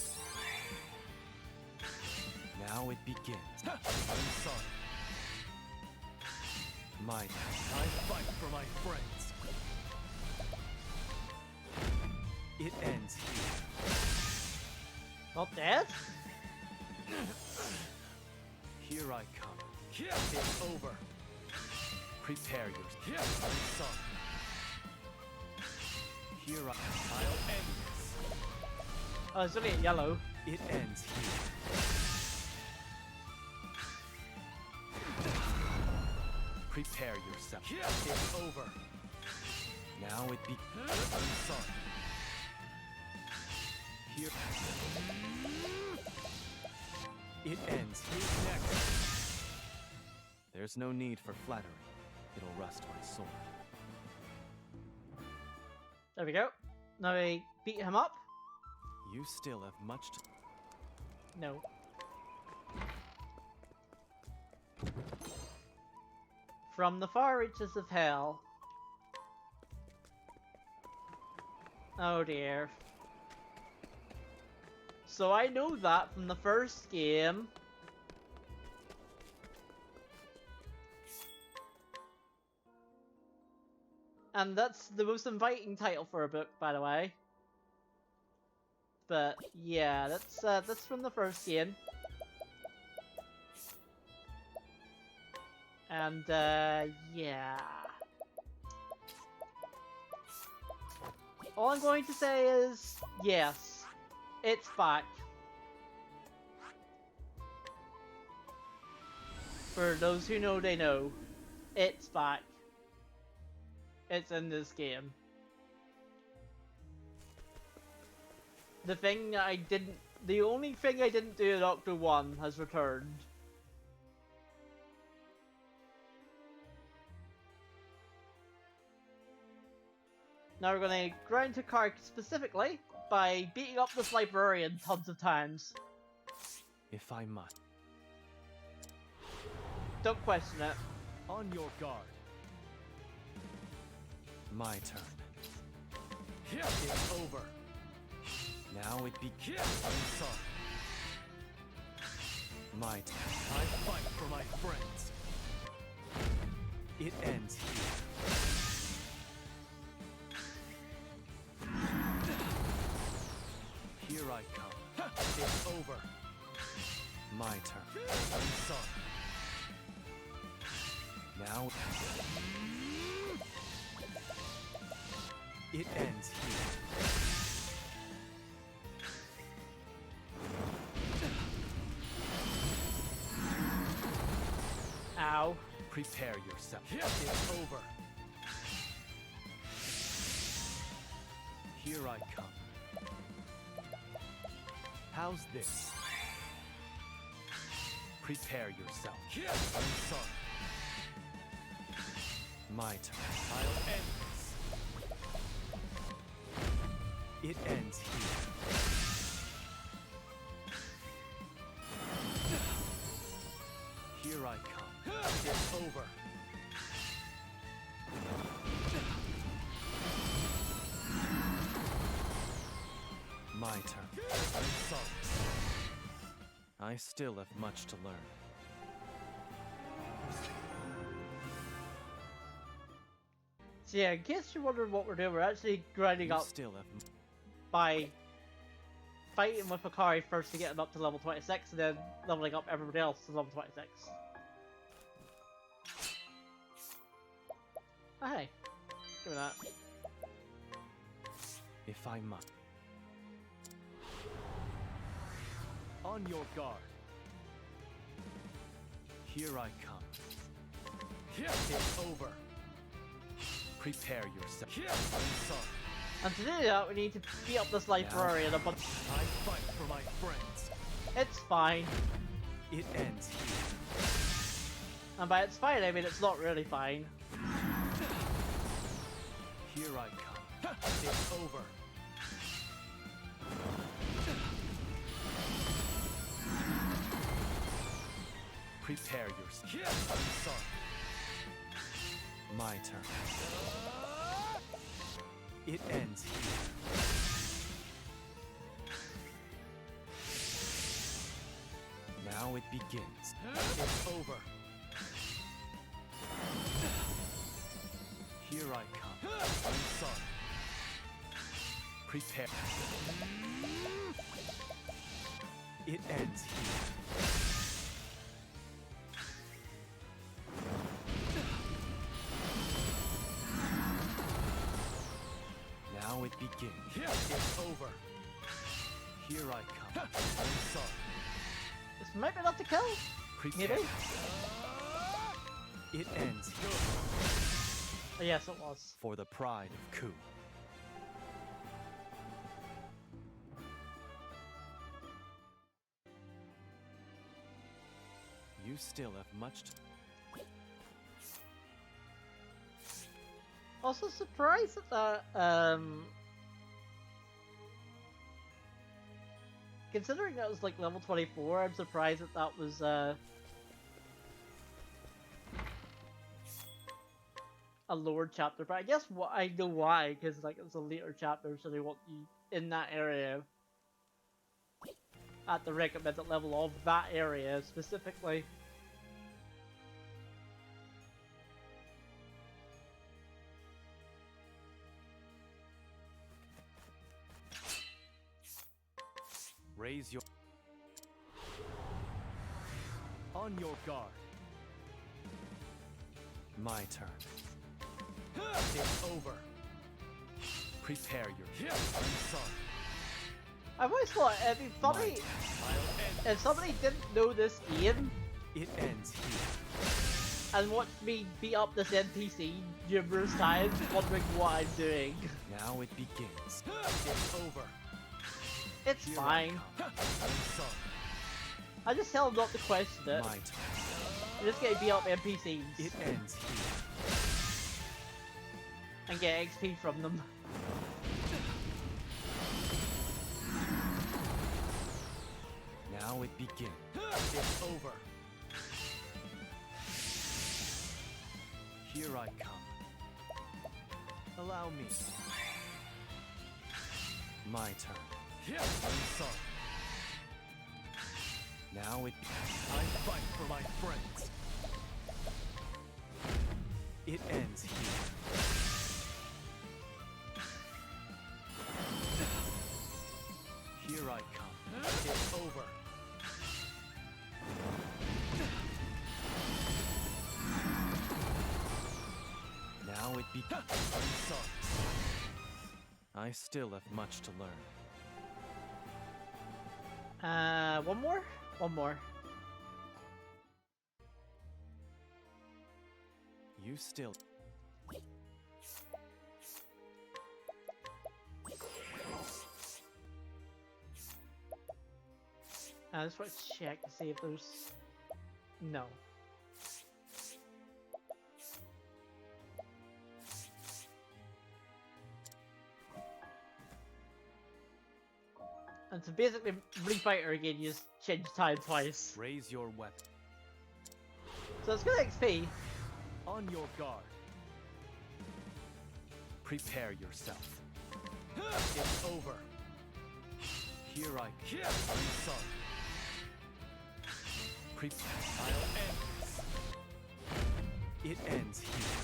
Now it begins. I'm sorry. I fight for my friends. It ends here. Not dead? Here I come. It's over. Prepare yourself. I'm sorry. Here I'll end this. Oh, it's only in yellow. It ends here. Prepare yourself. It's over. Now it begins. I'm sorry. Here. It ends. Who's next? There's no need for flattery. It'll rust my sword. There we go. Now we beat him up. You still have much to... No. From the far reaches of hell. Oh dear. So I know that from the first game. And that's the most inviting title for a book, by the way. But yeah, that's from the first game. And yeah. All I'm going to say is yes, it's back. For those who know, they know. It's back. It's in this game. The only thing I didn't do in Octo 1 has returned. Now we're gonna grind to Kark specifically by beating up this librarian tons of times. If I must. Don't question it. On your guard. My turn. It's over. Now it begins. I'm sorry. My turn. I fight for my friends. It ends here. Here I come. It's over. My turn. I'm sorry. Now it ends here. Ow. Prepare yourself. It's over. Here I come. How's this? Prepare yourself. I'm sorry. My turn. I'll end this. It ends here. Here I come. It's over. My turn. I'm sorry. I still have much to learn. So yeah, in case you're wondering what we're doing, we're actually grinding You up still have by fighting with Akari first to get him up to level 26, and then leveling up everybody else to level 26. Oh, hey. Give me that. If I must. On your guard. Here I come. It's over. Prepare yourself. I'm sorry. And to do that, we need to beat up this librarian a bunch. I fight for my friends. It's fine. It ends here. And by it's fine, I mean it's not really fine. Here I come. It's over. Prepare yourself. I'm sorry. My turn. It ends here. Now it begins. It's over. Here I come. I'm sorry. Prepare. It ends here. Now it begins. It's over. Here I come. I'm sorry. This might be not to kill. Prepare. Maybe. It ends here. Oh, yes, it was. For the pride of Ku. You still have much to... Also surprised at that, considering that was like level 24, I'm surprised that that was, a lower chapter, but I guess what I know why, because like it's a later chapter, so they want you in that area at the recommended level of that area specifically. Raise your... On your guard. My turn. It's over. Prepare your... I'm sorry. I've always thought it'd be funny if somebody didn't know this game, it ends here, and watched me beat up this NPC numerous times, wondering what I'm doing. Now it begins. It's over. It's Here fine. I just tell them not to question it. I'm just getting beat up NPCs. It ends here. And get XP from them. Now it begins. It's over. Here I come. Allow me. My turn. I'm sorry. Now it... I fight for my friends. It ends here. Here I come. It's over. Now it be... I'm sorry. I still have much to learn. One more? One more. You still... I just want to check to see if there's... No. And so basically, Refighter again, you just change time twice. Raise your weapon. So it's good XP. On your guard. Prepare yourself. It's over. Here I come. I'm sorry. I'll end this. It ends here.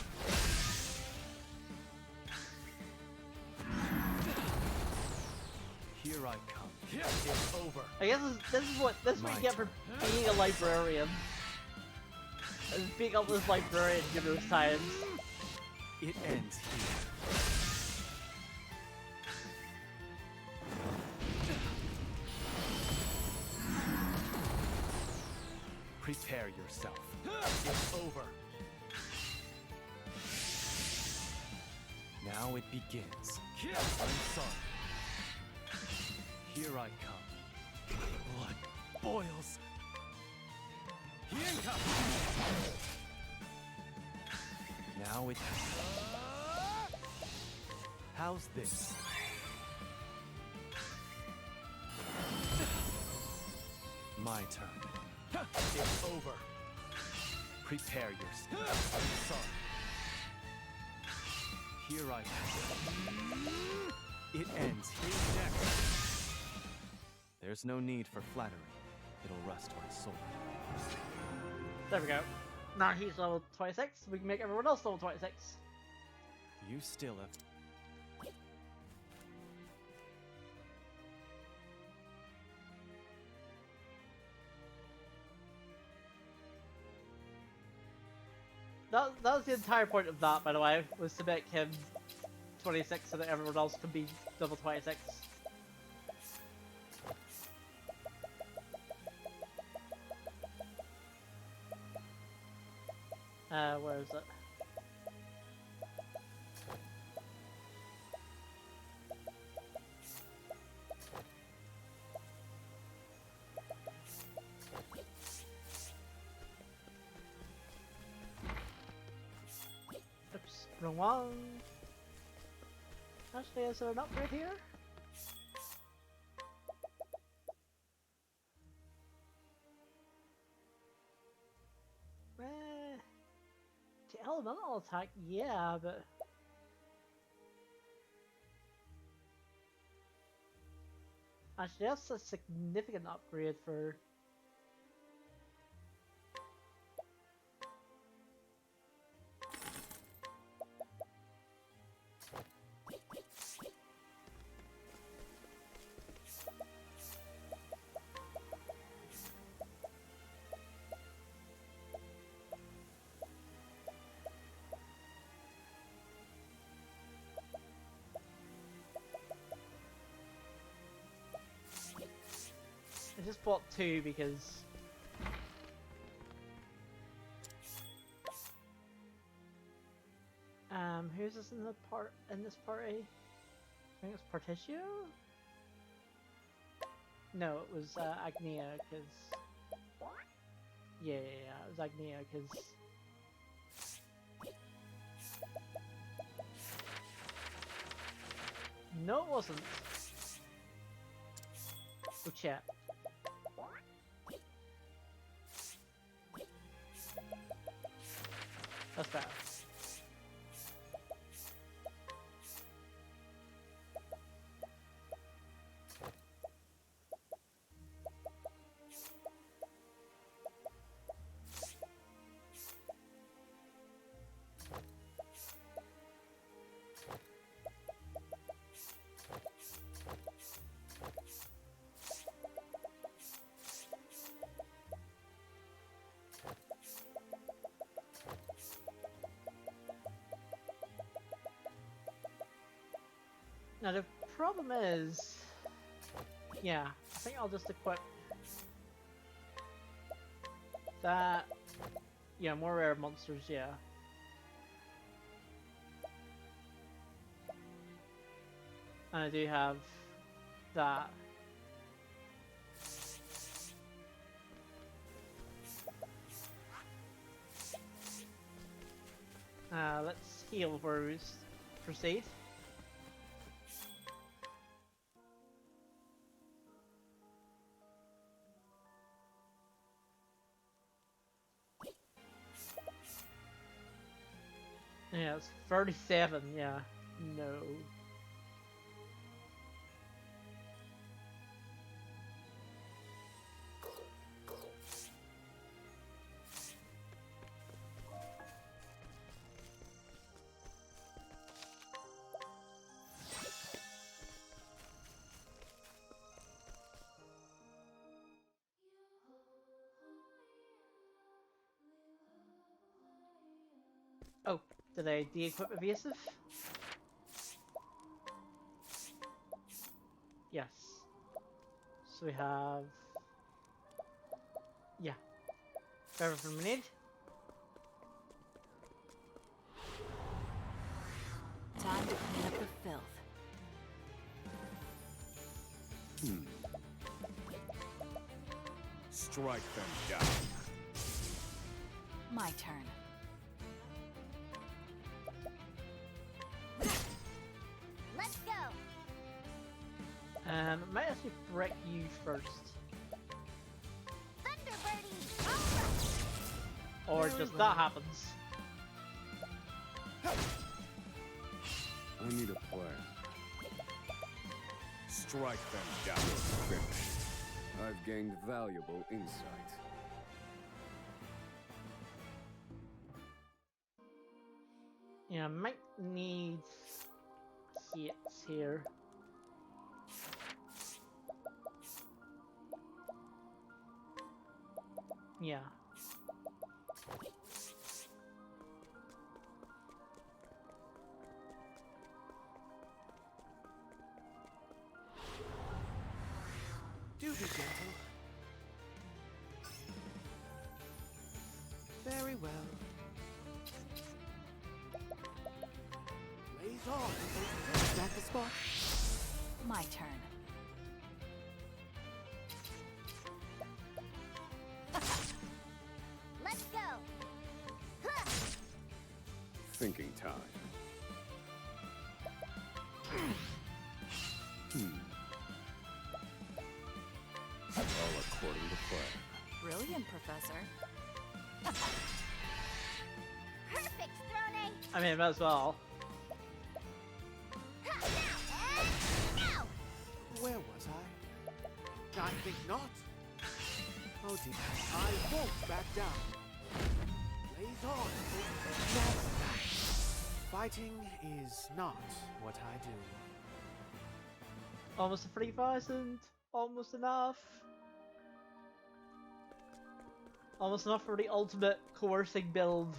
Here I come. It's over. I guess this is what you get for being a librarian. Being up this librarian numerous times. It ends here. Prepare yourself. It's over. Now it begins. I'm sorry. Here I come. My blood boils. Now it... How's this? My turn. It's over. Prepare yourself. I'm sorry. Here I come. It ends here next. There's no need for flattery. It'll rust my soul. There we go. Now he's level 26, we can make everyone else level 26. You still have... That was the entire point of that, by the way, was to make him 26 so that everyone else can be level 26. Where is it? Oops, wrong one. Actually, is there an upgrade here? To elemental frontal attack, yeah, but... Actually, that's a significant upgrade for... I just bought 2 because... who's this in this party? I think it's Particio? No, it was Agnea, because... Yeah, it was Agnea, because... No, it wasn't. Oh, chat. That's better. Now the problem is, yeah, I think I'll just equip that. Yeah, more rare monsters, yeah. And I do have that. Let's heal before we proceed. Yeah, it's 37, yeah. No. Oh, did I de-equip evasive? Yes. So we have... Yeah. Everything we need. Time to clean up the filth. Strike them down. My turn. Let's go. Might actually break you first. Thunderbirdie. Or just that happens. I need a plan. Strike them down. Finished. I've gained valuable insight. Yeah, I might need hits here. Yeah. Do be gentle. Very well. Blaze on. Is that the spot? My turn. Let's go. Huh. Thinking time. All according to plan. Brilliant, Professor. Perfect thrown I mean, might as well. Where was I? I think not. Oh dear, I won't back down. Blaze on. Fighting is not what I do. Almost a 3,000. Almost enough. Almost enough for the ultimate coercing build.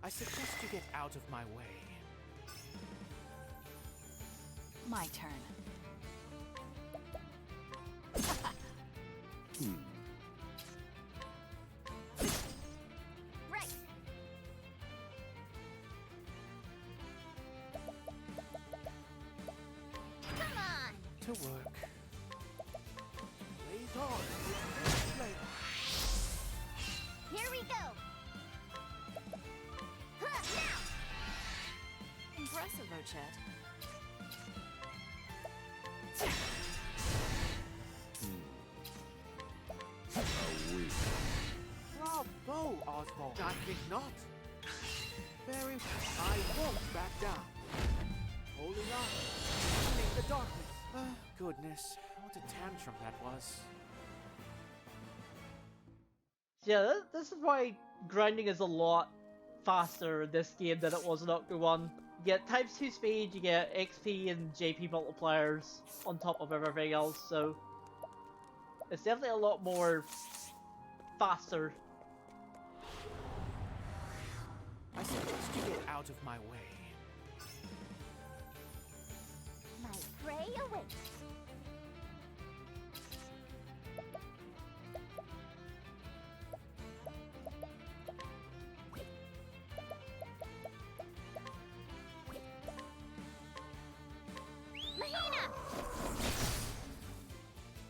I suggest you get out of my way. My turn. Right. Come on. To work. Blaze on. Here we go. Impressive, Ochette. Bravo, Oswald. I think not. Very well. I won't back down. Holding on. In the darkness. Goodness, what a tantrum that was. Yeah, this is why grinding is a lot faster in this game than it was in Octo 1. You get times 2 speed, you get XP and JP multipliers on top of everything else, so it's definitely a lot more faster. I suggest you get out of my way. My prey awaits.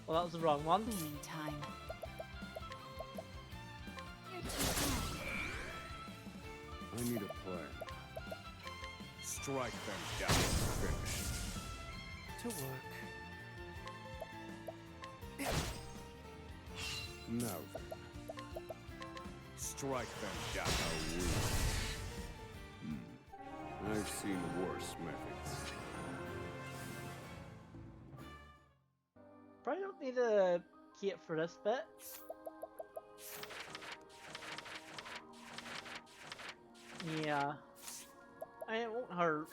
Well, that was the wrong one. Meantime. I need a plan. Strike them down and finish. To work. Now then. Strike them down a weak. I've seen worse methods. Probably don't need a key for this bit. Yeah. I mean, it won't hurt.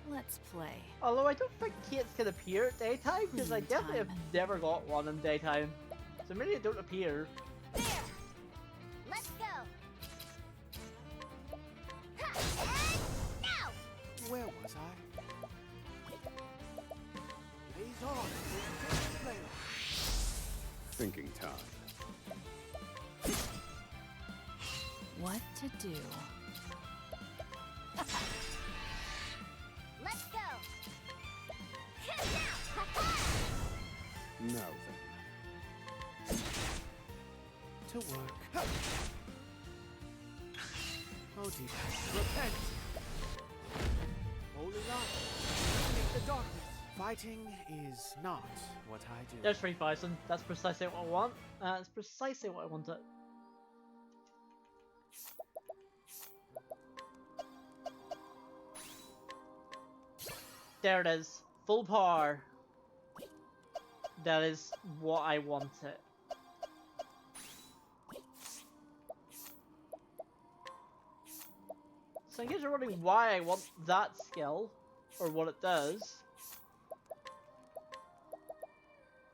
Let's play. Although I don't think Kates can appear at daytime, because I definitely have never got one in daytime. So maybe they don't appear. There. Let's go. Ha, and now. Where was I? Blaze on. Thinking time. What to do? Let's go. Now then. To work. Oh dear. Repent. Holding on. In the darkness. Fighting is not what I do. There's 3,000. That's precisely what I want. That's precisely what I wanted. There it is. Full power. That is what I wanted. So in case you're wondering why I want that skill, or what it does,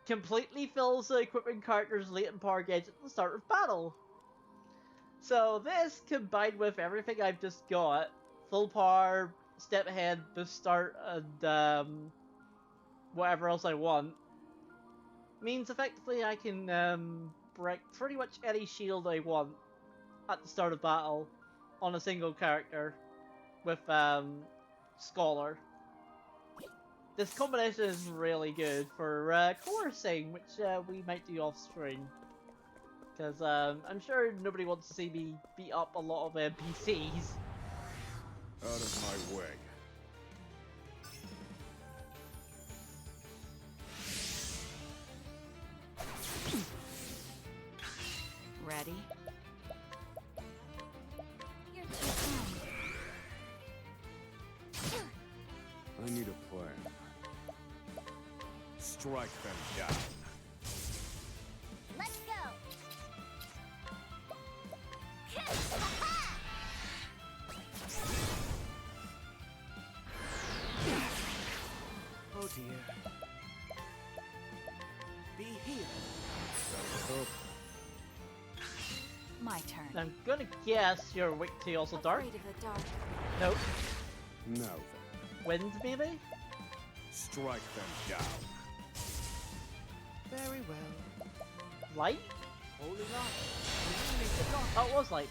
completely fills the equipping character's latent power gauge at the start of battle. So this, combined with everything I've just got, full power, step ahead, boost start, and whatever else I want, means effectively I can break pretty much any shield I want at the start of battle on a single character with Scholar. This combination is really good for coercing, which we might do off screen. Because I'm sure nobody wants to see me beat up a lot of NPCs. Out of my way. Ready? You're too kind. I need a plan. Strike them down. Let's go! Oh dear. Be here. Hope. My turn. I'm gonna guess you're weak to also dark. Afraid of the dark. Nope. Now then, Wind, maybe? strike them down. Very well. Light? Holding on. Oh, it was light.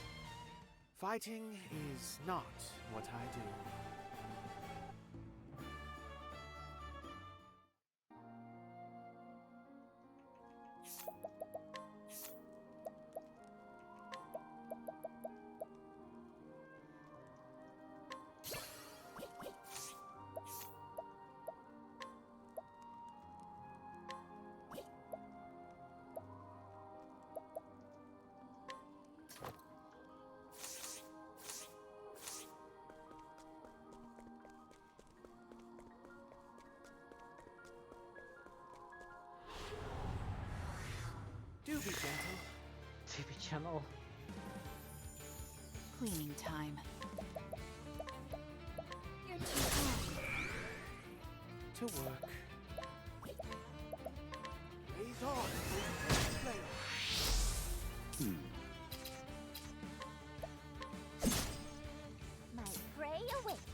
Fighting is not what I do. Do be gentle. To be gentle. Cleaning time. You're too kind. To work. Blaze on. Flame. My prey awaits.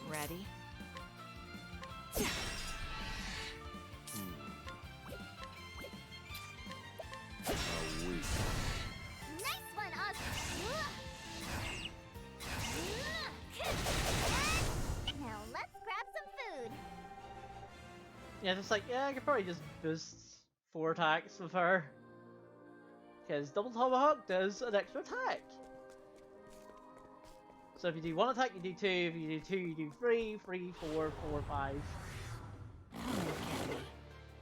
Ready? Nice one, Oscar. Now let's grab some food. Yeah, just like, yeah, I could probably just boost 4 attacks with her. Because double tomahawk does an extra attack. So if you do 1 attack, you do 2. If you do 2, you do 3. 3, 4, 4, 5.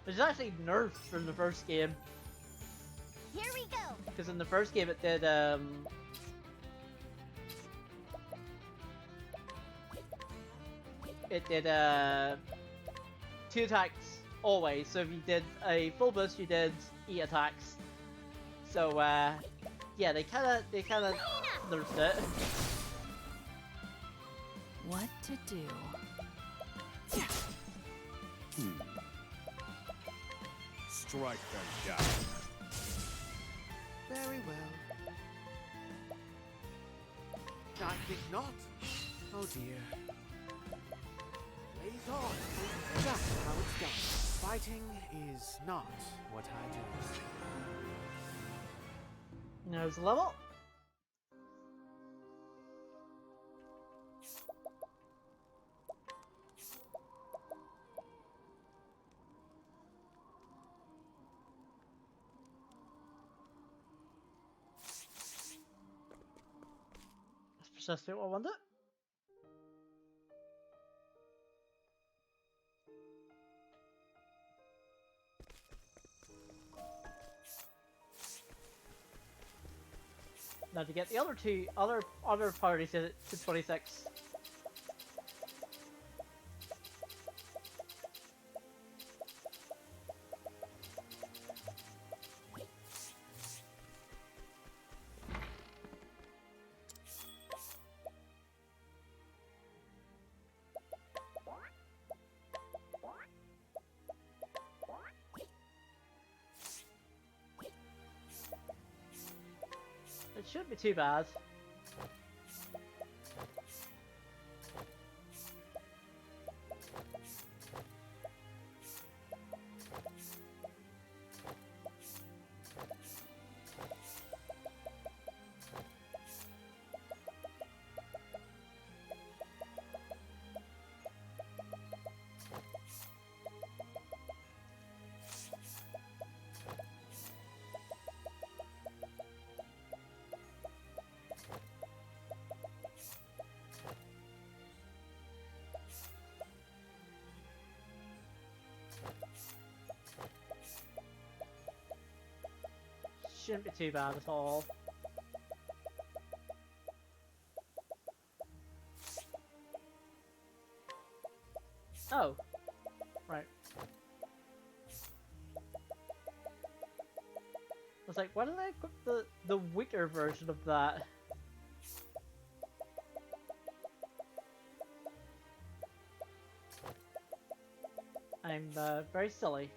Which is actually nerfed from the first game. Here we go. Because in the first game it did, it did, 2 attacks always. So if you did a full boost, you did 8 attacks. So, yeah, they kinda nerfed it. What to do? Strike them down. Very well. I think not. Oh dear. Blaze on. That's how it's done. Fighting is not what I do. There's a level. That's precisely what I wanted. Now to get the other parties to 26. It shouldn't be too bad. shouldn't be too bad at all. Oh. Right. I was like, why did I equip the weaker version of that? I'm very silly.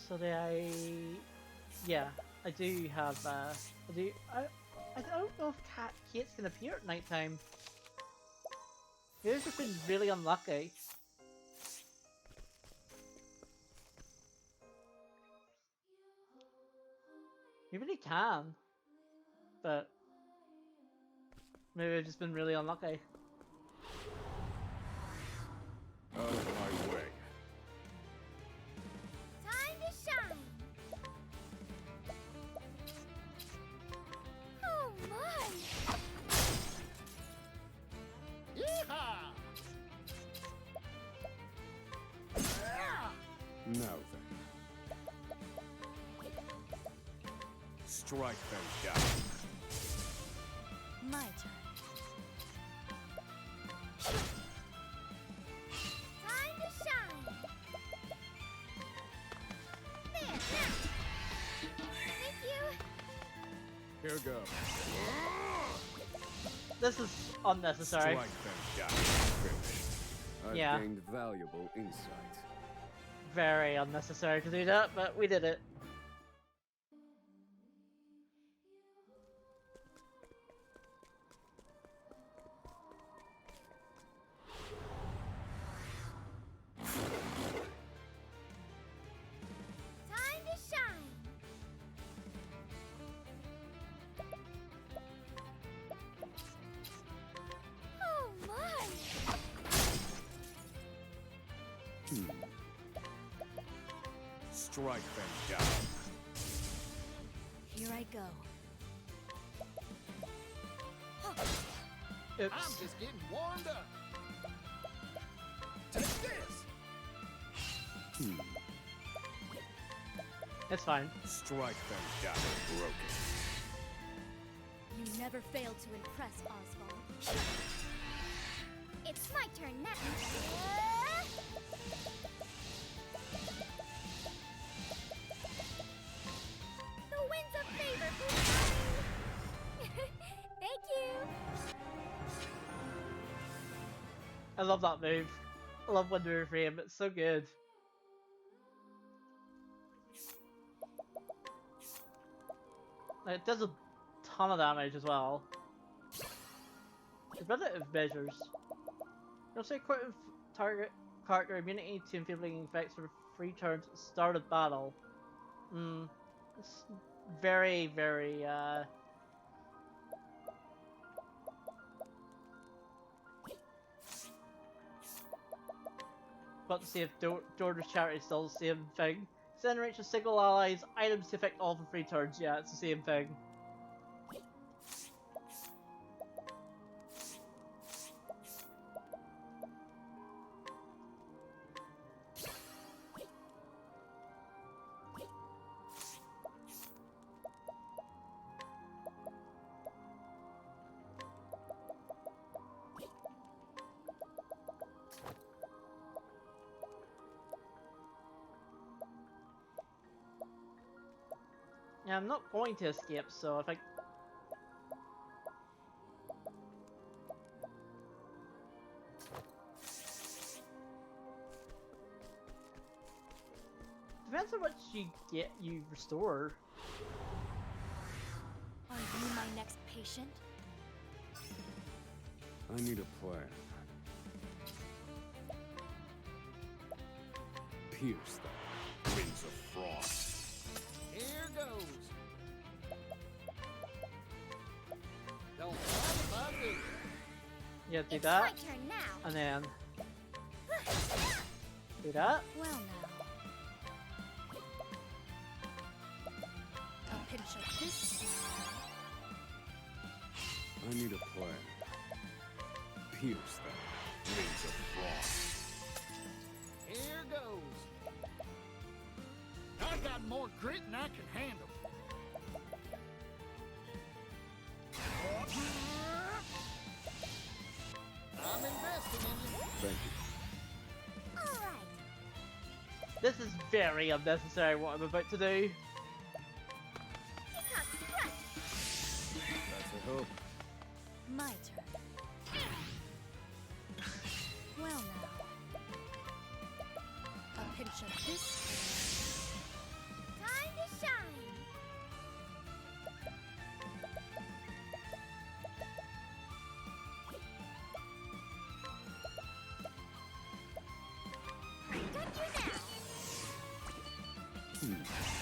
So yeah, I do have, I don't know if Kate's gonna appear at nighttime. He's just been really unlucky. He really can, but maybe I've just been really unlucky. Out of my way. Time to shine! Oh my! Yeehaw! Now then. Strike them down. My turn. Time to shine! There, now! Thank you! Here goes. This is unnecessary. Strike them down. Finished. I've Yeah. gained valuable insight. Very unnecessary to do that, but we did it. Time to shine! Oh my! Strike them down. Here I go. Oops. I'm just getting warmed up. Take this! It's fine. Strike them down. Broken. You never failed to impress, Oswald. It's my turn now. The winds of favor for mine. Thank you. I love that move. I love Window Frame, it's so good. It does a ton of damage as well. Repetitive measures. You'll say quit target character immunity to enfeebling effects for 3 turns at the start of battle. It's very, very, But to see if Jordan's charity still the same thing. Send reach a single allies items to affect all for 3 turns. Yeah, it's the same thing. Yeah, I'm not going to escape, so if I... Depends on what you get, you restore. next patient? I need a plan. Pierce them. Wings of frost. Here goes. Don't mind if I do. Yeah, do It's that. my turn now. And then do that. Well now. A pinch of this side. I need a plan. Pierce them. Wings of frost. Here goes. I got more grit than I can handle. I'm investing in you. Thank you. All right. This is very unnecessary what I'm about to do. That's a hope. My turn. Well now. A pinch of this side. Time to shine. Got you now.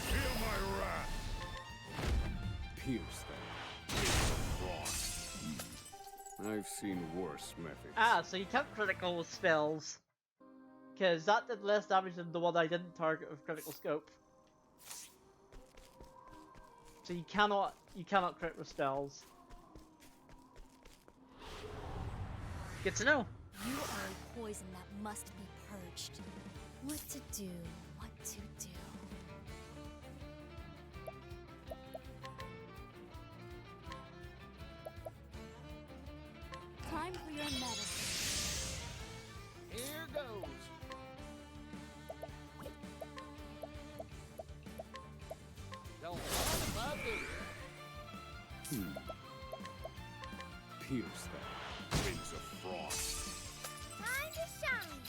Feel my wrath. Pierce them. Wings of frost. I've seen worse methods. Ah, so you can't critical with spells. Because that did less damage than the one I didn't target with critical scope. So you cannot crit with spells. Good to know. You are a poison that must be purged. What to do, what to do. Time for your medicine. Here goes. Don't mind if I do. Pierce them. Wings of frost. Time to shine.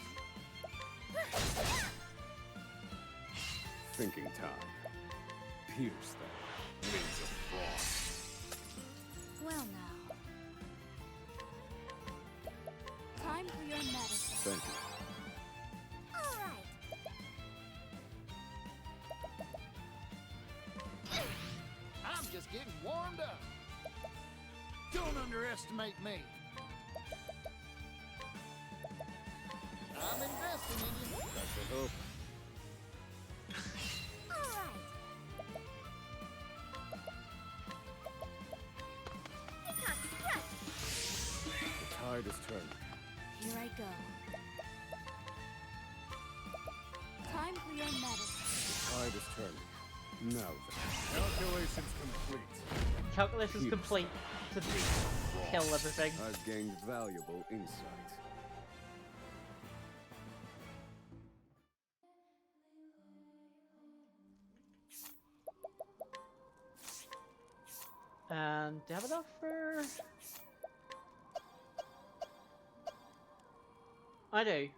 Thinking time. Pierce them. Wings of frost. Well now. Time for your medicine. Thank you. All right. I'm just getting warmed up. Don't underestimate me. I'm investing in you. That's a hope. All right. Peacock strut. The tide is turning. Here I go. Time for your medicine. The tide is turning. Now then. Calculations complete. Calculations Pierce complete to kill everything. I've gained valuable insight. And do you have enough for... I do.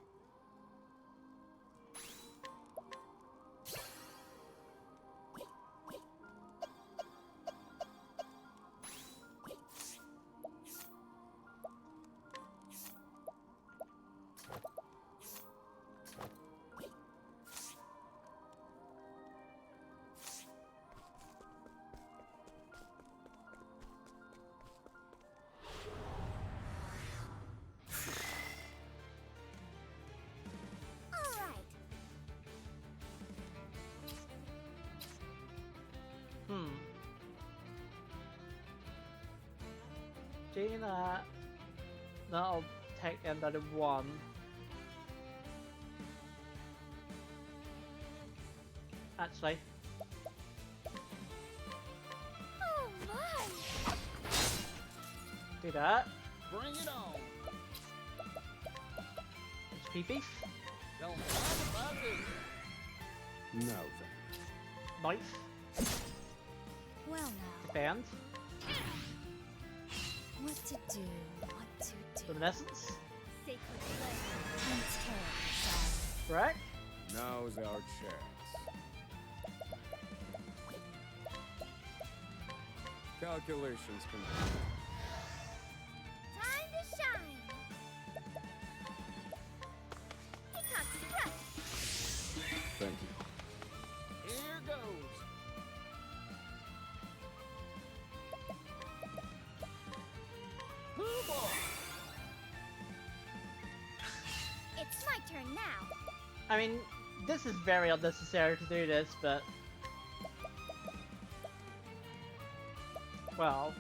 Doing that, that'll take another one. Actually. Oh my! Do that. Bring it on. HP thief. Don't mind if I do. Now then. Knife. Well now. Defend. What to do, what to do. Luminescence. Sacred flame. I'm terribly sorry. Correct. Now's our chance. Calculations complete. Time to shine! Peacock strut! Thank you. Here goes. Hoo boy! It's my turn now. I mean, this is very unnecessary to do this, but... Well...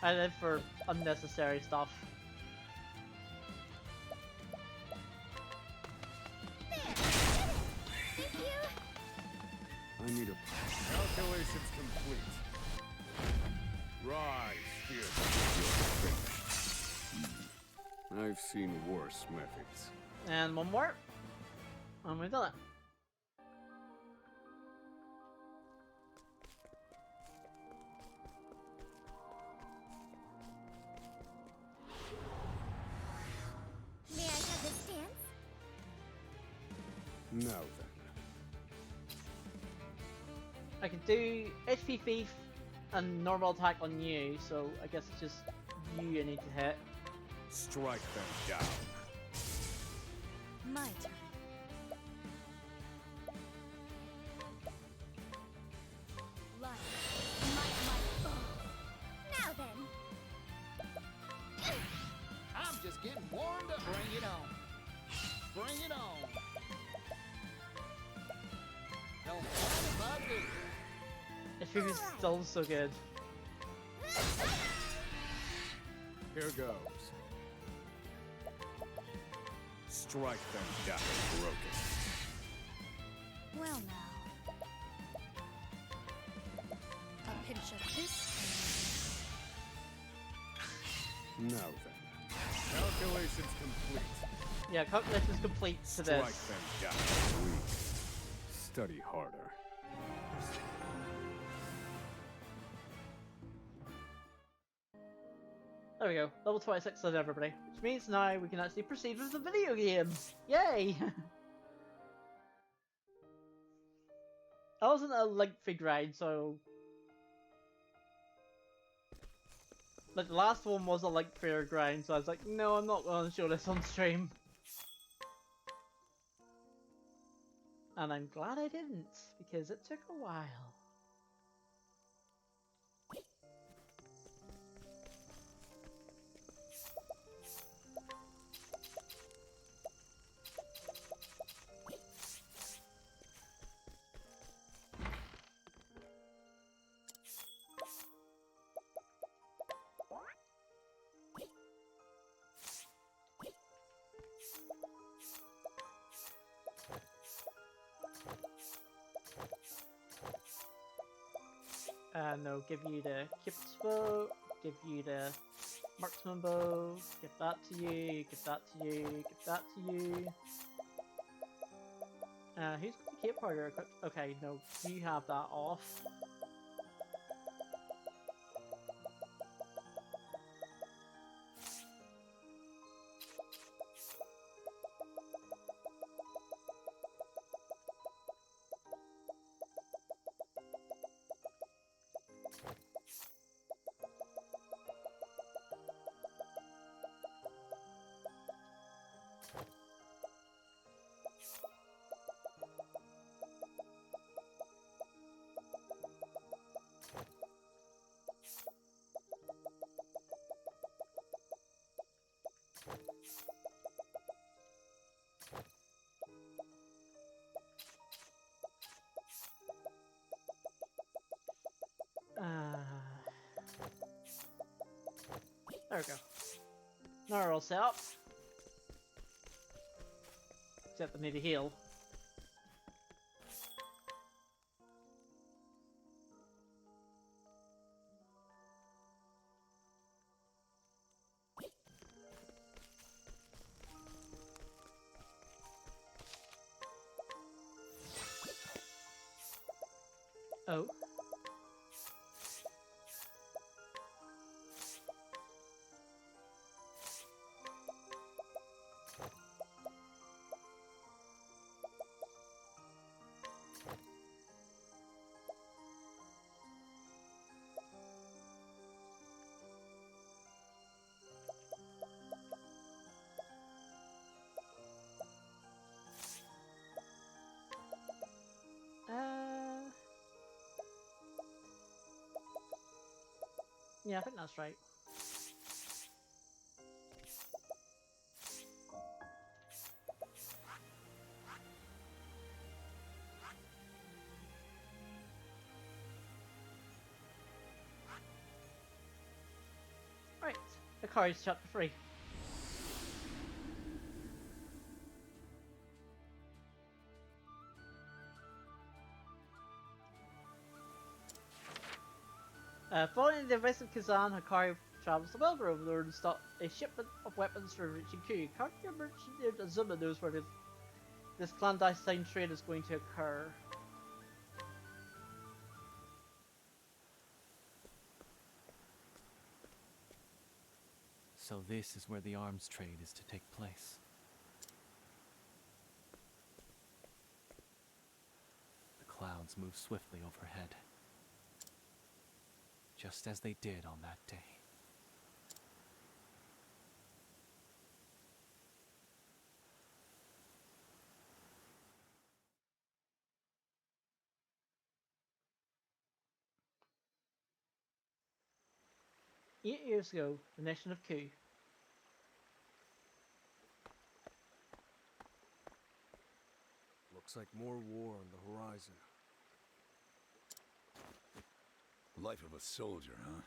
I live for unnecessary stuff. There! Thank you! I need a calculations complete. Rise, here. You're finished. I've seen worse methods. And one more. And we've done it. May I have this dance? Now then. I can do HP Thief and normal attack on you, so I guess it's just you I need to hit. Strike them down. My turn. Now then. I'm just getting warmed up. Bring it on. Bring it on. Don't mind if I do. HP is still so good. Here goes. Strike them down, broken. Well now. A pinch of this. Now then. Calculations complete. Yeah, calculations complete to Strike this. them down, weak. Study harder. There we go. Level 26 on everybody. Which means now we can actually proceed with the video game. Yay! That wasn't a lengthy grind, so... Like, the last one was a lengthier grind, so I was like, no, I'm not going to show this on stream. And I'm glad I didn't, because it took a while. No, give you the Cupid's bow, give you the marksman bow, give that to you, give that to you, give that to you. Who's got the cape powder equipped? Okay, no, you have that off. There we go. Now we're all set up. Except I need a heal. Oh. Yeah, I think that's right. Right, Akari's chapter 3. Following the arrest of Kazan, Hikari travels to Belgrade in order to stop a shipment of weapons from reaching Q. Hikari, a merchant named Azuma, knows where this clandestine trade is going to occur. So this is where the arms trade is to take place. The clouds move swiftly overhead, just as they did on that day. Eight years ago, the nation of Q. Looks like more war on the horizon. Life of a soldier, huh?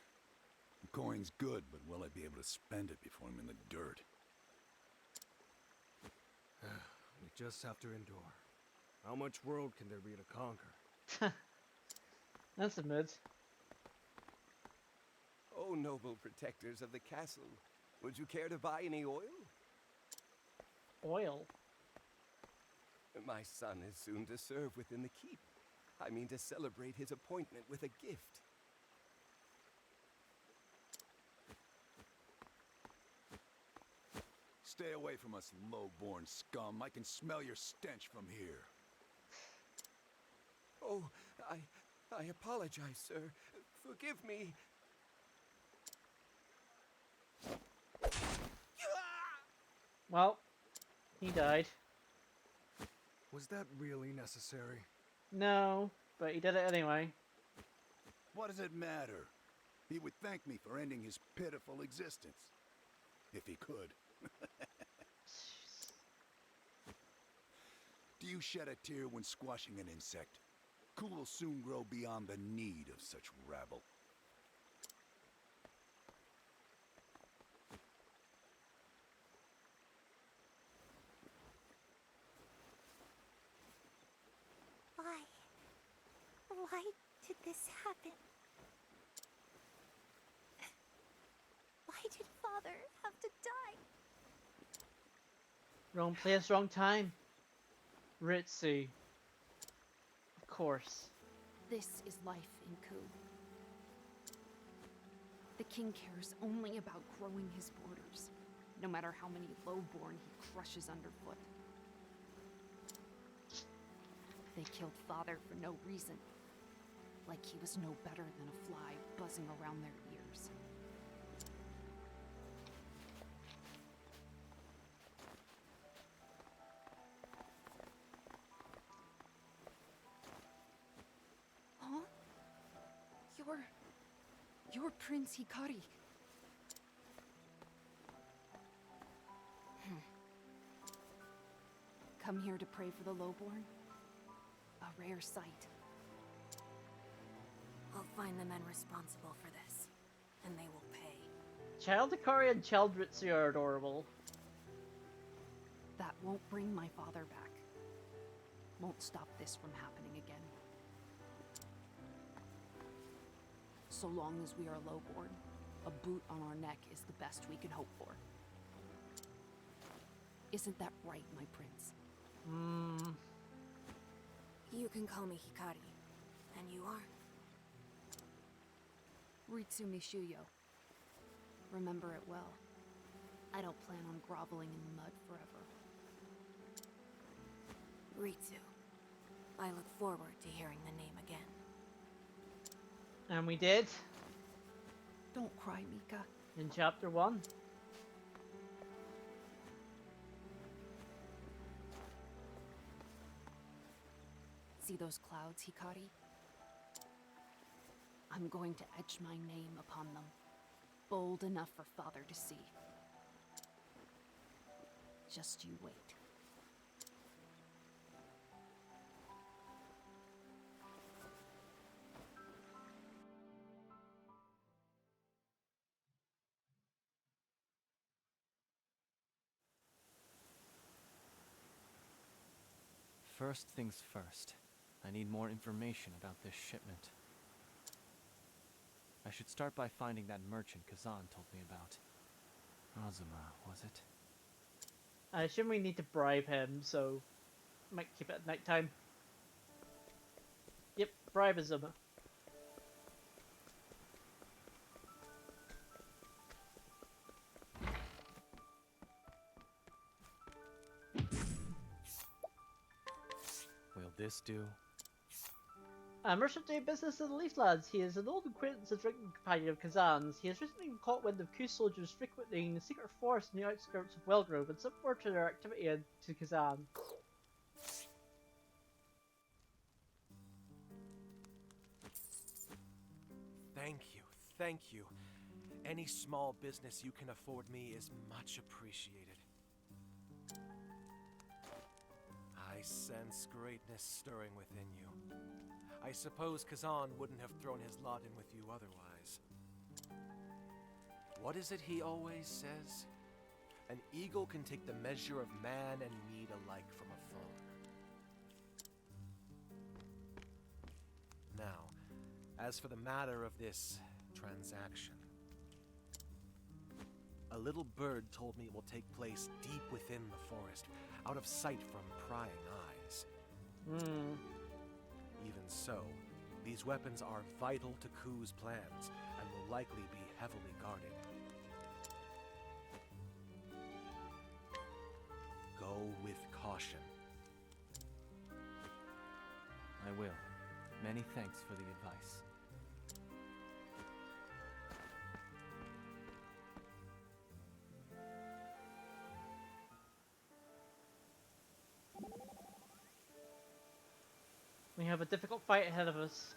The coin's good, but will I be able to spend it before I'm in the dirt? We just have to endure. How much world can there be to conquer? That's a mood. Oh, noble protectors of the castle, would you care to buy any oil? Oil? My son is soon to serve within the keep. I mean to celebrate his appointment with a gift. Stay away from us, low-born scum. I can smell your stench from here. Oh, I apologize, sir. Forgive me. Well, he died. Was that really necessary? No, but he did it anyway. What does it matter? He would thank me for ending his pitiful existence. If he could. Do you shed a tear when squashing an insect? Cool will soon grow beyond the need of such rabble. Why did this happen? Why did Father have to die? Wrong place, wrong time. Ritsu. Of course. This is life in Ku. The king cares only about growing his borders, no matter how many lowborn he crushes underfoot. They killed Father for no reason, like he was no better than a fly buzzing around their ears. Huh? You're Prince Hikari. Come here to pray for the lowborn? A rare sight. I'll find the men responsible for this, and they will pay. Child Hikari and Child Ritsu are adorable. That won't bring my father back. Won't stop this from happening again. So long as we are lowborn, a boot on our neck is the best we can hope for. Isn't that right, my prince? You can call me Hikari. And you are? Ritsu Mishuyo. Remember it well. I don't plan on groveling in the mud forever. Ritsu. I look forward to hearing the name again. And we did. Don't cry, Mika. In chapter 1. See those clouds, Hikari? I'm going to etch my name upon them, bold enough for Father to see. Just you wait. First things first. I need more information about this shipment. I should start by finding that merchant Kazan told me about. Azuma, was it? I assume we need to bribe him, so might keep it at night time. Yep, bribe Azuma. Will this do? A merchant doing business in the Leaf Lands. He is an old acquaintance and drinking companion of Kazan's. He has recently caught wind of Ku soldiers frequenting the secret forest in the outskirts of Wellgrove and sent word to their activity to Kazan. Thank you. Any small business you can afford me is much appreciated. I sense greatness stirring within you. I suppose Kazan wouldn't have thrown his lot in with you otherwise. What is it he always says? An eagle can take the measure of man and mead alike from afar. Now, as for the matter of this transaction, a little bird told me it will take place deep within the forest, out of sight from prying eyes. Even so, these weapons are vital to Ku's plans and will likely be heavily guarded. Go with caution. I will. Many thanks for the advice. We have a difficult fight ahead of us.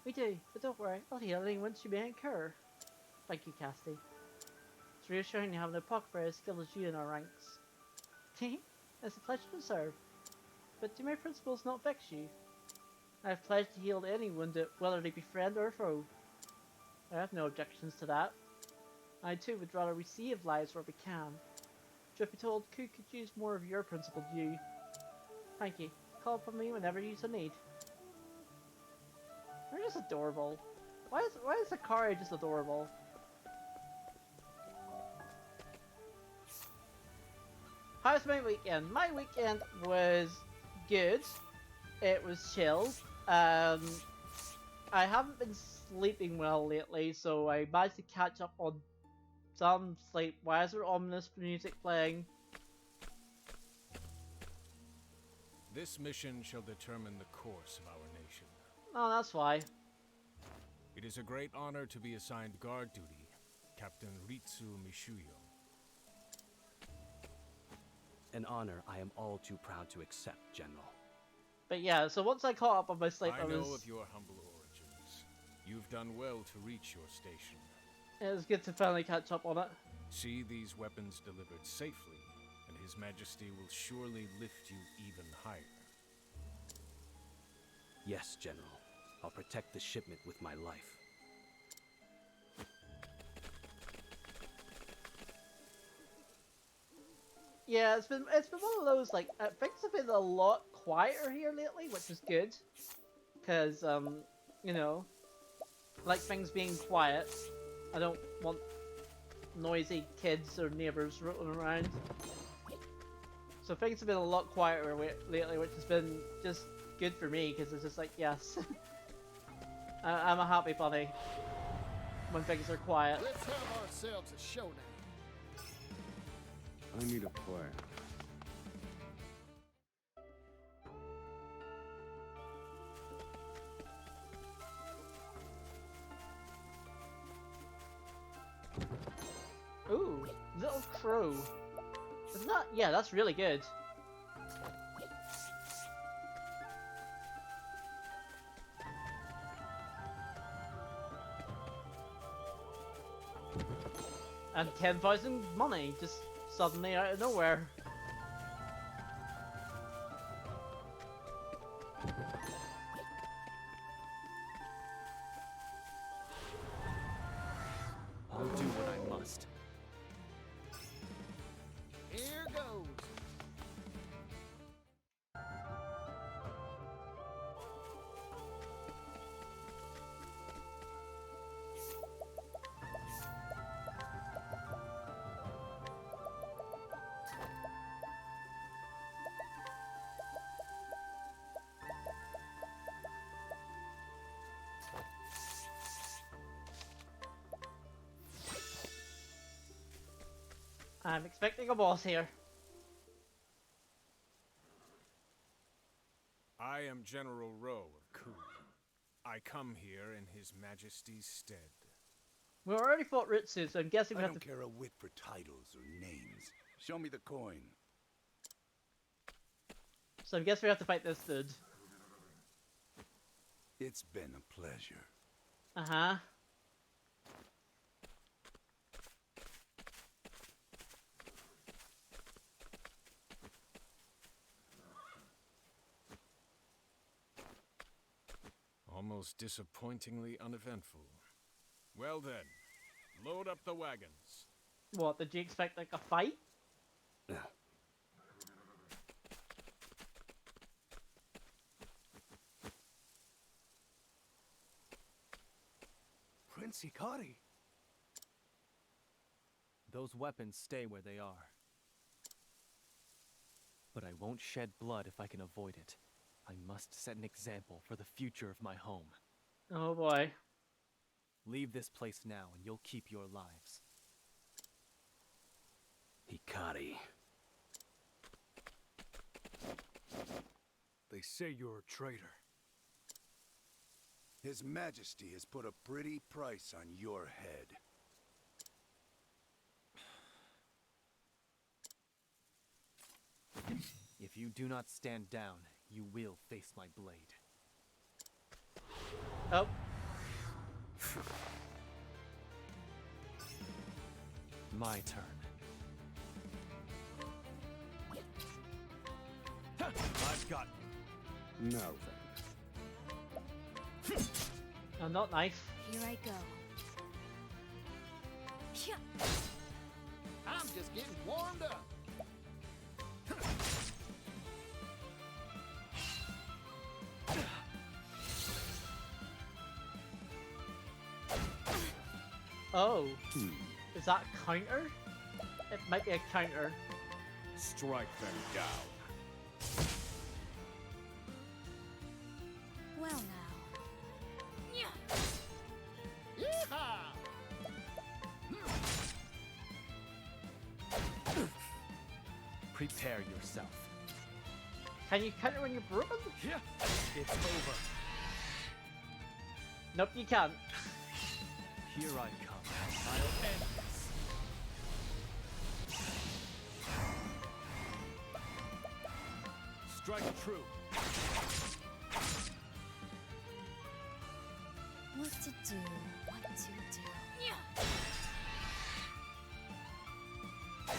We do, but don't worry, I'll heal any wounds you may incur. Thank you, Casty. It's reassuring to have an apothecary as skilled as you in our ranks. It's a pleasure to serve. But do my principles not vex you? I have pledged to heal any wounded, whether they be friend or foe. I have no objections to that. I too would rather we save lives where we can. Truth be told, Ku could use more of your principled view. Thank you. Call upon me whenever you so need. They're just adorable. Why is Akari just adorable? How's my weekend? My weekend was good. It was chill. I haven't been sleeping well lately, so I managed to catch up on some sleep. Why is there ominous music playing? This mission shall determine the course of our nation. Oh, that's why. It is a great honor to be assigned guard duty, Captain Ritsu Mishuyo. An honor I am all too proud to accept, General. But yeah, so once I caught up on my sleep, I know of your humble origins. You've done well to reach your station. It was good to finally catch up on it. See these weapons delivered safely, and His Majesty will surely lift you even higher. Yes, General. I'll protect the shipment with my life. Yeah, it's been one of those, like, things have been a lot quieter here lately, which is good. Cause you know, like things being quiet. I don't want noisy kids or neighbors rolling around. So things have been a lot quieter lately, which has been just good for me, because it's just like, yes. I'm a happy bunny when things are quiet. Let's have ourselves a showdown. I need a plan. Ooh, little crow. It's not. Yeah, that's really good. And 10,000 money, just suddenly out of nowhere. I'll do what I must. Here goes. I'm expecting a boss here. I am General Rowe of Ku. I come here in His Majesty's stead. We already fought Ritsu, so I'm guessing we I have don't to... care a whit for titles or names. Show me the coin. So I guess we have to fight this dude. It's been a pleasure. Uh-huh. Almost disappointingly uneventful. Well then, load up the wagons. What, did you expect like a fight? Prince Hikari! Those weapons stay where they are. But I won't shed blood if I can avoid it. I must set an example for the future of my home. Oh boy. Leave this place now and you'll keep your lives. Hikari. They say you're a traitor. His Majesty has put a pretty price on your head. If you do not stand down, you will face my blade. Oh. My turn. I've got you. No thanks. No, not knife. Here I go. I'm just getting warmed up. Oh. Is that a counter? It might be a counter. Strike them down. Well now. Yeehaw! Prepare yourself. Can you counter when you're broken? Yeah. It's over. Nope, you can't. Here I come. I'll end this. Strike true. What to do? What to do?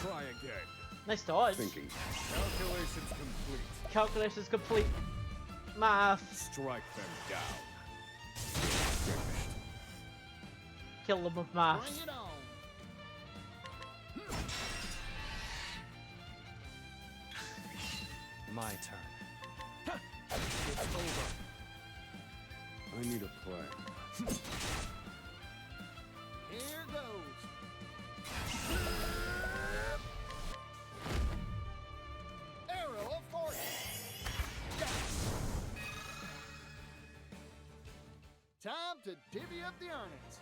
Try again. Nice dodge. Thinking. Calculations complete. Calculations complete. Math. Strike them down. Kill them with math. Bring it on. My turn. It's over. I need a plan. Here goes. Arrow of fortune. Time to divvy up the earnings.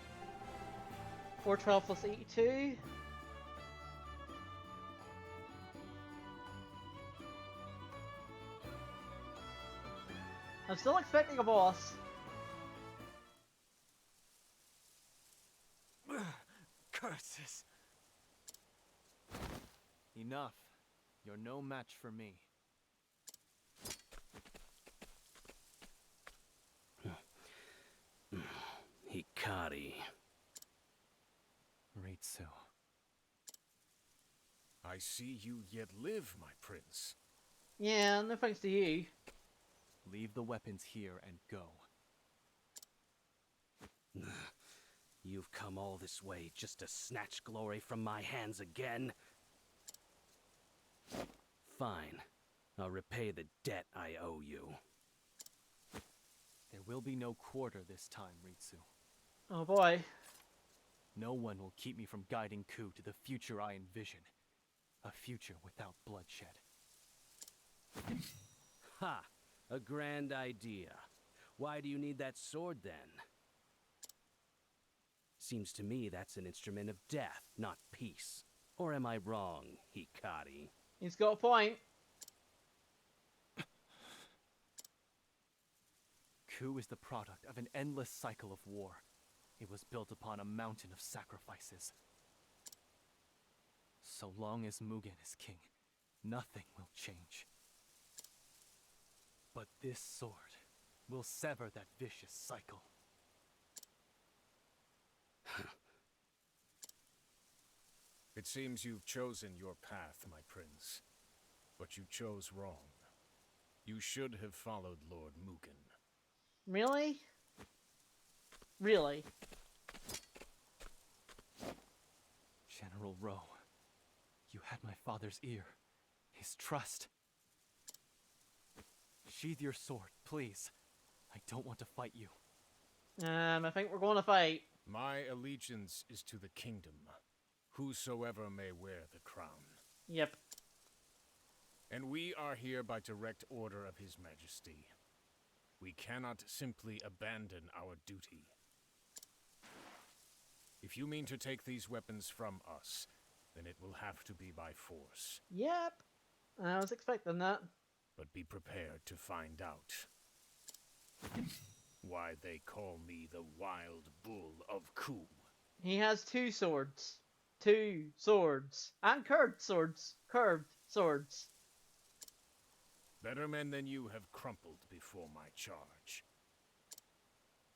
412 plus 82. I'm still expecting a boss. Curses. Enough. You're no match for me. Hikari. Ritsu. I see you yet live, my prince. Yeah, no thanks to you. Leave the weapons here and go. You've come all this way just to snatch glory from my hands again? Fine. I'll repay the debt I owe you. There will be no quarter this time, Ritsu. Oh boy. No one will keep me from guiding Ku to the future I envision. A future without bloodshed. Ha! A grand idea. Why do you need that sword, then? Seems to me that's an instrument of death, not peace. Or am I wrong, Hikari? He's got a point. Ku is the product of an endless cycle of war. It was built upon a mountain of sacrifices. So long as Mugen is king, nothing will change. But this sword will sever that vicious cycle. It seems you've chosen your path, my prince. But you chose wrong. You should have followed Lord Mugen. Really? Really? General Rowe, you had my father's ear, his trust. Sheathe your sword, please. I don't want to fight you. I think we're going to fight. My allegiance is to the kingdom, whosoever may wear the crown. Yep. And we are here by direct order of His Majesty. We cannot simply abandon our duty. If you mean to take these weapons from us, then it will have to be by force. Yep. I was expecting that. But be prepared to find out why they call me the Wild Bull of Ku. He has two swords. Two swords. And curved swords. Curved swords. Better men than you have crumpled before my charge.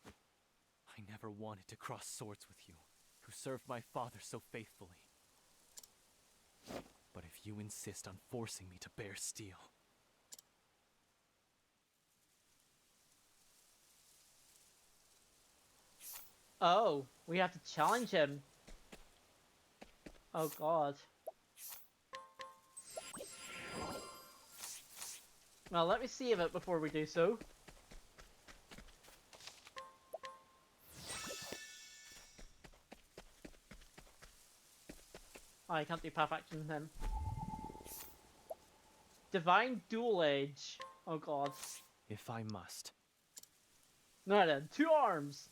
I never wanted to cross swords with you, who served my father so faithfully. But if you insist on forcing me to bear steel... Oh, we have to challenge him. Oh god. Well, let me save it before we do so. Oh, I can't do path action then. Divine Dual Edge. Oh god. If I must. No then, 2 arms!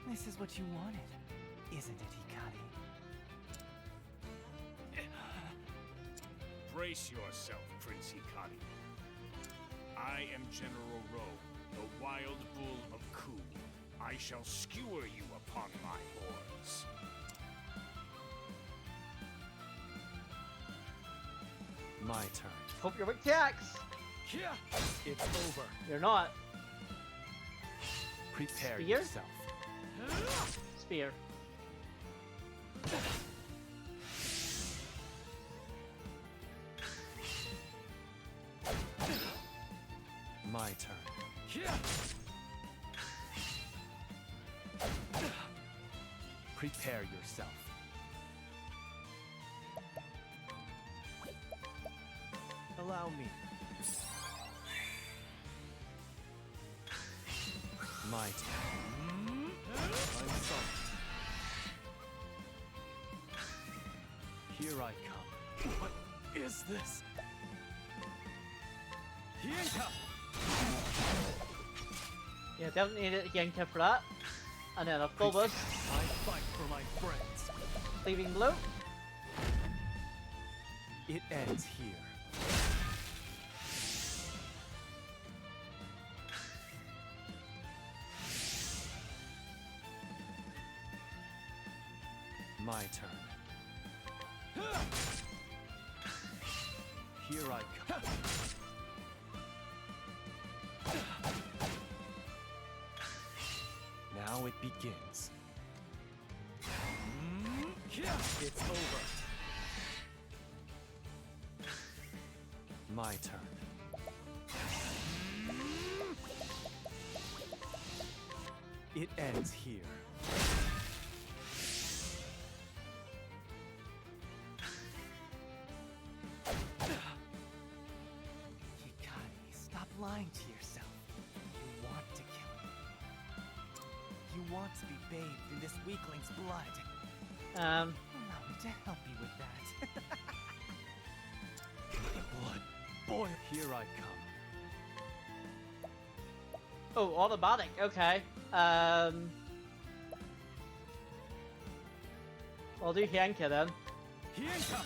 This is what you wanted, isn't it, Hikari? Brace yourself, Prince Hikari. I am General Rowe, the Wild Bull of Ku. I shall skewer you upon my horns. My turn. Hope you're weak to axe! It's over. You're not. Prepare Spear? yourself. Spear. My turn. Prepare yourself. Allow me. My turn. I'm sorry. Here I come. What is this? Hienka! Yeah, definitely need it again for that. And then a full boost. I fight for my friends. Leaving blow. It ends here. My turn. Here I come. it begins. It's over. My turn. It ends here. Hikari, stop lying to yourself. You want to kill me. You want to be bathed in this weakling's blood. Allow me to help you with that. Blood, boy, here I come. Oh, automatic. Okay. I'll do Hyanka then. Hyanka!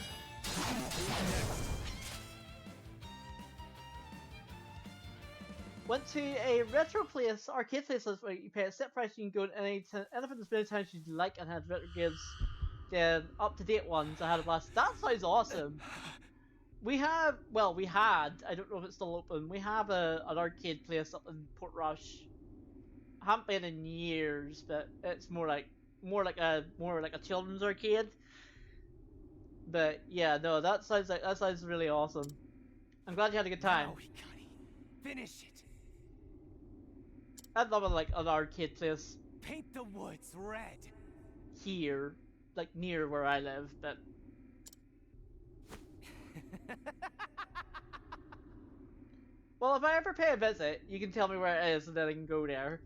Went to a retro place, arcade place where you pay a set price. You can go to anything as many times as you like and had retro games, then up to date ones. I had a blast. That sounds awesome. We had. I don't know if it's still open. We have an arcade place up in Port Rush. I haven't been in years, but it's more like a children's arcade. But yeah, no, that sounds really awesome. I'm glad you had a good time. Now, Hikari, finish it. I'd love an arcade place. Paint the woods red. Here, like near where I live, but. Well, if I ever pay a visit, you can tell me where it is, and then I can go there.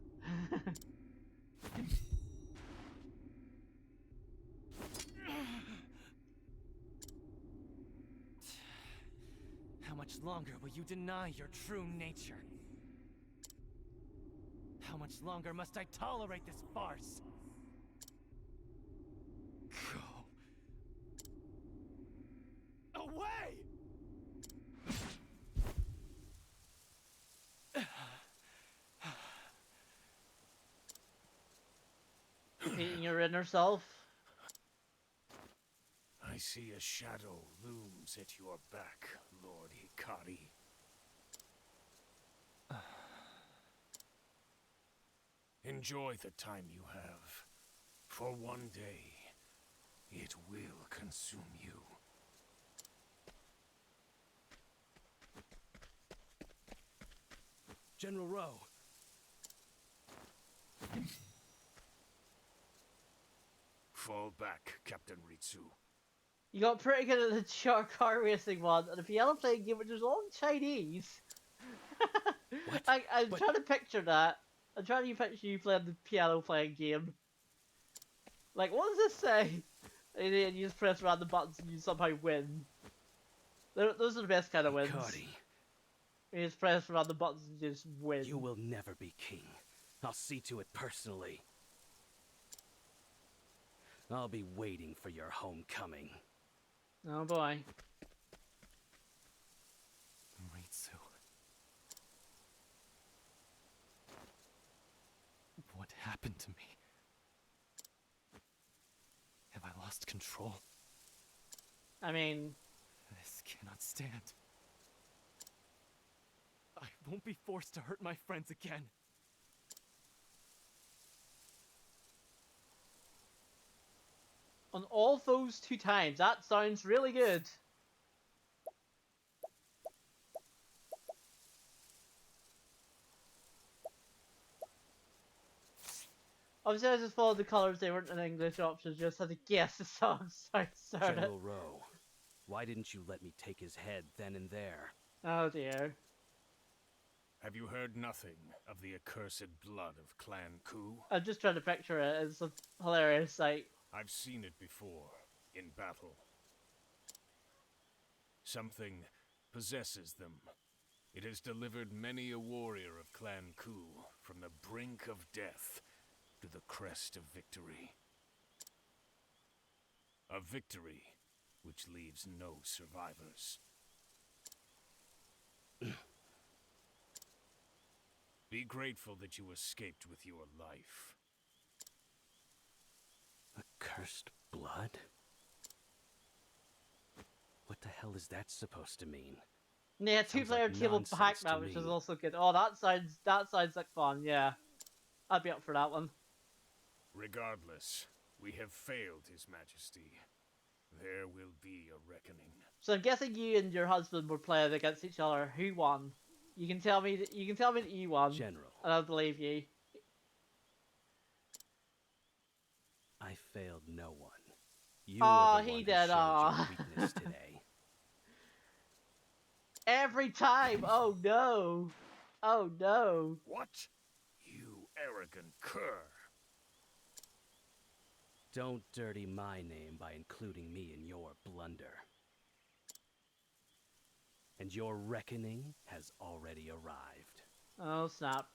How much longer will you deny your true nature? How much longer must I tolerate this farce? Go away! Beating your inner self. I see a shadow looms at your back, Lord Hikari. Enjoy the time you have, for one day it will consume you. General Rowe. Fall back, Captain Ritsu. You got pretty good at the car racing one, and the piano playing game, which was all in Chinese. I'm trying to picture that. I'm trying to picture you playing the piano playing game. Like, what does this say? And then you just press random buttons and you somehow win. Those are the best kind of wins. Hikari. You just press random buttons and you just win. You will never be king. I'll see to it personally. I'll be waiting for your homecoming. Oh boy. Ritsu. What happened to me? Have I lost control? I mean... This cannot stand. I won't be forced to hurt my friends again. On all those 2 times, that sounds really good. Obviously, I just followed the colors. They weren't an English option. Just had to guess the song. Sorry. General Rowe, why didn't you let me take his head then and there? Oh dear. Have you heard nothing of the accursed blood of Clan Ku? I'm just trying to picture it. It's a hilarious sight. I've seen it before, in battle. Something possesses them. It has delivered many a warrior of Clan Ku from the brink of death to the crest of victory. A victory which leaves no survivors. Be grateful that you escaped with your life. Accursed blood? What the hell is that supposed to mean? Yeah, 2-player table hack now, which is also good. Oh, that sounds like fun. Yeah, I'd be up for that one. Regardless, we have failed His Majesty. There will be a reckoning. So I'm guessing you and your husband were playing against each other. Who won? You can tell me. You can tell me that you won. General. And I'll believe you. I failed no one. You Oh, were the he one who did. showed Oh. your weakness today. Every time. Oh no. Oh no. What? You arrogant cur. Don't dirty my name by including me in your blunder. And your reckoning has already arrived. Oh snap.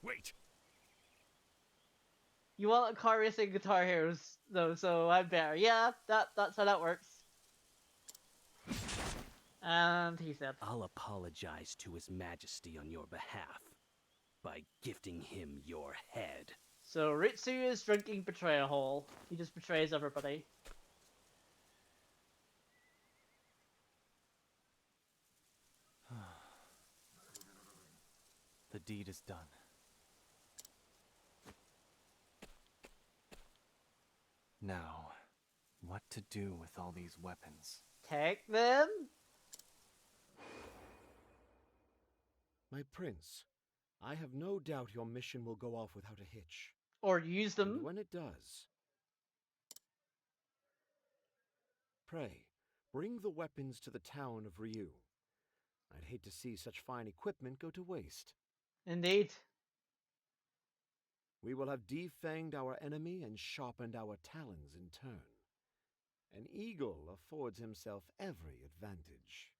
Wait. You want a car racing Guitar Heroes though, so I'm better. Yeah, that's how that works. And he said, I'll apologize to His Majesty on your behalf by gifting him your head. So Ritsu is drinking betrayal. He just betrays everybody. The deed is done. Now, what to do with all these weapons? Take them? My prince, I have no doubt your mission will go off without a hitch. Or use them? And when it does, pray, bring the weapons to the town of Ryu. I'd hate to see such fine equipment go to waste. Indeed. We will have defanged our enemy and sharpened our talons in turn. An eagle affords himself every advantage.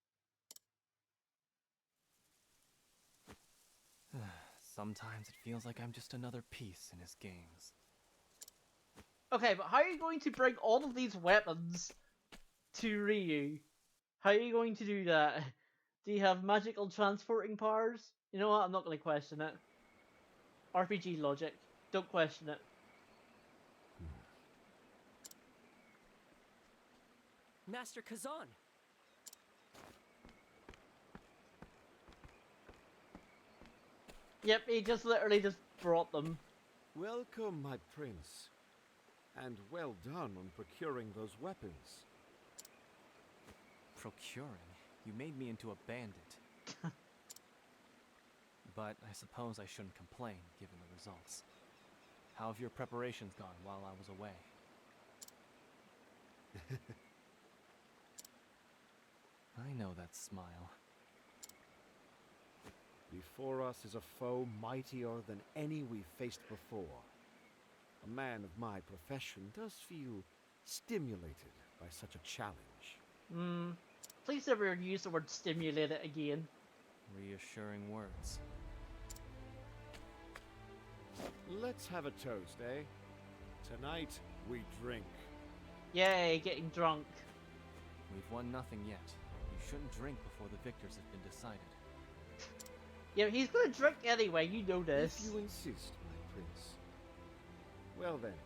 Sometimes it feels like I'm just another piece in his games. Okay, but how are you going to bring all of these weapons to Ryu? How are you going to do that? Do you have magical transporting powers? You know what? I'm not going to question it. RPG logic. Don't question it. Master Kazan! Yep, he just literally just brought them. Welcome, my prince. And well done on procuring those weapons. Procuring? You made me into a bandit. But I suppose I shouldn't complain, given the results. How have your preparations gone while I was away? I know that smile. Before us is a foe mightier than any we've faced before. A man of my profession does feel stimulated by such a challenge. Please never use the word stimulated again. Reassuring words. Let's have a toast, eh? Tonight, we drink. Yay, getting drunk. We've won nothing yet. You shouldn't drink before the victors have been decided. Yeah, he's gonna drink anyway, you know this. If you insist, my prince. Well then,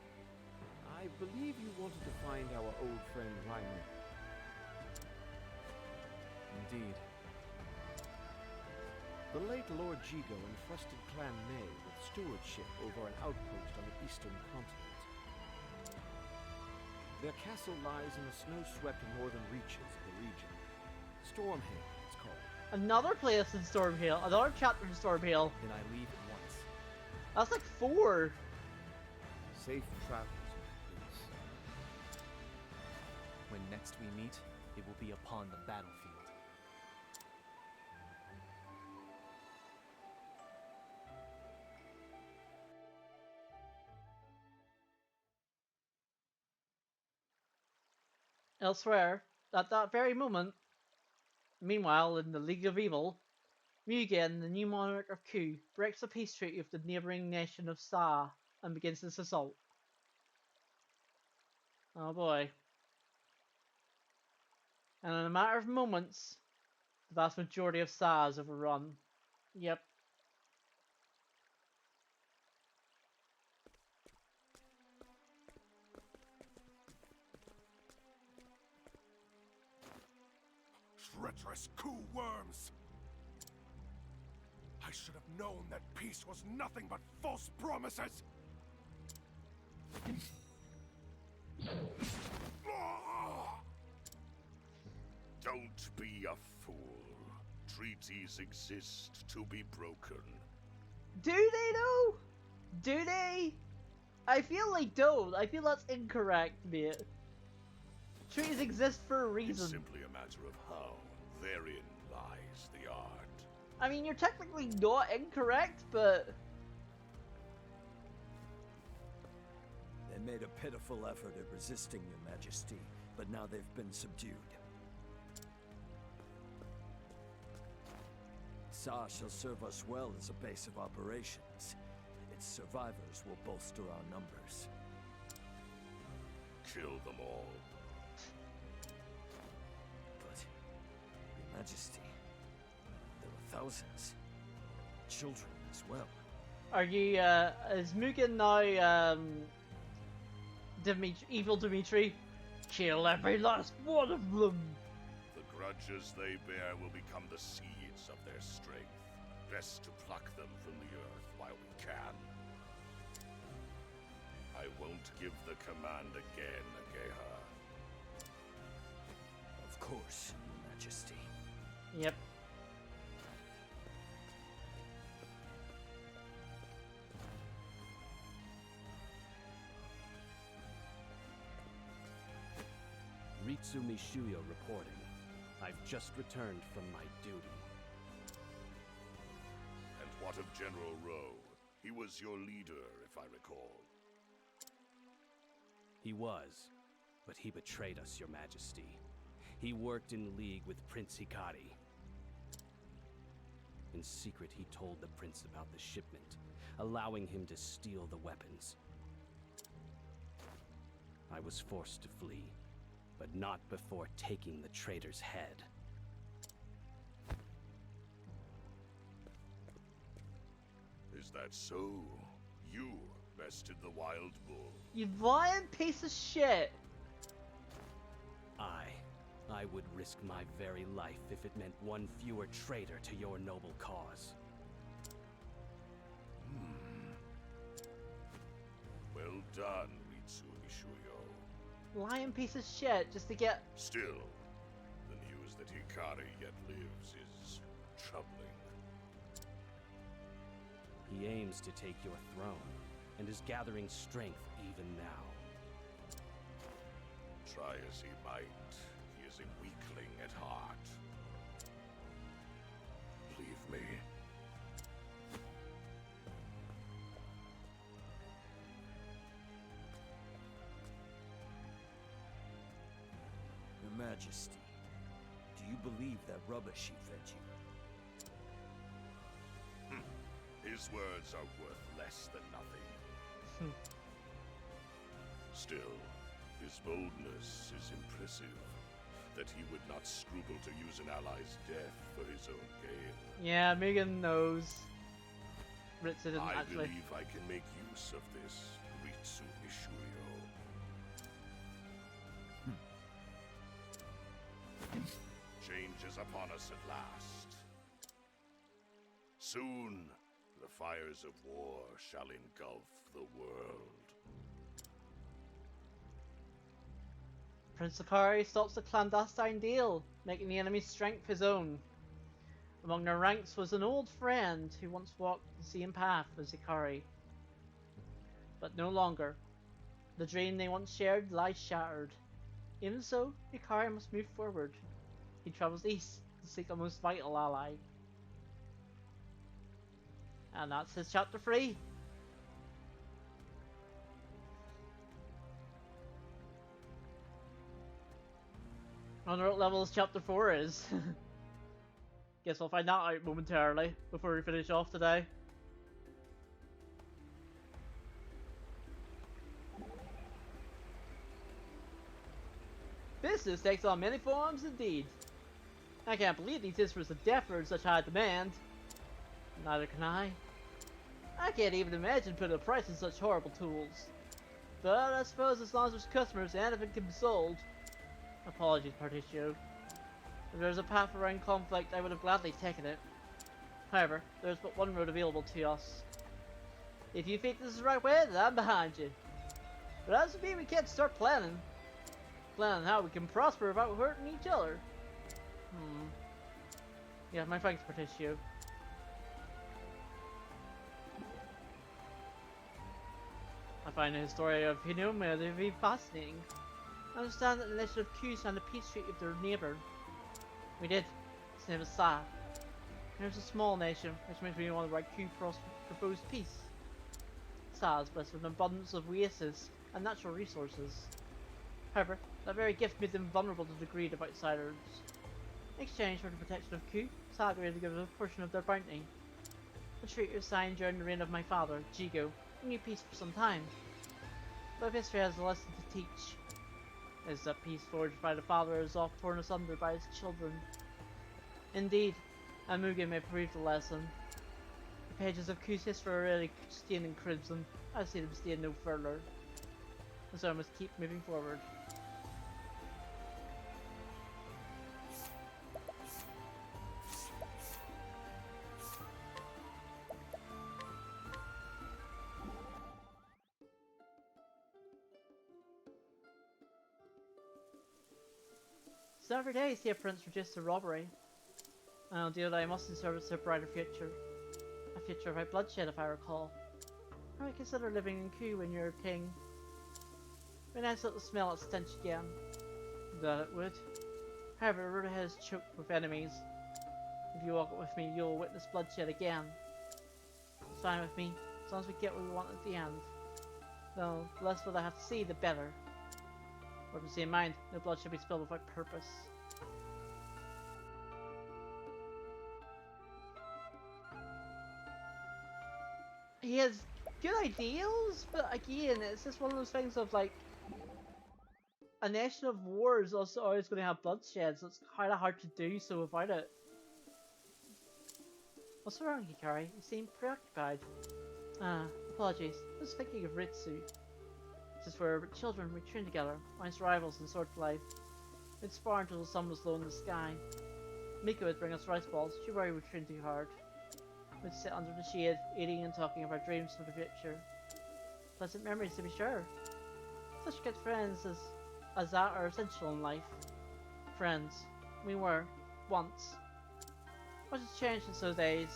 I believe you wanted to find our old friend Raimund. Indeed. The late Lord Jigo entrusted Clan Mei with stewardship over an outpost on the eastern continent. Their castle lies in the snow-swept northern reaches of the region. Stormhaven, it's called. Another place in Stormhill, another chapter in Stormhill. Then I leave at once. That's like 4. Safe travels, my prince. When next we meet, it will be upon the battlefield. Elsewhere, at that very moment, meanwhile in the League of Evil, Mugen, the new monarch of Ku, breaks a peace treaty with the neighbouring nation of Sa and begins his assault. Oh boy. And in a matter of moments, the vast majority of Sa is overrun. Yep. Treacherous Ku worms! I should have known that peace was nothing but false promises! Don't be a fool. Treaties exist to be broken. Do they though? Do they? I feel like don't. I feel that's incorrect, mate. Treaties exist for a reason. It's simply a matter of how. Therein lies the art. I mean, you're technically not incorrect, but... They made a pitiful effort at resisting your majesty, but now they've been subdued. Sa shall serve us well as a base of operations. Its survivors will bolster our numbers. Kill them all. But, your majesty, there are thousands. Children as well. Are you, is Mugen now, evil Dimitri? Kill every last one of them! The grudges they bear will become the seeds of their strength. Best to pluck them from the earth while we can. I won't give the command again, Ageha. Of course, Your Majesty. Yep. Ritsu Mishuyo reporting. I've just returned from my duty. And what of General Rowe? He was your leader, if I recall. He was, but he betrayed us, Your Majesty. He worked in league with Prince Hikari. In secret, he told the prince about the shipment, allowing him to steal the weapons. I was forced to flee, but not before taking the traitor's head. Is that so? You bested the wild bull. You lying piece of shit! I would risk my very life if it meant one fewer traitor to your noble cause. Well done, Ritsu Mishuyo. Lying piece of shit just to get... Still, the news that Hikari yet lives is troubling. He aims to take your throne, and is gathering strength even now. Try as he might, he is a weakling at heart. Leave me. Your Majesty, do you believe that rubbish he fed you? His words are worth less than nothing. Still, his boldness is impressive. That he would not scruple to use an ally's death for his own gain. Yeah, Megan knows. Ritsu didn't I actually. believe I can make use of this, Ritsu Mishuyo. Change is upon us at last. Soon, the fires of war shall engulf the world. Prince Hikari stops the clandestine deal, making the enemy's strength his own. Among their ranks was an old friend who once walked the same path as Hikari. But no longer. The dream they once shared lies shattered. Even so, Hikari must move forward. He travels east to seek a most vital ally. And that's his chapter 3. I wonder what level chapter 4 is. Guess we'll find that out momentarily before we finish off today. Business takes on many forms indeed. I can't believe these instruments of death are in such high demand. Neither can I. I can't even imagine putting a price on such horrible tools. But I suppose as long as there's customers, anything can be sold. Apologies, Particio. If there was a path around conflict, I would have gladly taken it. However, there is but one road available to us. If you think this is the right way, then I'm behind you. But as for me, we can't start planning. Planning how we can prosper without hurting each other. Yeah, my thanks for tissue. I find the story of Hinoma to be fascinating. I understand that the nation of Q signed a peace treaty with their neighbour. We did. His name is Sa. There's a small nation, which makes me wonder why Q proposed peace. Sa is blessed with an abundance of oases and natural resources. However, that very gift made them vulnerable to the greed of outsiders. In exchange for the protection of Q, Sa agreed to give a portion of their bounty. The treaty was signed during the reign of my father, Jigo, and knew peace for some time. But if history has a lesson to teach, is that peace forged by the father is oft torn asunder by his children. Indeed, Amuga may prove the lesson. The pages of Q's history are already stained in crimson. I see them stain no further. And so I must keep moving forward. So every day I see a prince reduced to robbery. An ideal that I must in service to a brighter future. A future without bloodshed, if I recall. I might consider living in Ku when you're king. Be nice to smell its stench again. That it would. However, the road ahead is choked with enemies. If you walk with me, you'll witness bloodshed again. It's fine with me, as long as we get what we want at the end. Though, the less what I have to see, the better. Or to see in mind, no blood should be spilled without purpose. He has good ideals, but again, it's just one of those things of like, a nation of war is also always going to have bloodshed, so it's kind of hard to do so without it. What's wrong, Hikari? You seem preoccupied. Apologies. I was thinking of Ritsu. This is where children we trained together, once rivals in sword life. We'd spar until the sun was low in the sky. Miko would bring us rice balls. She worried we'd train too hard. We'd sit under the shade, eating and talking of our dreams for the future. Pleasant memories, to be sure. Such good friends as that are essential in life. Friends. We were. Once. Much has changed since those days.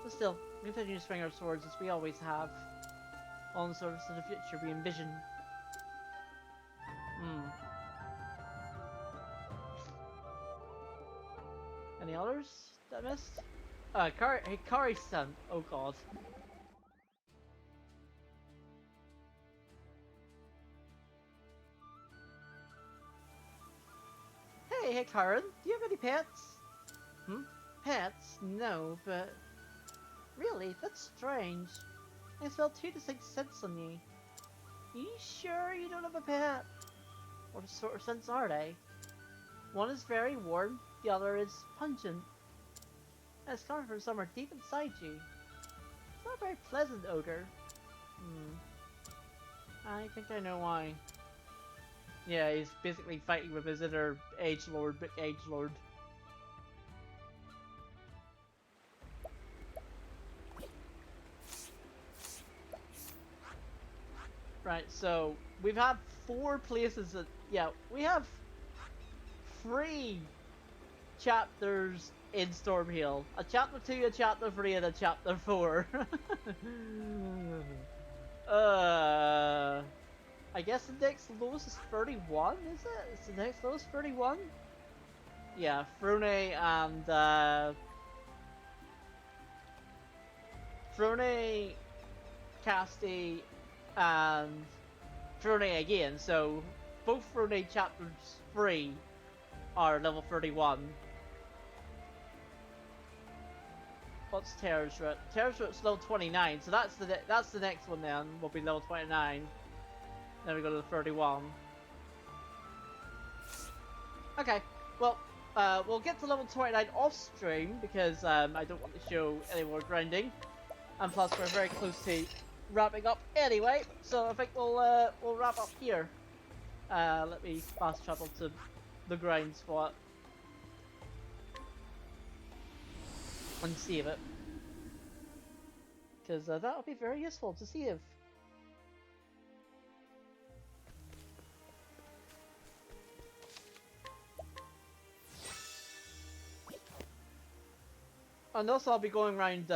But still, we continue to swing our swords as we always have. All in service to the future we envision. Any others that I missed? Hikari-san. Oh god. Hey Hikarin, do you have any pets? Pets? No, but... Really? That's strange. I smell two distinct scents on you. Are you sure you don't have a pet? What sort of scents are they? One is very warm, the other is pungent. And it's coming from somewhere deep inside you. It's not a very pleasant odor. I think I know why. Yeah, he's basically fighting with his inner agelord, but agelord. Right, so we've had 4 places that, yeah, we have 3 chapters in Stormhill. A chapter 2, a chapter 3, and a chapter 4. I guess the next lowest is 31, is it? Is the next lowest 31? Yeah, Frone and, Frone, Casti, and Frone again, so both Frone chapters 3 are level 31. What's Terra's Route? Terra's Route's level 29, so that's the next one then, will be level 29. Then we go to the 31. Okay, well, we'll get to level 29 off stream because I don't want to show any more grinding. And plus we're very close to wrapping up anyway, so I think we'll wrap up here. Let me fast travel to the grind spot and save it, because that'll be very useful to save. And also I'll be going around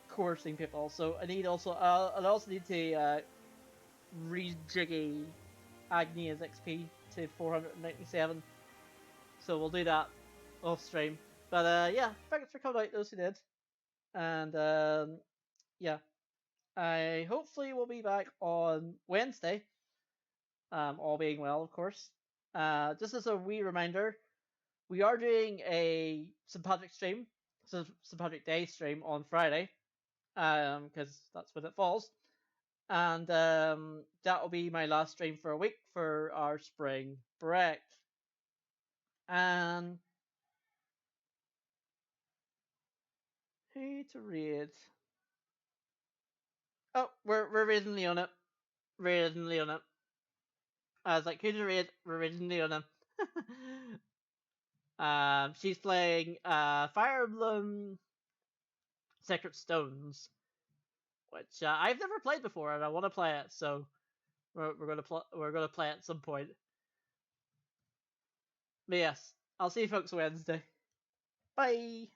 coursing people, so I need also I also need to rejiggy Agnia's XP to 497. So we'll do that off stream. But yeah, thanks for coming out, those who did. And yeah, I hopefully will be back on Wednesday. All being well, of course. Just as a wee reminder, we are doing a St. Patrick's stream, so St. Patrick Day stream on Friday, because that's when it falls. And that will be my last stream for a week for our spring break. And who to raid? Oh, we're raiding Leona. Raiding Leona. I was like, who to raid? We're raiding Leona. She's playing Fire Emblem Sacred Stones, which I've never played before, and I want to play it. So we're gonna play it at some point. But yes, I'll see you folks Wednesday. Bye.